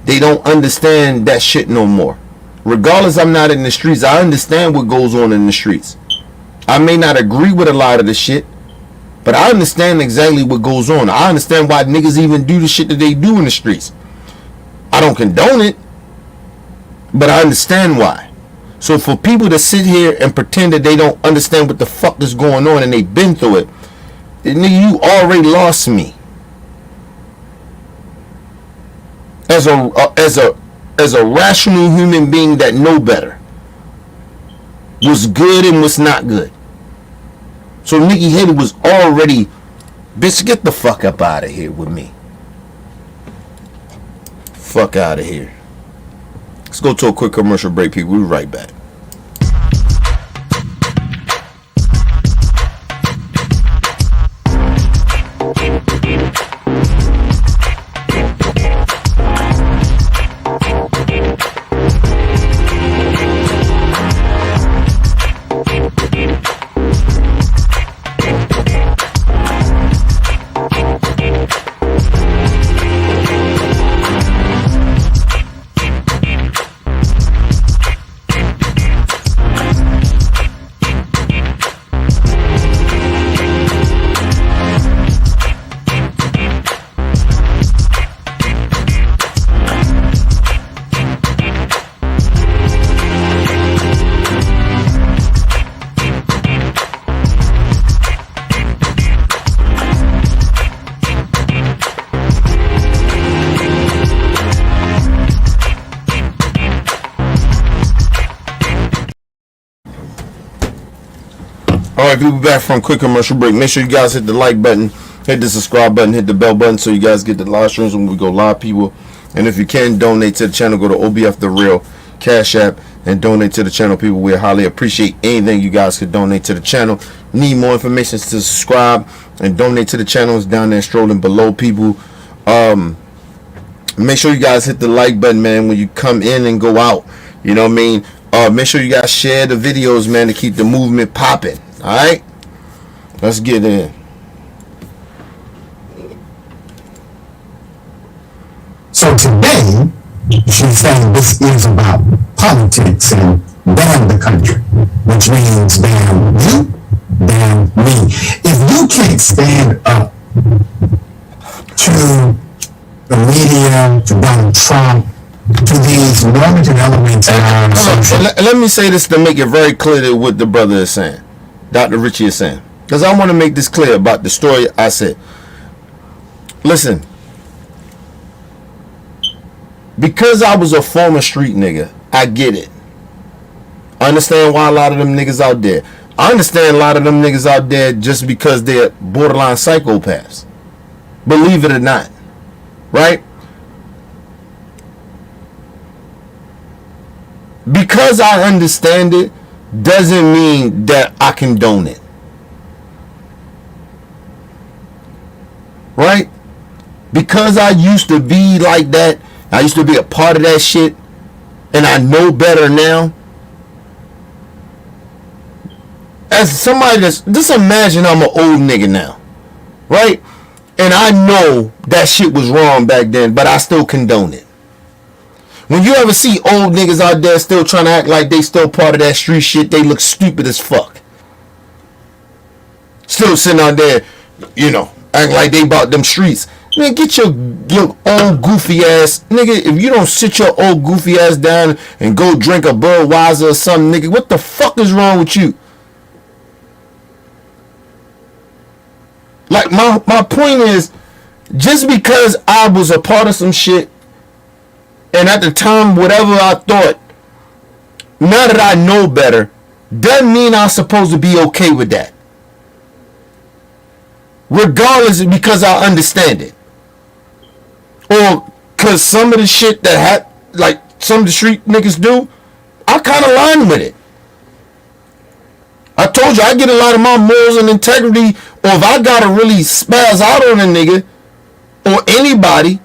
they don't understand that shit no more. Regardless, I'm not in the streets. I understand what goes on in the streets. I may not agree with a lot of the shit, but I understand exactly what goes on. I understand why niggas even do the shit that they do in the streets. I don't condone it, but I understand why. So for people to sit here and pretend that they don't understand what the fuck is going on and they've been through it, nigga, you already lost me. As a rational human being that know better, what's good and what's not good. So Nikki Haley was already, bitch, get the fuck up out of here with me. Fuck out of here. Let's go to a quick commercial break, people. We'll be right back. Alright, people, back from quick commercial break. Make sure you guys hit the like button, hit the subscribe button, hit the bell button so you guys get the live streams when we go live, people. And if you can donate to the channel, go to OBF The Real Cash App and donate to the channel, people. We highly appreciate anything you guys could donate to the channel. Need more information to subscribe and donate to the channel. It's down there strolling below, people. Make sure you guys hit the like button, man, when you come in and go out. You know what I mean? Make sure you guys share the videos, man, to keep the movement popping. Alright, let's get in. So today, she's saying this is about politics and damn the country, which means damn you, damn me. If you can't stand up to the media, to Donald Trump, to these normative elements in our social... Let me say this to make it very clear to what the brother is saying. Dr. Richie is saying, because I want to make this clear about the story I said. Listen, because I was a former street nigga, I get it. I understand why a lot of them niggas out there. I understand a lot of them niggas out there just because they're borderline psychopaths. Believe it or not. Right? Because I understand it doesn't mean that I condone it. Right? Because I used to be like that, I used to be a part of that shit, and I know better now. As somebody that's, just imagine I'm an old nigga now, right? And I know that shit was wrong back then, but I still condone it. When you ever see old niggas out there still trying to act like they still part of that street shit, they look stupid as fuck. Still sitting out there, you know, acting like they about them streets. Man, get your old goofy ass, nigga, if you don't sit your old goofy ass down and go drink a Budweiser or something, nigga, what the fuck is wrong with you? Like, my point is, just because I was a part of some shit, and at the time, whatever I thought, now that I know better, doesn't mean I'm supposed to be okay with that. Regardless, because I understand it. Or because some of the shit that like some of the street niggas do, I kind of line with it. I told you, I get a lot of my morals and integrity, or if I gotta really spaz out on a nigga, or anybody,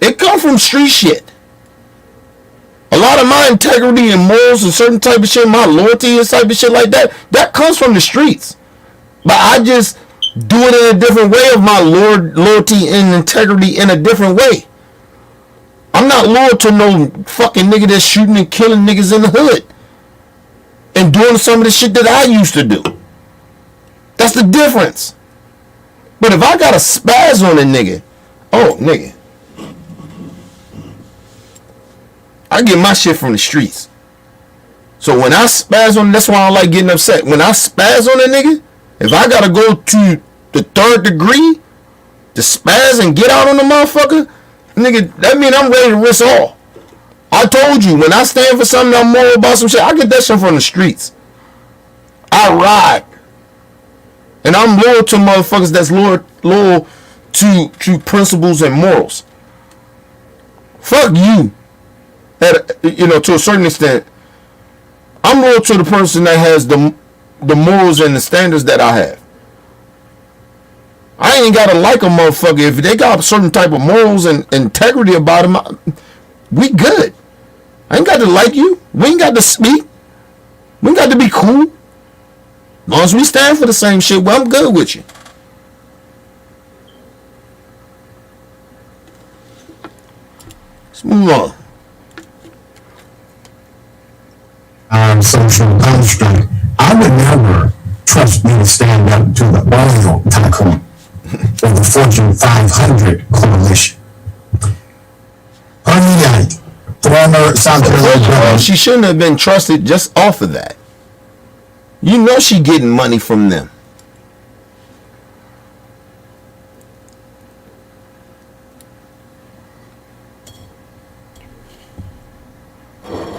it come from street shit. A lot of my integrity and morals and certain type of shit, my loyalty and type of shit like that, that comes from the streets. But I just do it in a different way of my loyalty and integrity in a different way. I'm not loyal to no fucking nigga that's shooting and killing niggas in the hood and doing some of the shit that I used to do. That's the difference. But if I got a spaz on a nigga, oh nigga, I get my shit from the streets. So when I spaz on, that's why I don't like getting upset. When I spaz on a nigga, if I gotta go to the third degree to spaz and get out on the motherfucker, nigga, that mean I'm ready to risk all. I told you, when I stand for something, I'm moral about some shit, I get that shit from the streets. I ride. And I'm loyal to motherfuckers that's loyal to principles and morals. Fuck you. You know, to a certain extent, I'm loyal to the person that has the morals and the standards that I have. I ain't gotta like a motherfucker. If they got a certain type of morals and integrity about them, we good. I ain't got to like you. We ain't got to speak. We ain't got to be cool. As long as we stand for the same shit, well, I'm good with you. Let's move on. Social construct. I would never trust me to stand up to the oil tycoon or the Fortune 500 coalition. Hermiite, former South Carolina. She shouldn't have been trusted just off of that. You know she getting money from them.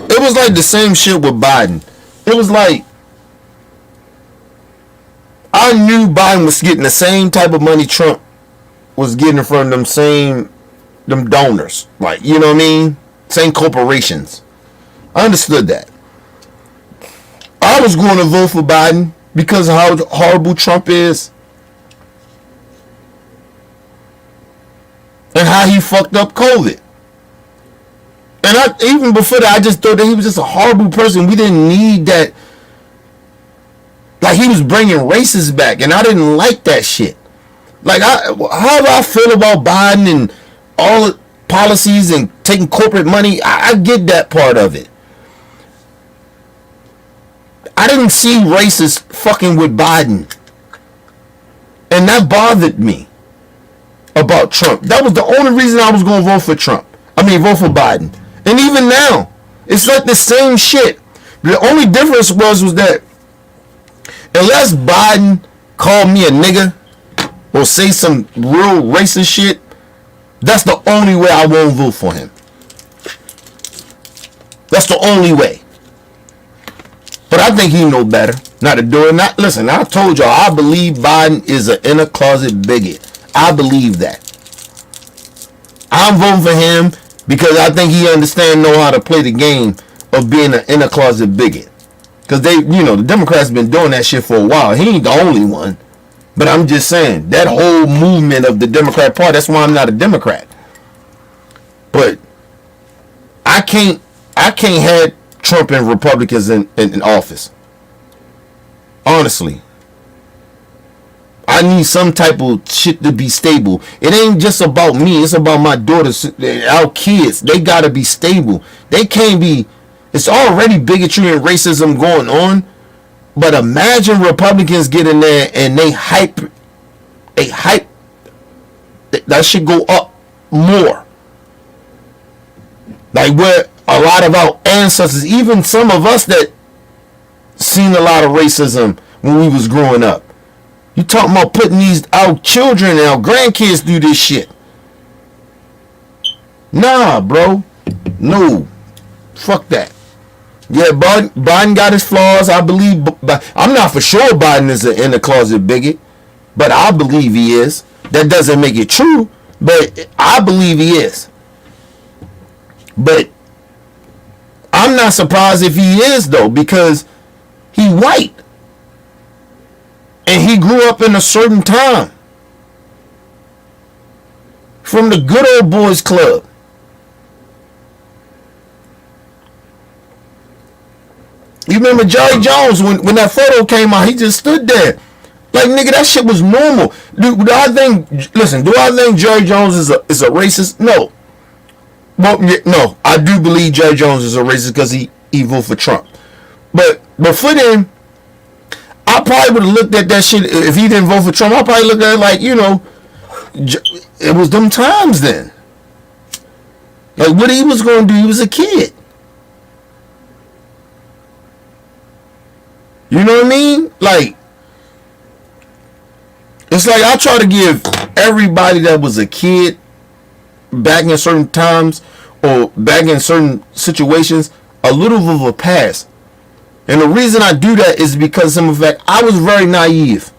It was like the same shit with Biden. It was like, I knew Biden was getting the same type of money Trump was getting from them donors. Like, you know what I mean? Same corporations. I understood that. I was going to vote for Biden because of how horrible Trump is. And how he fucked up COVID. And even before that, I just thought that he was just a horrible person. We didn't need that. Like, he was bringing racists back, and I didn't like that shit. Like, how do I feel about Biden and all the policies and taking corporate money? I get that part of it. I didn't see racists fucking with Biden. And that bothered me about Trump. That was the only reason I was going to vote for Trump. Vote for Biden. And even now, it's like the same shit. The only difference was that unless Biden called me a nigga or say some real racist shit, that's the only way I won't vote for him. That's the only way. But I think he know better not to do it. Listen, I told y'all, I believe Biden is an inner closet bigot. I believe that. I'm voting for him because I think he know how to play the game of being an inner closet bigot. Because the Democrats been doing that shit for a while. He ain't the only one. But I'm just saying, that whole movement of the Democrat Party, that's why I'm not a Democrat. But I can't have Trump and Republicans in office. Honestly. I need some type of shit to be stable. It ain't just about me. It's about my daughters, our kids. They gotta be stable. They can't be. It's already bigotry and racism going on. But imagine Republicans get in there and they hype. That should go up more. Like where a lot of our ancestors, even some of us that seen a lot of racism when we was growing up. You talking about putting our children and our grandkids through this shit. Nah, bro. No. Fuck that. Yeah, Biden got his flaws. I believe. I'm not for sure Biden is an inner closet bigot, but I believe he is. That doesn't make it true, but I believe he is. But I'm not surprised if he is, though, because he white. And he grew up in a certain time. From the good old boys club. You remember Jerry Jones, when that photo came out, he just stood there. Like, nigga, that shit was normal. Do I think Jerry Jones is a racist? No. Well, no, I do believe Jerry Jones is a racist because he voted for Trump. But for them, I probably would have looked at that shit, if he didn't vote for Trump, I probably looked at it like, it was them times then. Like, what he was going to do, he was a kid. You know what I mean? Like, it's like I try to give everybody that was a kid back in certain times or back in certain situations a little of a pass. And the reason I do that is because of the fact I was very naive.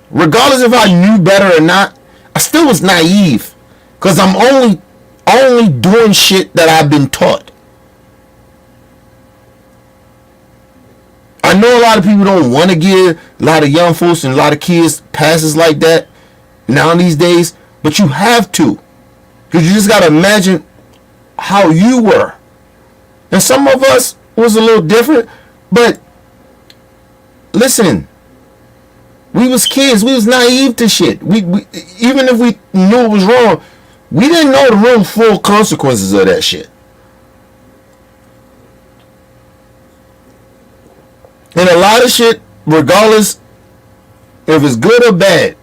Regardless if I knew better or not, I still was naive. Because I'm only doing shit that I've been taught. I know a lot of people don't want to give a lot of young folks and a lot of kids passes like that now these days. But you have to. Because you just got to imagine how you were. And some of us was a little different, but listen, we was kids, we was naive to shit. We even if we knew it was wrong, we didn't know the real full consequences of that shit. And a lot of shit, regardless if it's good or bad,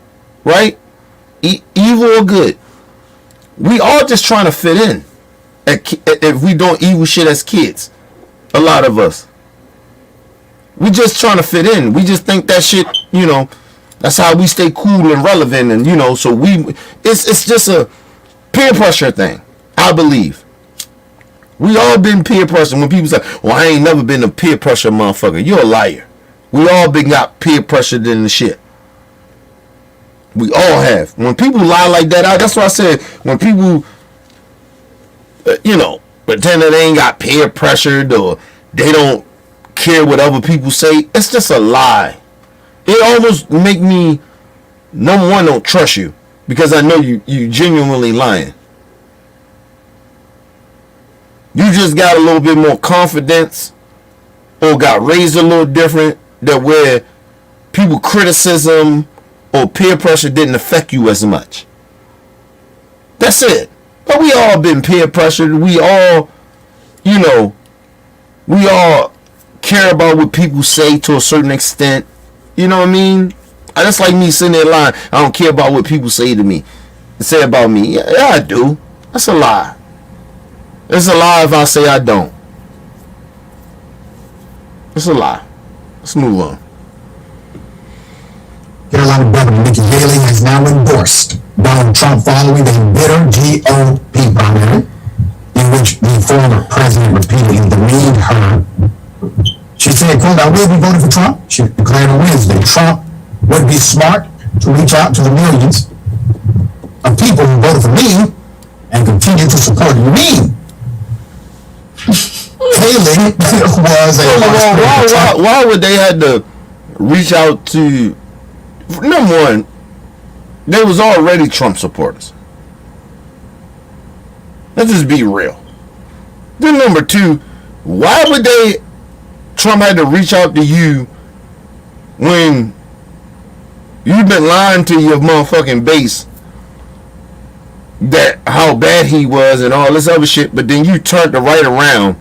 right? Evil or good, we all just trying to fit in. If we don't evil shit as kids. A lot of us. We just trying to fit in. We just think that shit, that's how we stay cool and relevant, and so it's just a peer pressure thing, I believe. We all been peer pressure. When people say, well, I ain't never been a peer pressure motherfucker, you're a liar. We all been got peer pressured in the shit. We all have. When people lie like that, that's why I said, when people pretend that they ain't got peer pressured or they don't care what other people say, it's just a lie. It almost make me, number one, don't trust you because I know you genuinely lying. You just got a little bit more confidence or got raised a little different, that where people criticism or peer pressure didn't affect you as much. That's it. But we all been peer pressured. We all, we all care about what people say to a certain extent. You know what I mean? That's like me sitting there lying. I don't care about what people say to me. Say about me. Yeah, I do. That's a lie. It's a lie if I say I don't. It's a lie. Let's move on. Carolina Governor Nikki Haley has now endorsed Donald Trump following a bitter GOP primary in which the former president repeatedly demeaned her. She said, quote, I will be voting for Trump. She declared on Wednesday, Trump would be smart to reach out to the millions of people who voted for me and continue to support me. Haley was a... Why would they have to reach out to... Number one, there was already Trump supporters. Let's just be real. Then number two, why would Trump had to reach out to you when you've been lying to your motherfucking base that how bad he was and all this other shit, but then you turned it right around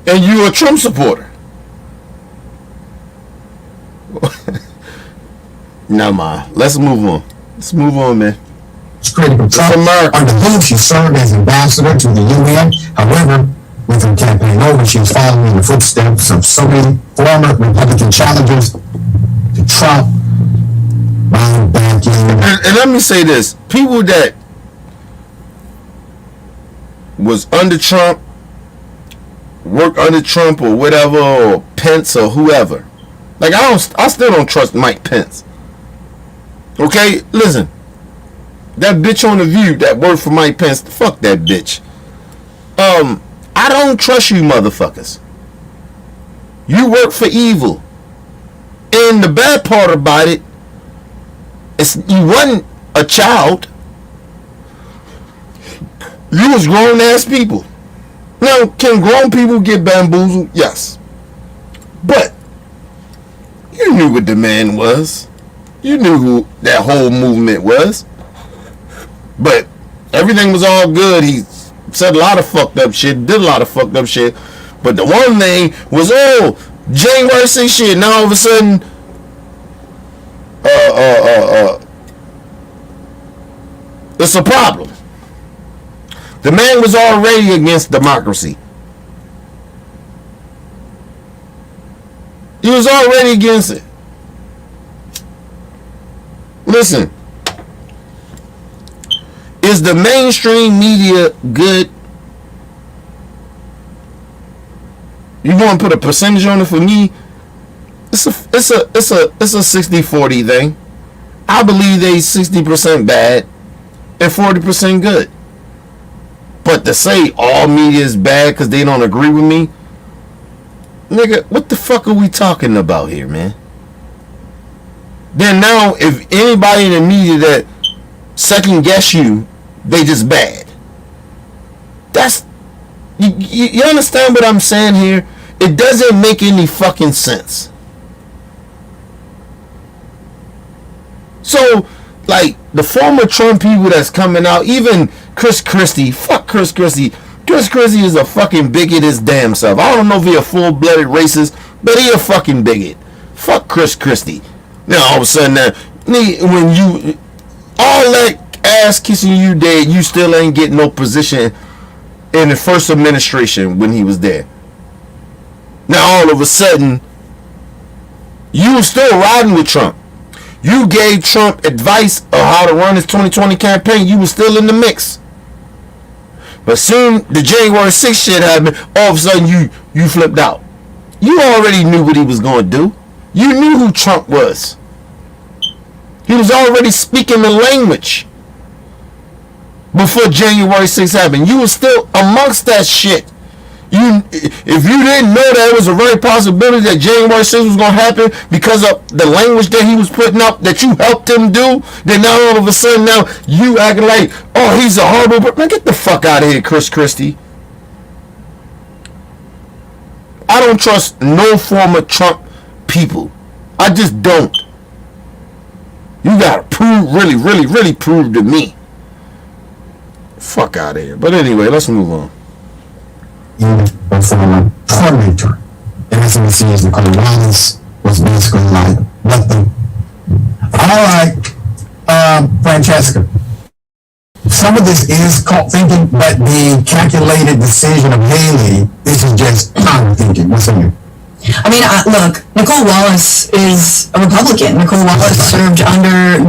and you're a Trump supporter? Never mind. Let's move on. Let's move on, man. It's critical. Trump, under whom she served as ambassador to the UN. However, with her campaign over, she is following in the footsteps of so many former Republican challengers to Trump. And let me say this. People that was under Trump, work under Trump or whatever, or Pence or whoever. Like, I still don't trust Mike Pence. Okay, listen. That bitch on The View that worked for Mike Pence, fuck that bitch. I don't trust you motherfuckers. You work for evil. And the bad part about it is you wasn't a child. You was grown ass people. Now, can grown people get bamboozled? Yes. But you knew what the man was. You knew who that whole movement was. But everything was all good. He said a lot of fucked up shit, did a lot of fucked up shit. But the one thing was, January 6th shit. Now all of a sudden, it's a problem. The man was already against democracy. He was already against it. Listen. Is the mainstream media good? You want to put a percentage on it for me? It's a 60-40 thing. I believe they 60% bad and 40% good. But to say all media is bad because they don't agree with me, nigga, what the fuck are we talking about here, man? Then now, if anybody in the media that second guess you, they just bad. That's you understand what I'm saying here? It doesn't make any fucking sense. So, like, the former Trump people that's coming out, even Chris Christie, fuck Chris Christie. Chris Christie is a fucking bigot his damn self. I don't know if he a full-blooded racist, but he a fucking bigot. Fuck Chris Christie. Now all of a sudden, when you all that ass kissing you dead, you still ain't getting no position in the first administration when he was there. Now all of a sudden, you were still riding with Trump. You gave Trump advice of how to run his 2020 campaign. You were still in the mix. But soon the January 6th shit happened. All of a sudden you flipped out. You already knew what he was going to do. You knew who Trump was. He was already speaking the language before January 6th happened. You were still amongst that shit. If you didn't know that it was a very possibility that January 6th was going to happen because of the language that he was putting up that you helped him do, then now all of a sudden now you acting like, oh, he's a horrible person. Man, get the fuck out of here, Chris Christie. I don't trust no former Trump people. I just don't. You gotta prove, really prove to me. Fuck out of here. But anyway, let's move on. The former tormentor. MSNBC's Nicole Wallace was basically like, what the? All right, Francesca. Some of this is caught thinking, but the calculated decision of Haley, this is just common thinking. What's in it? I mean, look, Nicole Wallace is a Republican. Nicole Wallace served under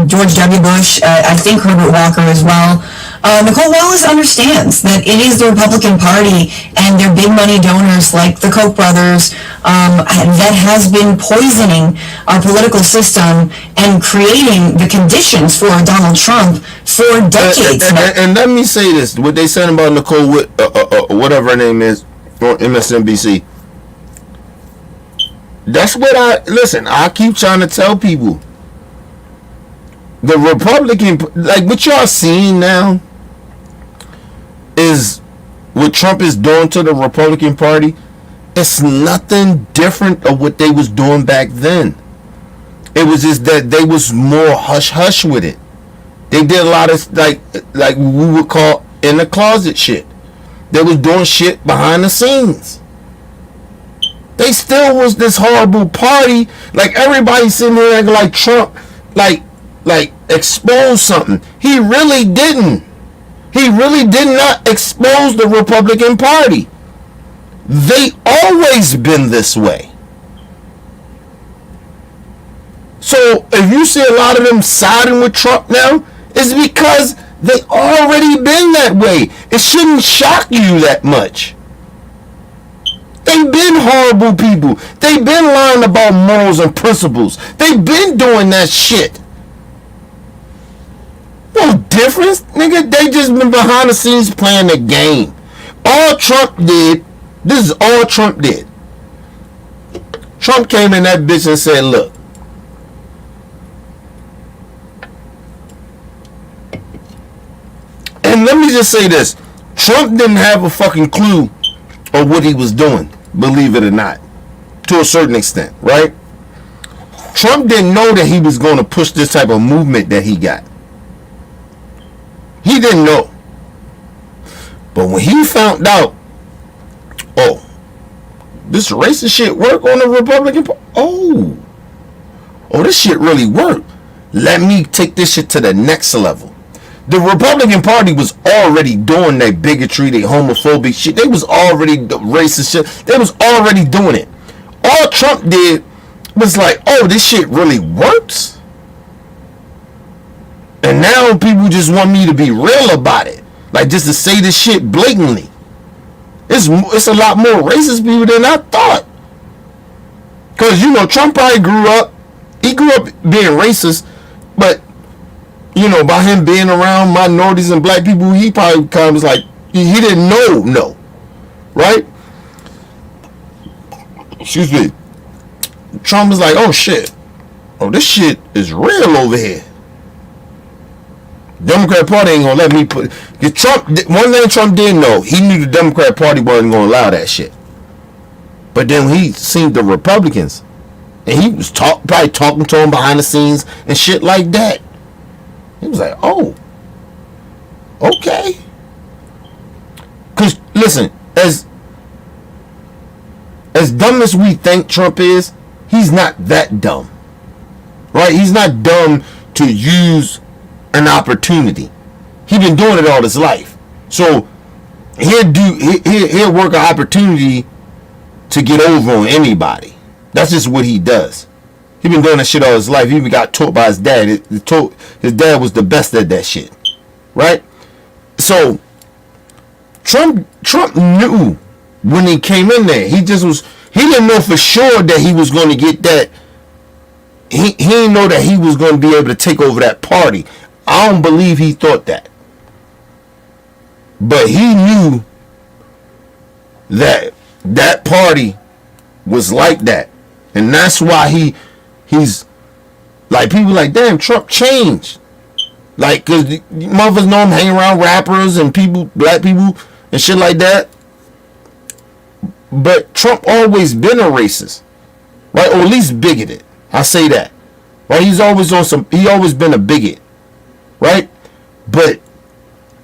George W. Bush, I think Herbert Walker as well. Nicole Wallace understands that it is the Republican Party and their big money donors like the Koch brothers that has been poisoning our political system and creating the conditions for Donald Trump for decades. And let me say this: what they said about Nicole, whatever her name is, on MSNBC. That's what I keep trying to tell people. The Republican, like what y'all seeing now, is what Trump is doing to the Republican Party. It's nothing different of what they was doing back then. It was just that they was more hush hush with it. They did a lot of like we would call in the closet shit. They was doing shit behind the scenes. They still was this horrible party. Like everybody sitting here acting like Trump, like exposed something. He really didn't. He really did not expose the Republican Party. They always been this way. So if you see a lot of them siding with Trump now, it's because they already been that way. It shouldn't shock you that much. They've been horrible people. They've been lying about morals and principles. They've been doing that shit. No difference, nigga. They just been behind the scenes playing the game. All Trump did, this is all Trump did. Trump came in that bitch and said, look, and let me just say this. Trump didn't have a fucking clue of what he was doing, believe it or not, to a certain extent, right? Trump didn't know that he was going to push this type of movement that he got. He didn't know. But when he found out, oh, this racist shit work on the Republican Party. Oh, this shit really worked. Let me take this shit to the next level. The Republican Party was already doing that bigotry, that homophobic shit. They was already racist shit. They was already doing it. All Trump did was like, oh, this shit really works. And now people just want me to be real about it. Like just to say this shit blatantly. It's a lot more racist people than I thought. Because, you know, Trump probably grew up being racist, but, you know, by him being around minorities and black people, he probably kind of was like, he didn't know, no. Right? Excuse me. Trump was like, oh shit. Oh, this shit is real over here. Democrat Party ain't gonna let me put Trump. One thing Trump didn't know, he knew the Democrat Party wasn't gonna allow that shit. But then when he seen the Republicans, and he was probably talking to them behind the scenes and shit like that, he was like, oh, okay. Cause listen, as dumb as we think Trump is, he's not that dumb, right? He's not dumb to use an opportunity. He been doing it all his life, so he'll work an opportunity to get over on anybody. That's just what he does. He been doing that shit all his life. He even got taught by his dad. His dad was the best at that shit, right? So Trump knew when he came in there. He didn't know for sure that he was going to get that. He didn't know that he was going to be able to take over that party. I don't believe he thought that. But he knew that that party was like that. And that's why he's like, people like, damn, Trump changed. Like, because motherfuckers know him hanging around rappers and people, black people and shit like that. But Trump always been a racist, right? Or at least bigoted. I say that, right? He always been a bigot, right? But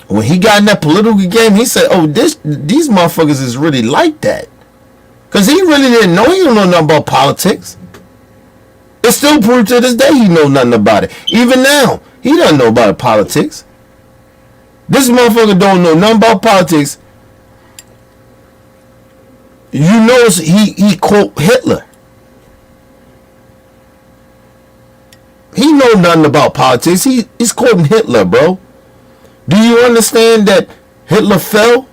when he got in that political game, he said, oh, these motherfuckers is really like that. Because he really didn't know. He don't know nothing about politics. It's still proved to this day he know nothing about it. Even now, he doesn't know about politics. This motherfucker don't know nothing about politics. You notice he quote Hitler. He know nothing about politics. He's quoting Hitler, bro. Do you understand that Hitler fell?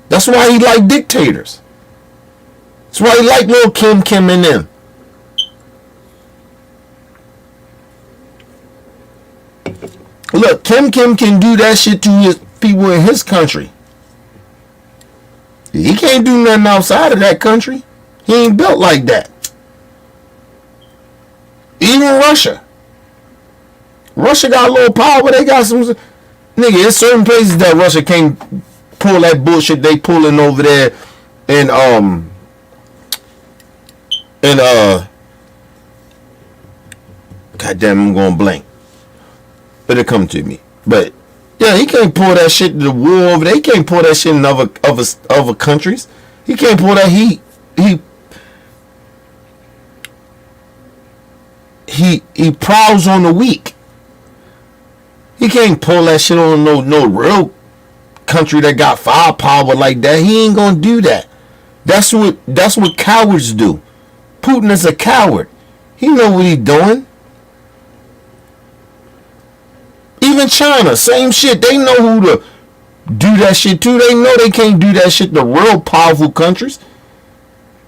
That's why he liked dictators. That's why he liked little Kim and them. Look, Kim can do that shit to his people in his country. He can't do nothing outside of that country. He ain't built like that. Even Russia. Russia got a little power, but they got some... Nigga, there's certain places that Russia can't pull that bullshit they pulling over there in, goddamn, I'm going blank. It'll come to me. But, yeah, he can't pull that shit to the war over there. He can't pull that shit in other countries. He can't pull that. He prowls on the weak. He can't pull that shit on no real country that got firepower like that. He ain't gonna do that. That's what cowards do. Putin is a coward. He know what he doing. Even China, same shit. They know who to do that shit to. They know they can't do that shit to real powerful countries.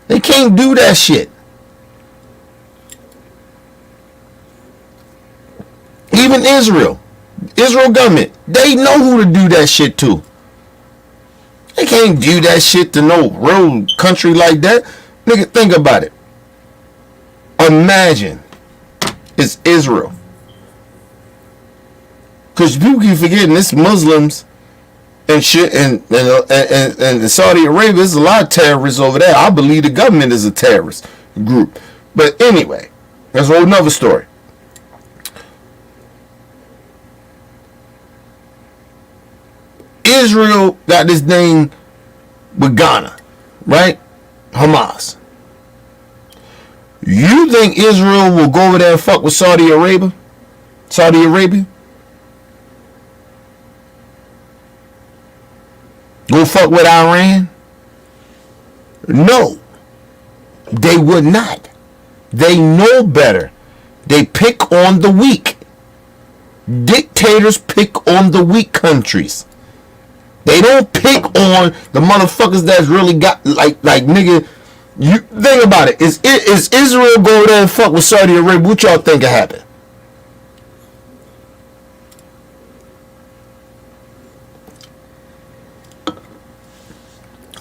They can't do that shit. Even Israel government, they know who to do that shit to. They can't do that shit to no real country like that. Nigga, think about it. Imagine it's Israel. Because people keep forgetting it's Muslims and shit, and Saudi Arabia, there's a lot of terrorists over there. I believe the government is a terrorist group. But anyway, that's a whole nother story. Israel got this thing with Ghana, right? Hamas. You think Israel will go over there and fuck with Saudi Arabia? Saudi Arabia? Go fuck with Iran? No. They would not. They know better. They pick on the weak. Dictators pick on the weak countries. They don't pick on the motherfuckers that's really got like nigga. You think about it. Is Israel go there and fuck with Saudi Arabia? What y'all think will happen?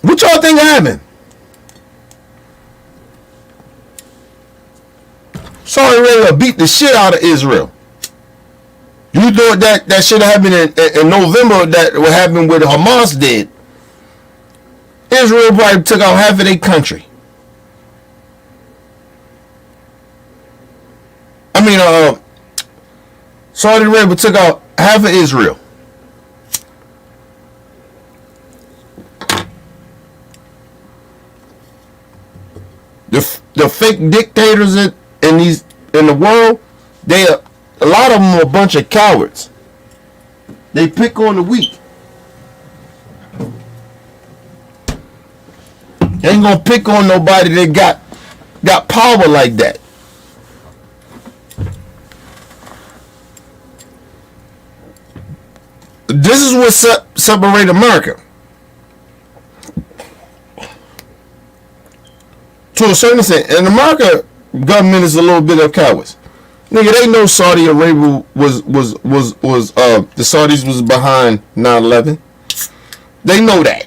What y'all think will happen? Saudi Arabia beat the shit out of Israel. You thought that shit happened in November, that what happened with Hamas did. Israel probably took out half of their country. I mean, Saudi Arabia took out half of Israel. The fake dictators in the world, a lot of them are a bunch of cowards. They pick on the weak. They ain't gonna pick on nobody that got power like that. This is what separates America. To a certain extent, in America, government is a little bit of cowards. Nigga, they know Saudi Arabia was the Saudis was behind 9/11. They know that.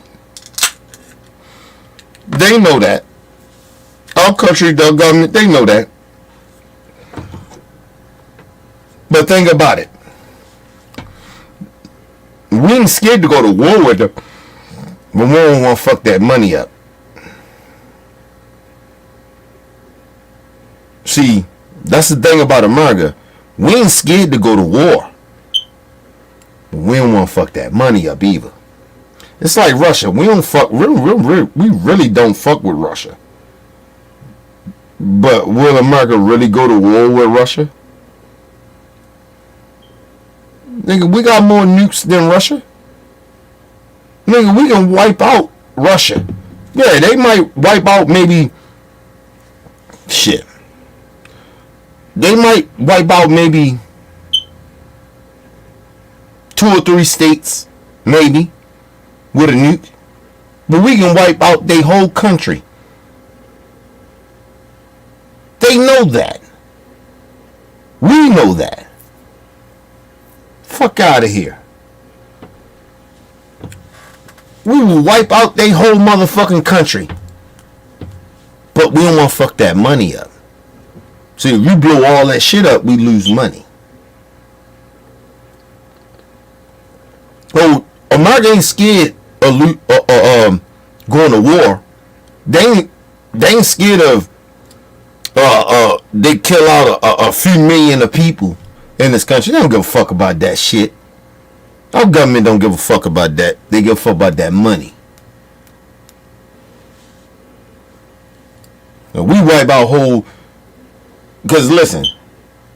They know that. Our country, the government, they know that. But think about it. We ain't scared to go to war with them, but we don't want to fuck that money up. See, that's the thing about America. We ain't scared to go to war, but we don't want to fuck that money up either. It's like Russia. We don't fuck. We really don't fuck with Russia. But will America really go to war with Russia? Nigga, we got more nukes than Russia. Nigga, we can wipe out Russia. Yeah, they might wipe out maybe... Shit. They might wipe out maybe 2 or 3 states, maybe, with a nuke. But we can wipe out their whole country. They know that. We know that. Fuck out of here. We will wipe out their whole motherfucking country. But we don't want to fuck that money up. See, if you blow all that shit up, we lose money. So America ain't scared of going to war. They ain't scared of they kill out a few million of people in this country. They don't give a fuck about that shit. Our government don't give a fuck about that. They give a fuck about that money. Now, we wipe our whole... Because listen,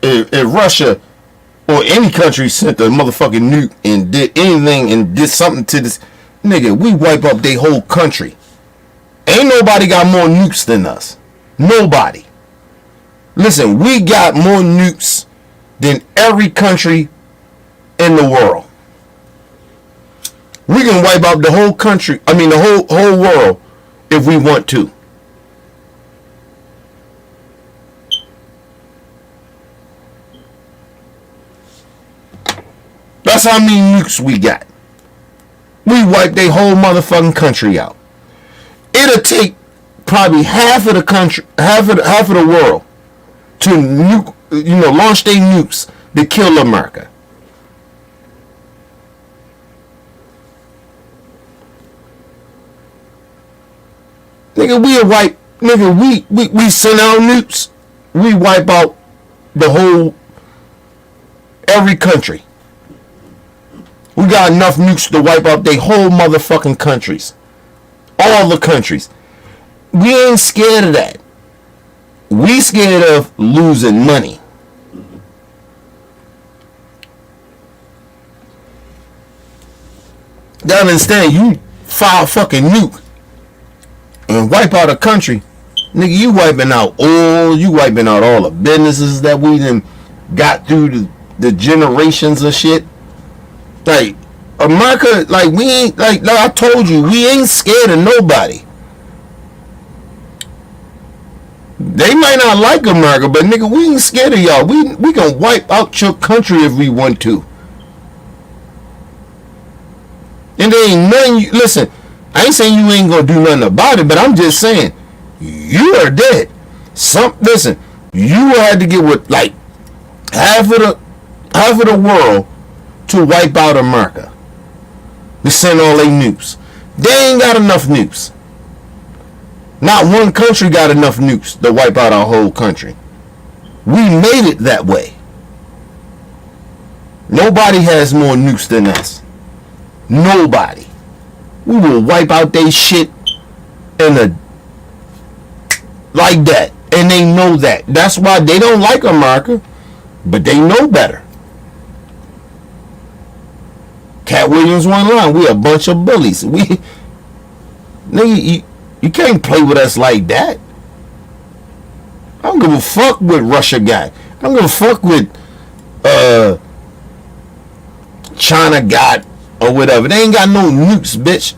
if Russia or any country sent a motherfucking nuke and did anything and did something to this... Nigga, we wipe up their whole country. Ain't nobody got more nukes than us. Nobody. Listen, we got more nukes than every country in the world. We can wipe out the whole country, the whole world if we want to. That's how many nukes we got. We wipe their whole motherfucking country out. It'll take probably half of the country, half of the world to nuke, launch their nukes to kill America. Nigga, we send out nukes. We wipe out every country. We got enough nukes to wipe out their whole motherfucking countries. All the countries. We ain't scared of that. We scared of losing money. Gotta understand, you fire a fucking nuke and wipe out a country, nigga, you wiping out all the businesses that we done got through the generations of shit. Like, America, like, we ain't, like I told you, we ain't scared of nobody. They might not like America, but nigga, we ain't scared of y'all. We can wipe out your country if we want to. And there ain't nothing, listen, I ain't saying you ain't gonna do nothing about it, but I'm just saying, you are dead. Listen, you had to get with like half of the world to wipe out America. They send all their nukes. They ain't got enough nukes. Not one country got enough nukes to wipe out our whole country. We made it that way. Nobody has more nukes than us. Nobody. We will wipe out their shit like that. And they know that. That's why they don't like America. But they know better. Cat Williams one line. We a bunch of bullies. Nigga, you can't play with us like that. I don't give a fuck what Russia got. I don't give a fuck what China got or whatever. They ain't got no nukes, bitch.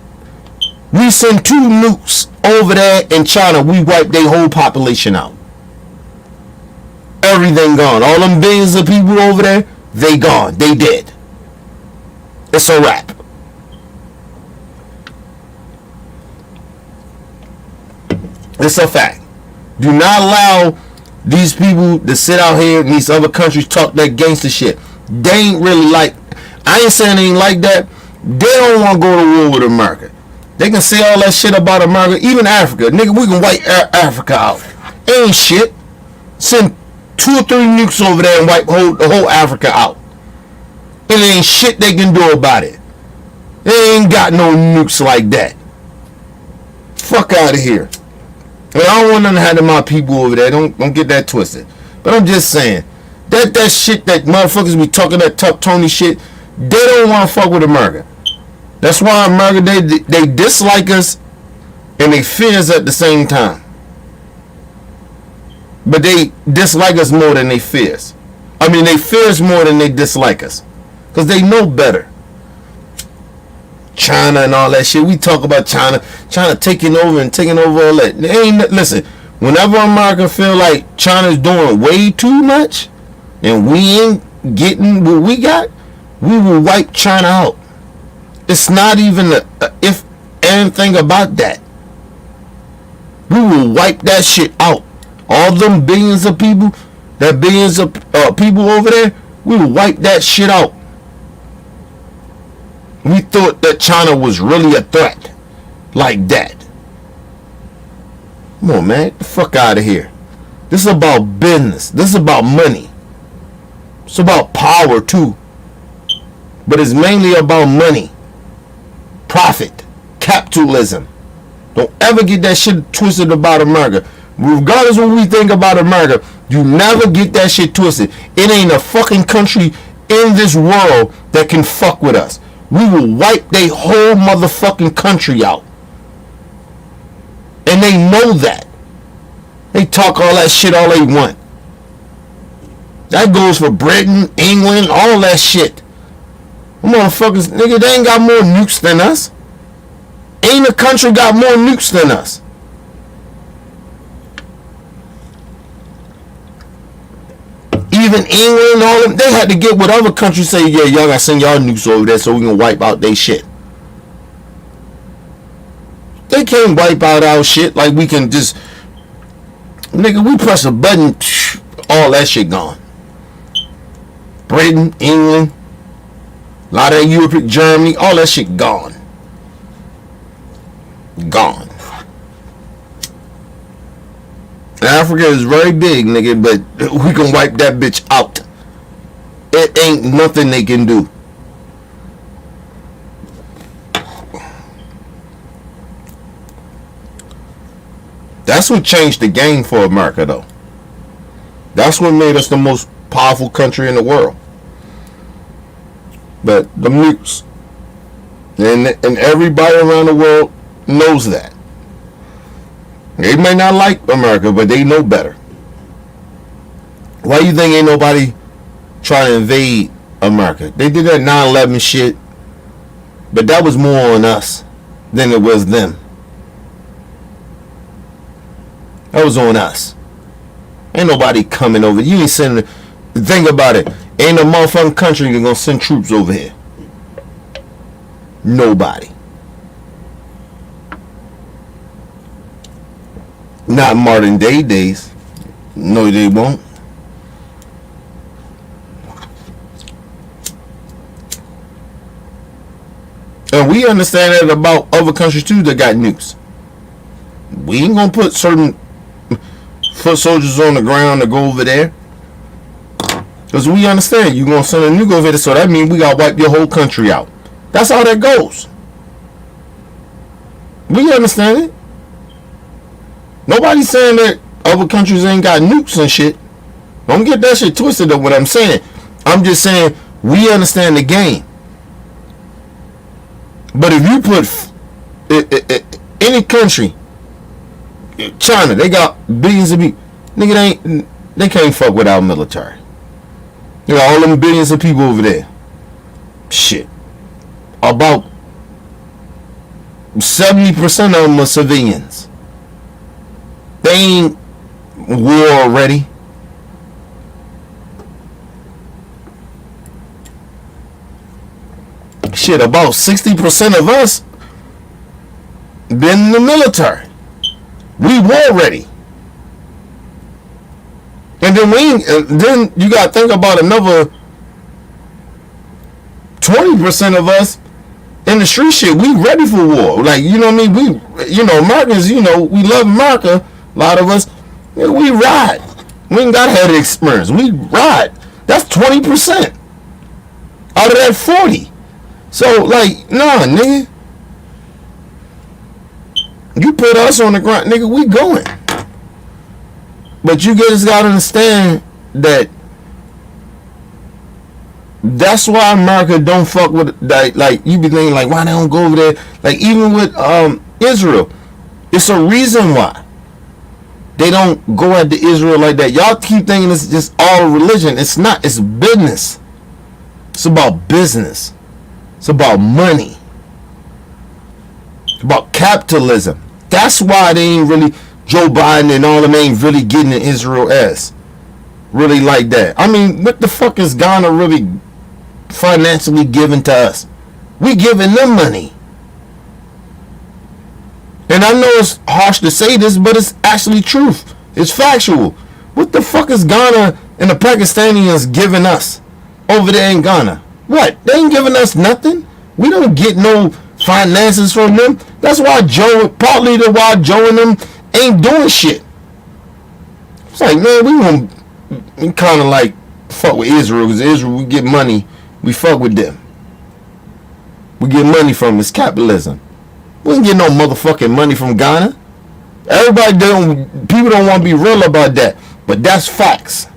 We send 2 nukes over there in China. We wipe their whole population out. Everything gone. All them billions of people over there, they gone. They dead. It's a wrap. It's a fact. Do not allow these people to sit out here in these other countries talk that gangster shit. They ain't really like, I ain't saying they ain't like that. They don't want to go to war with America. They can say all that shit about America, even Africa. Nigga, we can wipe Africa out. Ain't shit. Send 2 or 3 nukes over there and wipe the whole Africa out. And there ain't shit they can do about it. They ain't got no nukes like that. Fuck out of here. And I don't want none to have my people over there. Don't get that twisted. But I'm just saying, that shit that motherfuckers be talking that tough Tony shit, they don't want to fuck with America. That's why America, they dislike us and they fear us at the same time. But they dislike us more than they fear us. I mean, they fear us more than they dislike us. Because they know better. China and all that shit. We talk about China taking over all that. Listen, whenever America feel like China's doing way too much and we ain't getting what we got, we will wipe China out. It's not even a if anything about that. We will wipe that shit out. All them billions of people, that billions of people over there, we will wipe that shit out. We thought that China was really a threat like that. Come on, man. Get the fuck out of here. This is about business. This is about money. It's about power too. But it's mainly about money. Profit. Capitalism. Don't ever get that shit twisted about America. Regardless of what we think about America, you never get that shit twisted. It ain't a fucking country in this world that can fuck with us. We will wipe their whole motherfucking country out. And they know that. They talk all that shit all they want. That goes for Britain, England, all that shit. Motherfuckers, nigga, they ain't got more nukes than us. Ain't a country got more nukes than us. Even England, all them, they had to get what other countries say, yeah, y'all gotta send y'all nukes over there so we can wipe out they shit. They can't wipe out our shit like we can just, nigga, we press a button, all that shit gone. Britain, England, a lot of Europe, Germany, all that shit gone. Gone. Africa is very big, nigga, but we can wipe that bitch out. It ain't nothing they can do. That's what changed the game for America, though. That's what made us the most powerful country in the world. But the nukes, and everybody around the world knows that. They may not like America, but they know better. Why you think ain't nobody trying to invade America? They did that 9/11 shit, but that was more on us than it was them. That was on us. Ain't nobody coming over. You ain't sending. Think about it. Ain't a motherfucking country gonna send troops over here. Nobody. Not modern day days. No, they won't. And we understand that about other countries too that got nukes. We ain't gonna put certain foot soldiers on the ground to go over there. Because we understand you're gonna send a nuke over there, so that means we gotta wipe your whole country out. That's how that goes. We understand it. Nobody's saying that other countries ain't got nukes and shit. Don't get that shit twisted up what I'm saying. I'm just saying we understand the game. But if you put any country, China, they got billions of people. Nigga, they can't fuck with our military. You got all them billions of people over there. Shit. About 70% of them are civilians. They ain't war ready. Shit, about 60% of us been in the military. We war ready. And then you gotta think about another 20% of us in the street shit. We ready for war. Like, you know what I mean? Americans, we love America. A lot of us, we ride. We ain't got had experience. We ride. That's 20% out of that 40. So, like, nah, nigga. You put us on the ground, nigga, we going. But you guys gotta understand that that's why America don't fuck with that. Like, you be thinking, like, why they don't go over there? Like, even with Israel, it's a reason why they don't go at the Israel like that. Y'all keep thinking it's just all religion. It's not. It's business. It's about business. It's about money. about capitalism. That's why they ain't really, Joe Biden and all them ain't really getting in Israel ass. Really like that. I mean, what the fuck is Ghana really financially giving to us? We giving them money. And I know it's harsh to say this, but it's actually truth. It's factual. What the fuck is Ghana and the Pakistanis giving us over there in Ghana? What? They ain't giving us nothing. We don't get no finances from them. That's why partly why Joe and them ain't doing shit. It's like, man, we kind of like fuck with Israel, because Israel, we get money, we fuck with them. We get money from it's capitalism. We ain't get no motherfucking money from Ghana. People don't want to be real about that, but that's facts.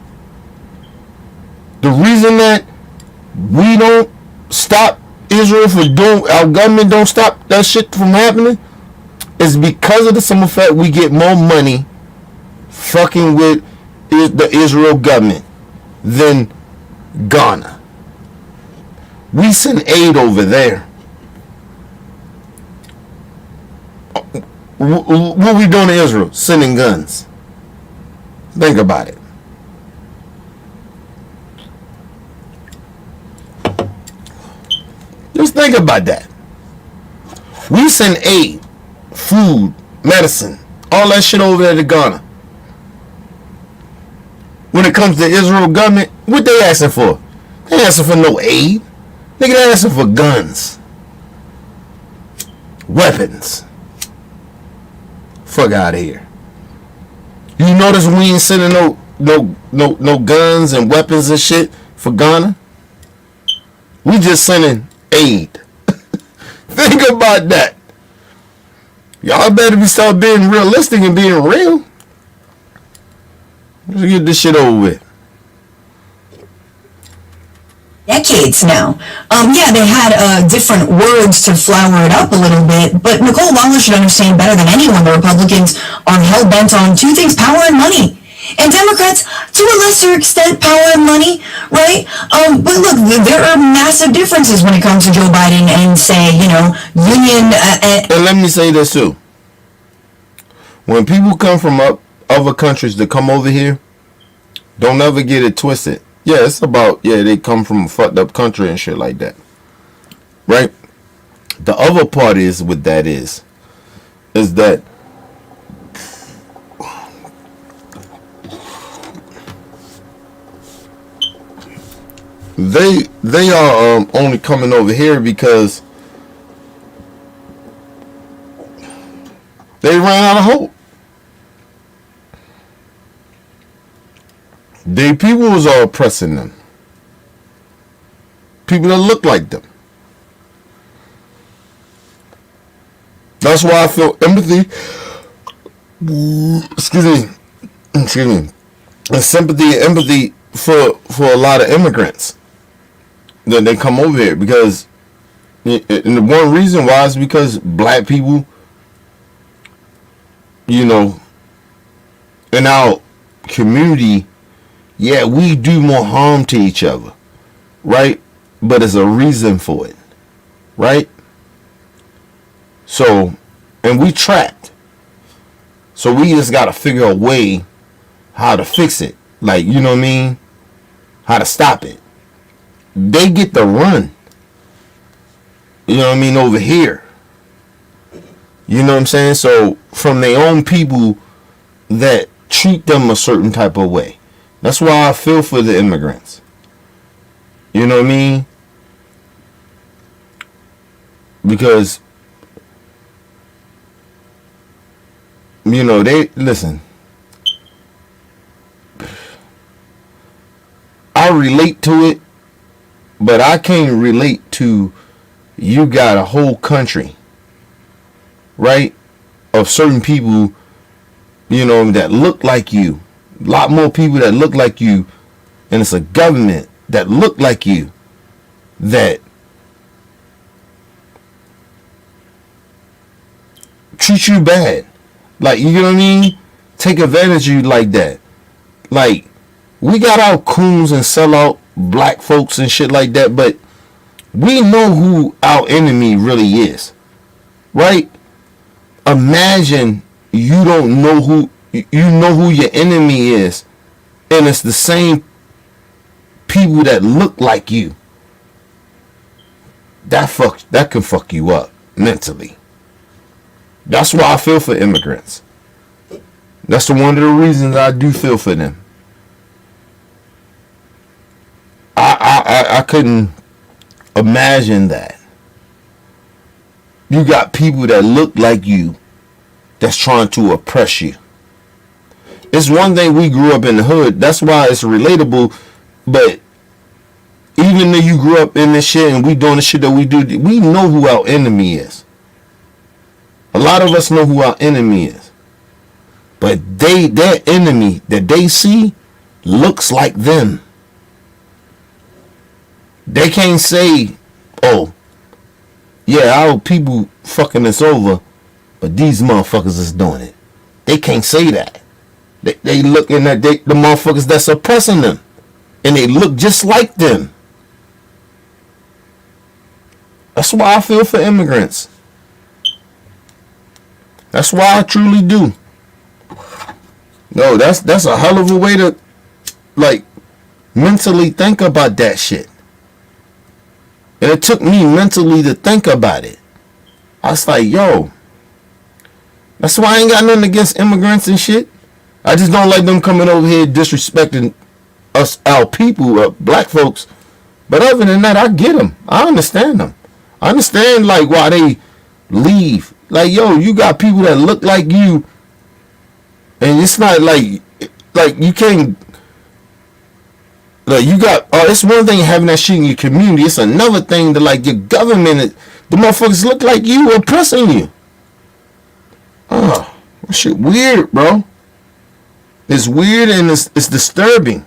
The reason that we don't stop Israel from doing, our government don't stop that shit from happening, is because of the simple fact we get more money fucking with the Israel government than Ghana. We send aid over there. What we doing to Israel? Sending guns. Think about it. Just think about that. We send aid, food, medicine, all that shit over there to Ghana. When it comes to Israel government, what they asking for? They ain't asking for no aid. They asking for guns, weapons. Fuck out of here. You notice we ain't sending no guns and weapons and shit for Ghana? We just sending aid. Think about that. Y'all better start being realistic and being real. Let's get this shit over with. Decades now. Yeah, they had different words to flower it up a little bit, but Nicole Waller should understand better than anyone the Republicans are hell-bent on two things: power and money. And Democrats, to a lesser extent, power and money, right? But look, there are massive differences when it comes to Joe Biden and, say, union... and let me say this, too. When people come from other countries that come over here, don't ever get it twisted. Yeah, it's about, they come from a fucked up country and shit like that. Right? The other part is, with that is that they are only coming over here because they ran out of hope. The people was all oppressing them. People that look like them. That's why I feel empathy. Excuse me. And sympathy and empathy for a lot of immigrants that they come over here, because and the one reason why is because black people, in our community, we do more harm to each other, right? But there's a reason for it, right? So, and we trapped. So we just got to figure a way how to fix it. Like, you know what I mean? How to stop it. They get to run. You know what I mean? Over here. You know what I'm saying? So, from their own people that treat them a certain type of way. That's why I feel for the immigrants. You know what I mean? Because, they, listen. I relate to it, but I can't relate to you got a whole country, right, of certain people, that look like you. A lot more people that look like you, and it's a government that look like you that treat you bad. Like, you know what I mean? Take advantage of you like that. Like, we got our coons and sellout black folks and shit like that, but we know who our enemy really is, right? Imagine you don't know who your enemy is, and it's the same people that look like you. That can fuck you up mentally. That's why I feel for immigrants. That's one of the reasons I do feel for them. I couldn't imagine that. You got people that look like you that's trying to oppress you. It's one thing we grew up in the hood. That's why it's relatable. But even though you grew up in this shit and we doing the shit that we do, we know who our enemy is. A lot of us know who our enemy is. But their enemy that they see looks like them. They can't say, oh, yeah, our people fucking us over, but these motherfuckers is doing it. They can't say that. They looking at the motherfuckers that's oppressing them. And they look just like them. That's why I feel for immigrants. That's why I truly do. No, that's a hell of a way to, like, mentally think about that shit. And it took me mentally to think about it. I was like, yo, that's why I ain't got nothing against immigrants and shit. I just don't like them coming over here disrespecting us, our people, black folks. But other than that, I get them. I understand them. I understand, like, why they leave. Like, yo, you got people that look like you, and it's not like you can't, like, you got, it's one thing having that shit in your community. It's another thing to, like, your government, the motherfuckers look like you oppressing you. Oh, that shit weird, bro. It's weird and it's disturbing.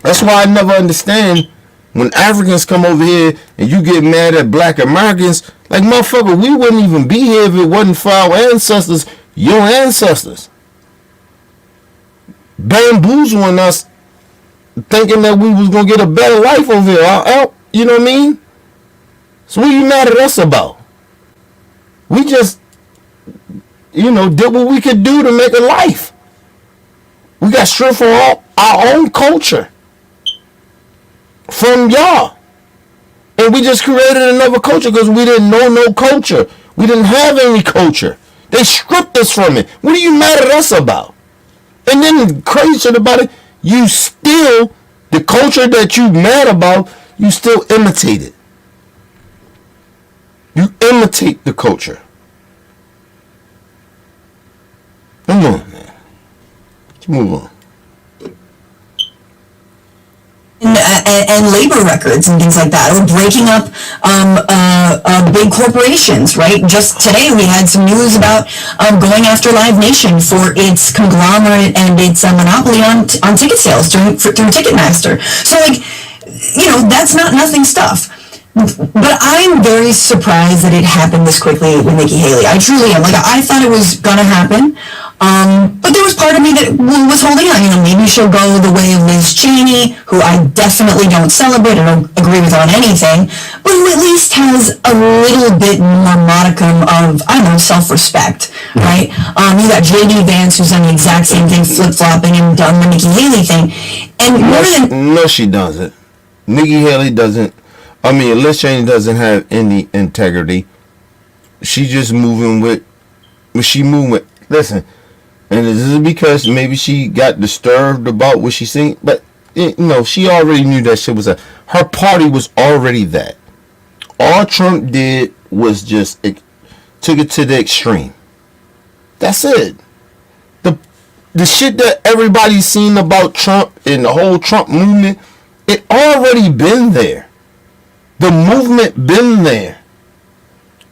That's why I never understand when Africans come over here and you get mad at black Americans. Like, motherfucker, we wouldn't even be here if it wasn't for our ancestors, your ancestors, bamboozling us, thinking that we was going to get a better life over here. You know what I mean? So what are you mad at us about? We just, did what we could do to make a life. We got stripped from our own culture from y'all. And we just created another culture because we didn't know no culture. We didn't have any culture. They stripped us from it. What are you mad at us about? And then the crazy shit about it, you still, the culture that you mad about, you still imitate it. You imitate the culture. Come on, man. Let's move on. And labor records and things like that, or breaking up big corporations, right? Just today we had some news about going after Live Nation for its conglomerate and its monopoly on ticket sales through Ticketmaster. So, like, that's not nothing stuff. But I'm very surprised that it happened this quickly with Nikki Haley. I truly am. Like, I thought it was gonna happen. But there was part of me that was holding on. Maybe she'll go the way of Liz Cheney, who I definitely don't celebrate and don't agree with on anything, but who at least has a little bit more modicum of, I don't know, self-respect, right? You got J.D. Vance, who's done the exact same thing, flip-flopping and done the Nikki Haley thing. And no, she doesn't. Nikki Haley doesn't. I mean, Liz Cheney doesn't have any integrity. She just moving with. Listen, and this is because maybe she got disturbed about what she seen, but she already knew that shit was her party was already that. All Trump did was just took it to the extreme. That's it. The shit that everybody's seen about Trump and the whole Trump movement, it already been there. The movement been there.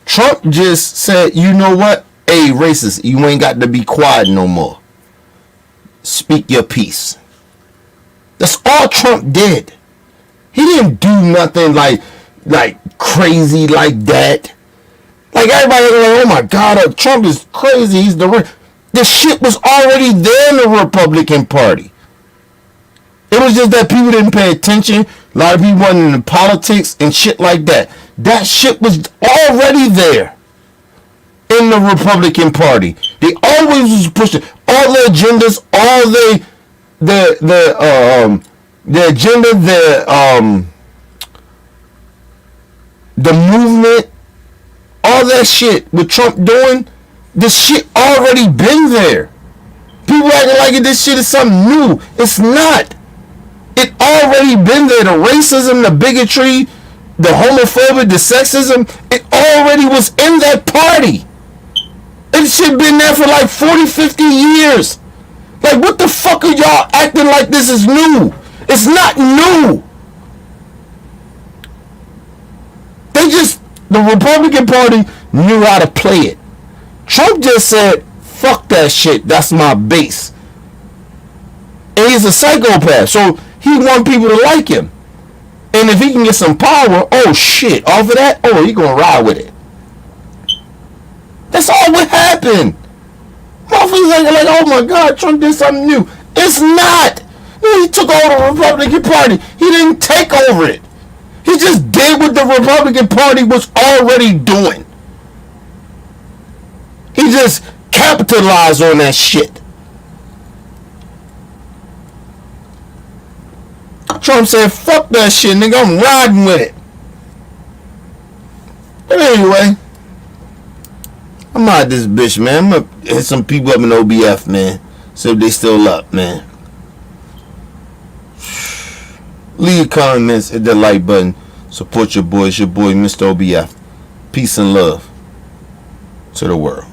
Trump just said, you know what? Hey, racist, you ain't got to be quiet no more. Speak your piece. That's all Trump did. He didn't do nothing like crazy like that. Like, everybody was like, oh my God, Trump is crazy. He's the shit was already there in the Republican Party. It was just that people didn't pay attention. A lot of people wasn't in politics and shit like that. That shit was already there in the Republican Party. They always was pushing all their agendas, all the agenda, the movement, all that shit with Trump doing. This shit already been there. People acting like this shit is something new. It's not. It already been there. The racism, the bigotry, the homophobia, the sexism, it already was in that party. It shit been there for like 40, 50 years. Like, what the fuck are y'all acting like this is new? It's not new. The Republican Party knew how to play it. Trump just said, fuck that shit, that's my base. And he's a psychopath, so he want people to like him. And if he can get some power, oh shit, off of that, oh, he gonna ride with it. That's all what happened. Motherfuckers like, oh my God, Trump did something new. It's not. He took over the Republican Party. He didn't take over it. He just did what the Republican Party was already doing. He just capitalized on that shit. Trump said, fuck that shit, nigga, I'm riding with it. But anyway, I'm out of this bitch, man. I'm gonna hit some people up in OBF, man. See if they still up, man. Leave comments, hit that like button. Support your boy. It's your boy, Mr. OBF. Peace and love to the world.